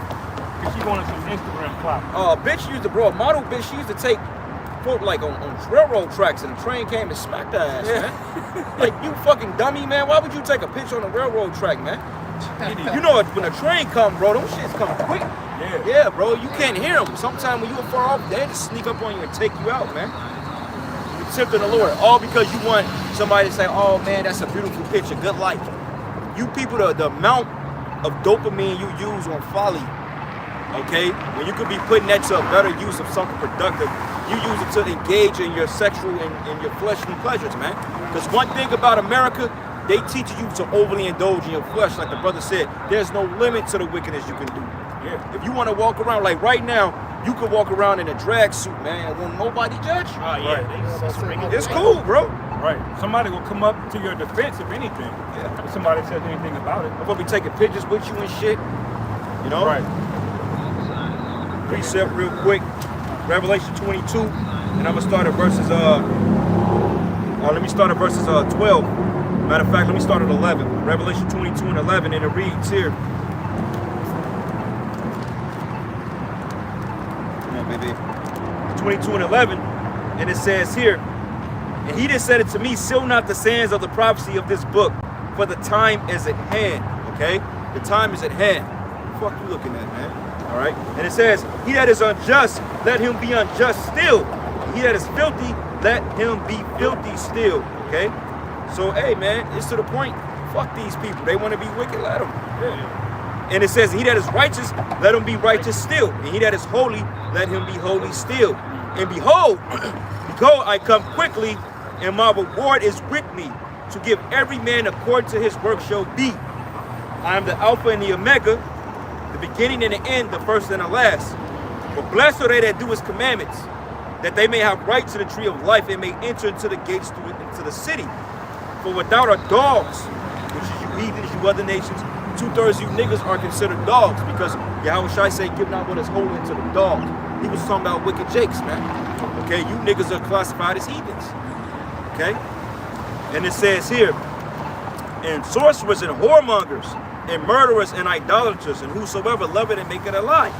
Because she wanted some Instagram clout. Bitch used to, bro, a model bitch, she used to take, quote, like on railroad tracks and the train came and smacked her ass, man. Like, you fucking dummy, man. Why would you take a picture on a railroad track, man? You know, when a train come, bro, them shits come quick. Yeah. Yeah, bro, you can't hear them. Sometimes when you are far off, they just sneak up on you and take you out, man. You're tempting the Lord, all because you want somebody to say, oh, man, that's a beautiful picture, good life. you people, the amount of dopamine you use on folly, okay, when you could be putting that to a better use of something productive, you use it to engage in your sexual and your fleshly pleasures, man. Because one thing about America, they teach you to overly indulge in your flesh. Like the brother said, there's no limit to the wickedness you can do. Yeah. If you want to walk around, like right now, you could walk around in a drag suit, man, and won't nobody judge you. Oh yeah, It's cool, bro. Right. Somebody will come up to your defense if anything. Yeah. If somebody says anything about it. I'm gonna be taking pictures with you and shit. You know? Right. Precept real quick. Revelation 22. And I'm gonna start at verses let me start at verses 12. Matter of fact, let me start at 11. Revelation 22 and 11, and it reads here. Come on, baby. 22 and 11, and it says here, and he that said it to me, seal not the sands of the prophecy of this book, for the time is at hand. Okay? The time is at hand. What the fuck you looking at, man? All right? And it says, he that is unjust, let him be unjust still. He that is filthy, let him be filthy still. Okay? So, hey, man, it's to the point. Fuck these people. They want to be wicked, let them. Yeah. And it says, he that is righteous, let him be righteous still. And he that is holy, let him be holy still. And behold, behold, I come quickly, and my reward is with me, to give every man according to his work shall be. I am the Alpha and the Omega, the beginning and the end, the first and the last. But blessed are they that do his commandments, that they may have right to the tree of life and may enter into the gates into the city. For without are dogs, which is you heathens, you other nations, 2/3 of you niggas are considered dogs, because Yahweh Shai say, give not what is holy into the dogs. He was talking about wicked jakes, man. Okay, you niggas are classified as heathens. Okay? And it says here, and sorcerers and whoremongers and murderers and idolaters and whosoever love it and make it a lie.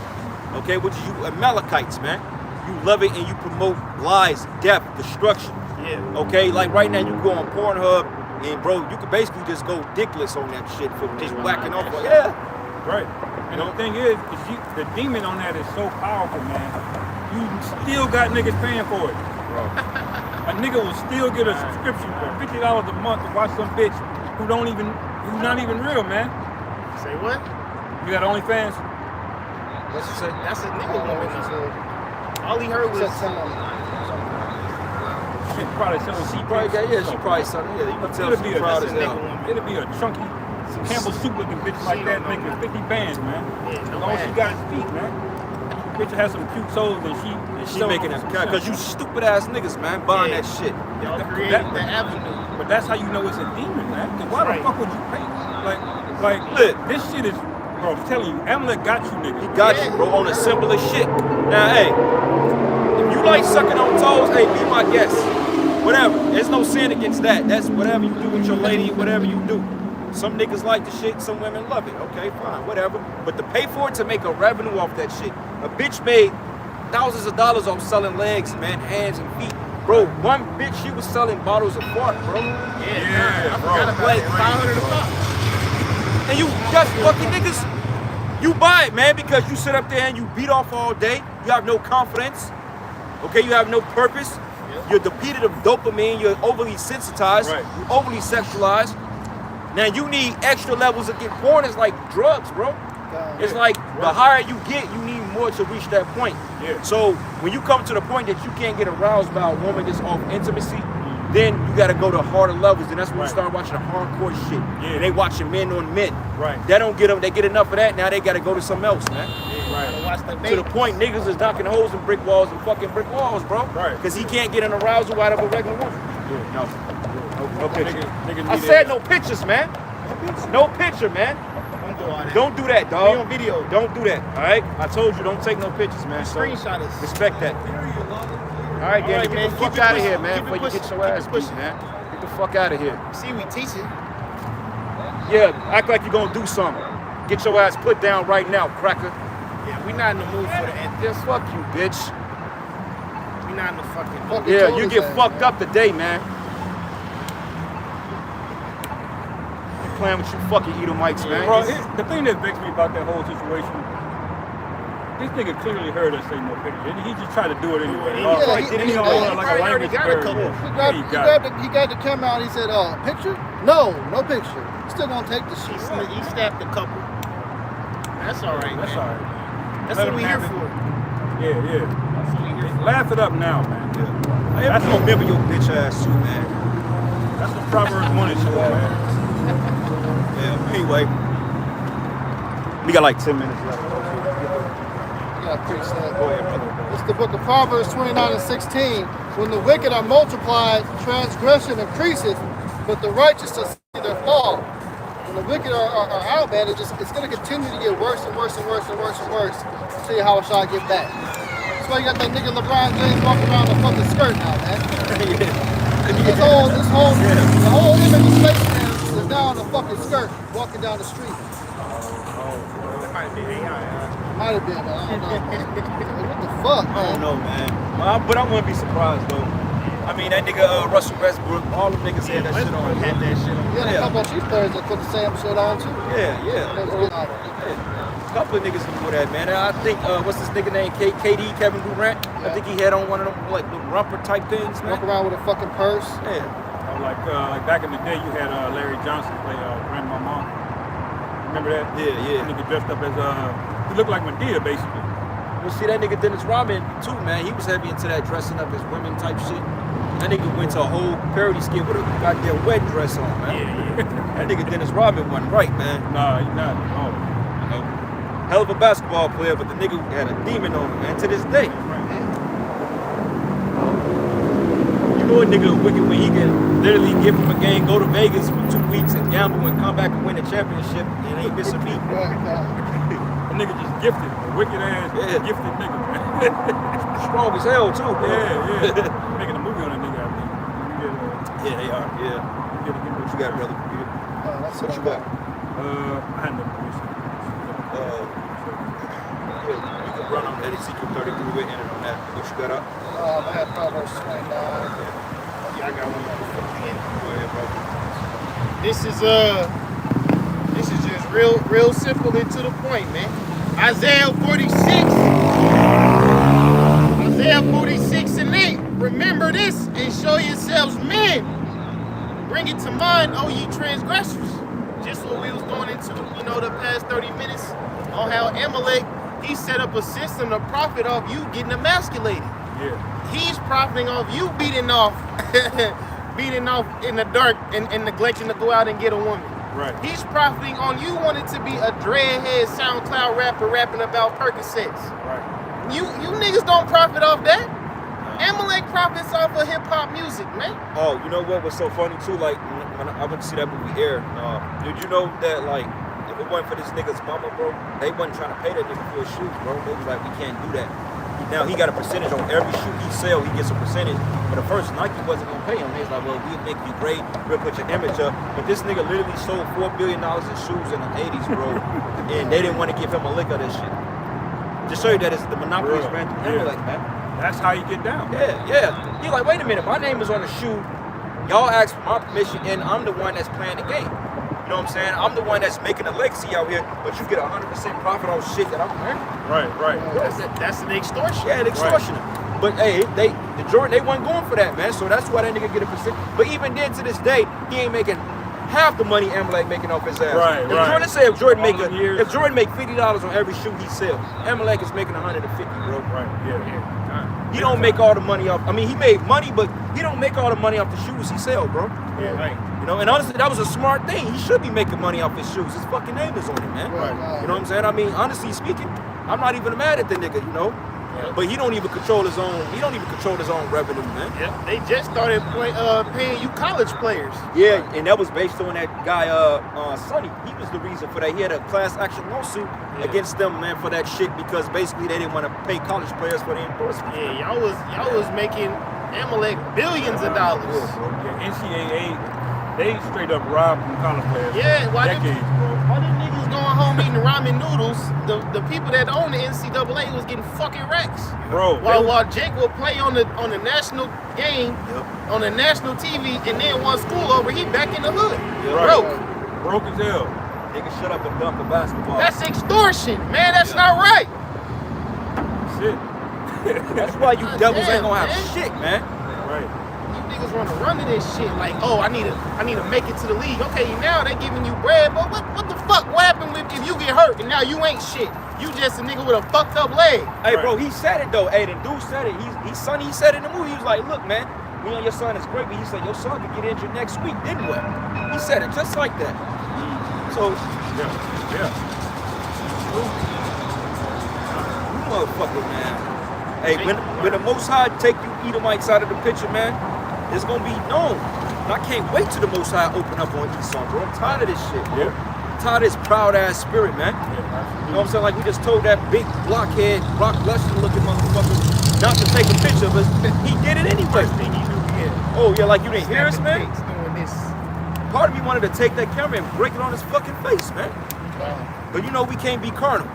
Okay, which is you Amalekites, man. You love it and you promote lies, death, destruction. Yeah. Okay, like right now you go on Pornhub and bro, you could basically just go dickless on that shit for just whacking off. Yeah. Right. And the thing is the demon on that is so powerful, man. You still got niggas paying for it. Bro. A nigga will still get a subscription for $50 a month to watch some bitch who's not even real, man. Say what? You got OnlyFans? What's it say? That's a nigga woman. All he heard was She probably selling She probably got, yeah, she probably something. Yeah, you can tell she's proud as hell. It'll be a chunky Campbell soup looking bitch like that making 50 bands, man. As long as she got his feet, man. Bitch has some cute souls and she making that because you stupid ass niggas, man, buying that shit. Y'all created the avenue. But that's how you know it's a demon, man. Because why the fuck would you pay? Like Look, this shit is, bro, I'm telling you, Amalek got you, nigga. he got you, bro, on the simplest shit. Now, hey, if you like sucking on toes, hey, be my guest. Whatever. There's no sin against that. That's whatever you do with your lady, whatever you do. Some niggas like the shit, some women love it. Okay, fine, whatever. But to pay for it, to make a revenue off that shit. A bitch made thousands of dollars off selling legs, man, hands and feet. Bro, one bitch, she was selling bottles of fart, bro. Yeah, bro. Like, $500 a pop. and you just fucking niggas, you buy it, man, because you sit up there and you beat off all day. You have no confidence. Okay, you have no purpose. You're depleted of dopamine. You're overly sensitized. Right. You're overly sexualized. Now you need extra levels of get porn. It's like drugs, bro. It's like the higher you get, you need more to reach that point. Yeah. So when you come to the point that you can't get aroused by a woman just off intimacy, then you got to go to harder levels, and that's when you start watching the hardcore shit. Yeah. And they watching men on men. Right. That don't get them. They get enough of that. Now they got to go to something else, man. Right. Watch the To the point, niggas is knocking holes in brick walls and fucking brick walls, bro. Right. Because he can't get an arousal out of a regular woman. No. No picture. Niggas I need said it. no pictures, man. No picture, man. Don't do all that. Don't do that, Be dog. on video. Don't do that, all right? I told you, don't take no pictures, man. So Screenshot us. respect that. All right, All Danny, right, get man. the Keep fuck it out of pushing. here, man, Keep it before you pushing. get your Keep it ass beat, pushing. man. Get the fuck out of here. See, we teaching. Yeah, act like you're gonna do something. Get your ass put down right now, cracker. Yeah, we not in the mood for the anthem. Yeah, fuck you, bitch. We not in the fucking Fuck mood. Yeah, told you his get ass, fucked man. up today, man. You playing with you fucking Edomites, man. Bro, the thing that vexed me about that whole situation This nigga clearly heard us say no picture. He just tried to do it anyway. Yeah, Like, he- didn't he- he he- like a language got a barrier? couple. Yeah, He grabbed the camera out. He said, picture? No picture. Still gonna take the shit. He snapped a couple. That's all right, That's man. all right, man. That's Let what we him here have it. for. Yeah, yeah. That's what we here for. Laugh it up now, man. Hey, I'm gonna remember your bitch ass too, man. That's what Proverbs 1 is for, man. Yeah. Anyway, we got like 10 minutes left. Yeah, pretty sad. Go ahead, brother. It's the book of Proverbs 29 and 16. When the wicked are multiplied, transgression increases, but the righteous shall see their fall. When the wicked are out, man, it's going to continue to get worse and worse and worse and worse and worse until how shall I get back. That's why you got that nigga LeBron James walking around in a fucking skirt now, man. The whole image of Space Man is now in a fucking skirt walking down the street. That might be AI. Might have been, I don't know. What the fuck, I man? don't know, man. But I wouldn't be surprised though. I mean, that nigga Russell Westbrook, all them niggas had that shit on. Had that shit on. Yeah, and a couple of Chiefs players that put the same shit on too. Yeah. A couple of niggas can do that, man. I think what's this nigga name? KD, Kevin Durant. I think he had on one of them like the romper type things, man. Walk around with a fucking purse. Yeah. Like back in the day, you had Larry Johnson play Grandmama. Remember that? Yeah. That nigga dressed up as he looked like Medea basically. Well, see that nigga Dennis Rodman too, man. He was heavy into that dressing up as women type shit. That nigga went to a whole parody skit with a goddamn wedding dress on, man. Yeah. That nigga Dennis Rodman wasn't right, man. Nah, he's not. Oh. You know, hell of a basketball player, but the nigga had a demon on him, man. To this day. You know a nigga wicked when he can literally give him a game, go to Vegas for 2 weeks and gamble and come back and win a championship and ain't miss a beat. That nigga just gifted. A wicked ass gifted nigga, man. Strong as hell too, bro. Yeah. Making a movie on that nigga, I think. Yeah, they are. Yeah. What you got, brother? That's What you got? I had no producer. You can run on that Ezekiel 33 with it on that. What you got up? I had Proverbs 29. Yeah, I got one more. Go ahead, brother. This is just real simple and to the point, man. Isaiah 46 and 8. Remember this and show yourselves men. Bring it to mind, oh ye transgressors. Just what we was going into, the past 30 minutes on how Amalek, he set up a system to profit off you getting emasculated. Yeah. He's profiting off you beating off in the dark and neglecting to go out and get a woman. Right. He's profiting on you wanting to be a dreadhead SoundCloud rapper rapping about Percocets. Right. You niggas don't profit off that. Amalek profits off of hip hop music, man. Oh, you know what was so funny too? Like when I went to see that movie Air, did you know that like if it wasn't for this nigga's mama, bro, they wasn't trying to pay that nigga for his shoes, bro. They was like, we can't do that. Now he got a percentage on every shoe he sell. He gets a percentage. But at first Nike wasn't gonna pay him. They was like, well, we'll make you great. We'll put your image up. But this nigga literally sold $4 billion in shoes in the 80s, bro, and they didn't want to give him a lick of this shit. Just show you that it's the monopoly Bro, ran through Amalek, man. That's how you get down. Yeah. You're like, wait a minute, my name is on the shoe. Y'all asked for my permission, and I'm the one that's playing the game. You know what I'm saying? I'm the one that's making a legacy out here, but you get 100% profit on shit that I'm wearing. Right. That's an extortion. Yeah, an extortioner. But hey, the Jordan, they wasn't going for that, man. So that's why that nigga get a percent. But even then, to this day, he ain't making half the money Amalek making off his ass. Right. If Jordan make $50 on every shoe he sell, Amalek is making 150, bro. Right. Yeah. He don't make all the money off. I mean, he made money, but he don't make all the money off the shoes he sell, bro. Yeah. Right. You know, and honestly, that was a smart thing. He should be making money off his shoes. His fucking name is on it, man. Right. You know what I'm saying? I mean, honestly speaking, I'm not even mad at the nigga, you know. Yeah. But he don't even control his own. He don't even control his own revenue, man. Yep. They just started paying you college players. Yeah, and that was based on that guy, Sonny. He was the reason for that. He had a class action lawsuit against them, man, for that shit because basically they didn't want to pay college players for the endorsement. Yeah, y'all was making Amalek billions of dollars. Yeah, NCAA, they straight up robbed from college players. Yeah, why decades, bro. All them niggas going home eating ramen noodles, the people that own the NCAA was getting fucking racks. Bro, While Jake will play on the national game, on the national TV, and then one school over, he back in the hood. broke as hell. Nigga, shut up and dump the basketball. That's extortion, man. That's not right. That's it. That's why you devils ain't gonna have man. shit, man. Right. You niggas want to run to this shit like, oh, I need to make it to the league. Okay, now they giving you bread, but what the fuck? What happened if you get hurt and now you ain't shit? You just a nigga with a fucked up leg. Hey, Right. bro, he said it though. Hey, the dude said it. He said it in the movie. He was like, look, man, me and your son is great, but he said your son could get injured next week. Then what? He said it just like that. So, Yeah. you motherfucker, man. Hey, when the Most High take you Edomites out of the picture, man, it's gonna be known. And I can't wait till the Most High open up on Esau, bro. I'm tired of this shit, bro. Yeah. I'm tired of this proud ass spirit, man. You know what I'm saying? Like we just told that big blockhead, Brock Lesnar looking motherfucker not to take a picture of us. He did it anyway. Thing he knew he had. Oh yeah, like you didn't hear us, man? Snapping pics doing this. Part of me wanted to take that camera and break it on his fucking face, man. But you know we can't be carnal.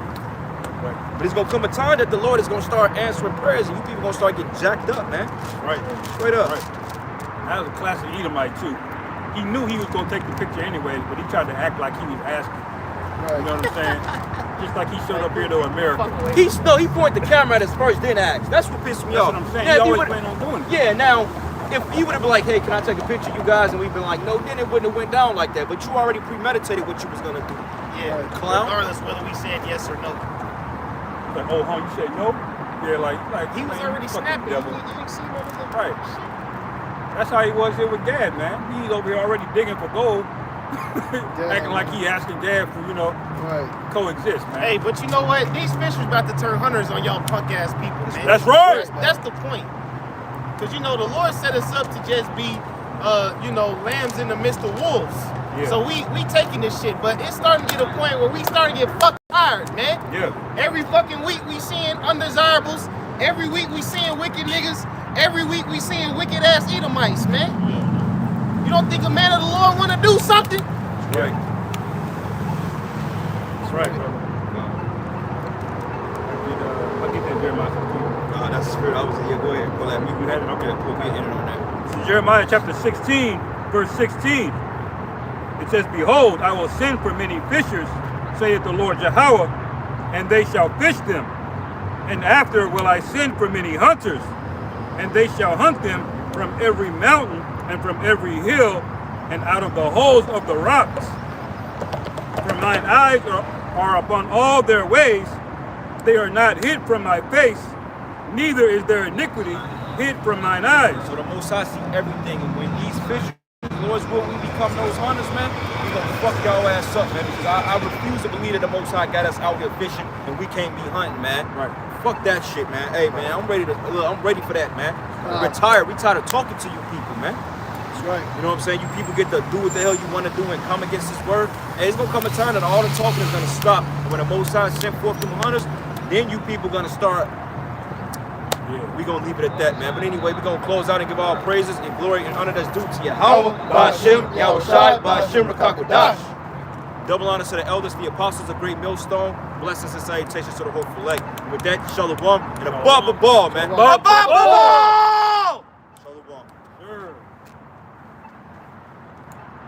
But it's gonna come a time that the Lord is gonna start answering prayers and you people gonna start getting jacked up, man. Right. Straight up. Right. That was a classic Edomite too. He knew he was gonna take the picture anyway, but he tried to act like he was asking. You know what I'm saying? Just like he showed up here to America. He pointed the camera at us first, then asked. That's what pissed me That's off. what I'm saying. Now, He if always would've- planned on doing it. Yeah, now, if he would have been like, hey, can I take a picture of you guys? And we've been like, no, then it wouldn't have went down like that. But you already premeditated what you was gonna do. Yeah, Clown. regardless whether we said yes or no. Like, oh, huh, you said no? Yeah, like He was man, already you fucking snapping. You devil. didn't see what was up. Right. That's how he was here with Gad, man. He's over here already digging for gold, acting like he asking Gad for, Right. coexist, man. Hey, but you know what? These fishers about to turn hunters on y'all punk ass people, man. That's right. That's the point. Cause the Lord set us up to just be, lambs in the midst of wolves. Yeah. So we taking this shit, but it's starting to get a point where we starting to get fucking tired, man. Yeah. Every fucking week we seeing undesirables. Every week we seeing wicked niggas. Every week we seeing wicked ass Edomites, man. You don't think a man of the Lord want to do something? Right. That's right, brother. I'll get that Jeremiah 16. Nah, that's the spirit. I was yeah, go ahead. Go ahead. We had it. Okay, we'll get in on that. This is Jeremiah chapter 16, verse 16. It says, behold, I will send for many fishers, saith the Lord Jehovah, and they shall fish them. And after will I send for many hunters, and they shall hunt them from every mountain and from every hill, and out of the holes of the rocks. For mine eyes are upon all their ways, they are not hid from my face, neither is their iniquity hid from mine eyes. So the Most High see everything, and when these fishers, Lord's will, we become those hunters, man, we gonna fuck y'all ass up, man, because I refuse to believe that the Most High got us out here fishing and we can't be hunting, man. Right. Fuck that shit, man. Hey, man, I'm ready for that, man. We're tired. We tired of talking to you people, man. That's right. You know what I'm saying? You people get to do what the hell you want to do and come against this word. And it's gonna come a time that all the talking is gonna stop. And when the Most High send forth them hunters, then you people gonna start. Yeah. We gonna leave it at that, man. But anyway, we gonna close out and give all praises and glory and honor that's due to Yahweh, Ba'ashem, Yahushai, Ba'ashem, Rakakwadash. Double honors to the elders, the apostles of Great Millstone. Blessings and salutations to the hopeful elect. With that, shalom and a ball, man. Ba, ba, ba, ba.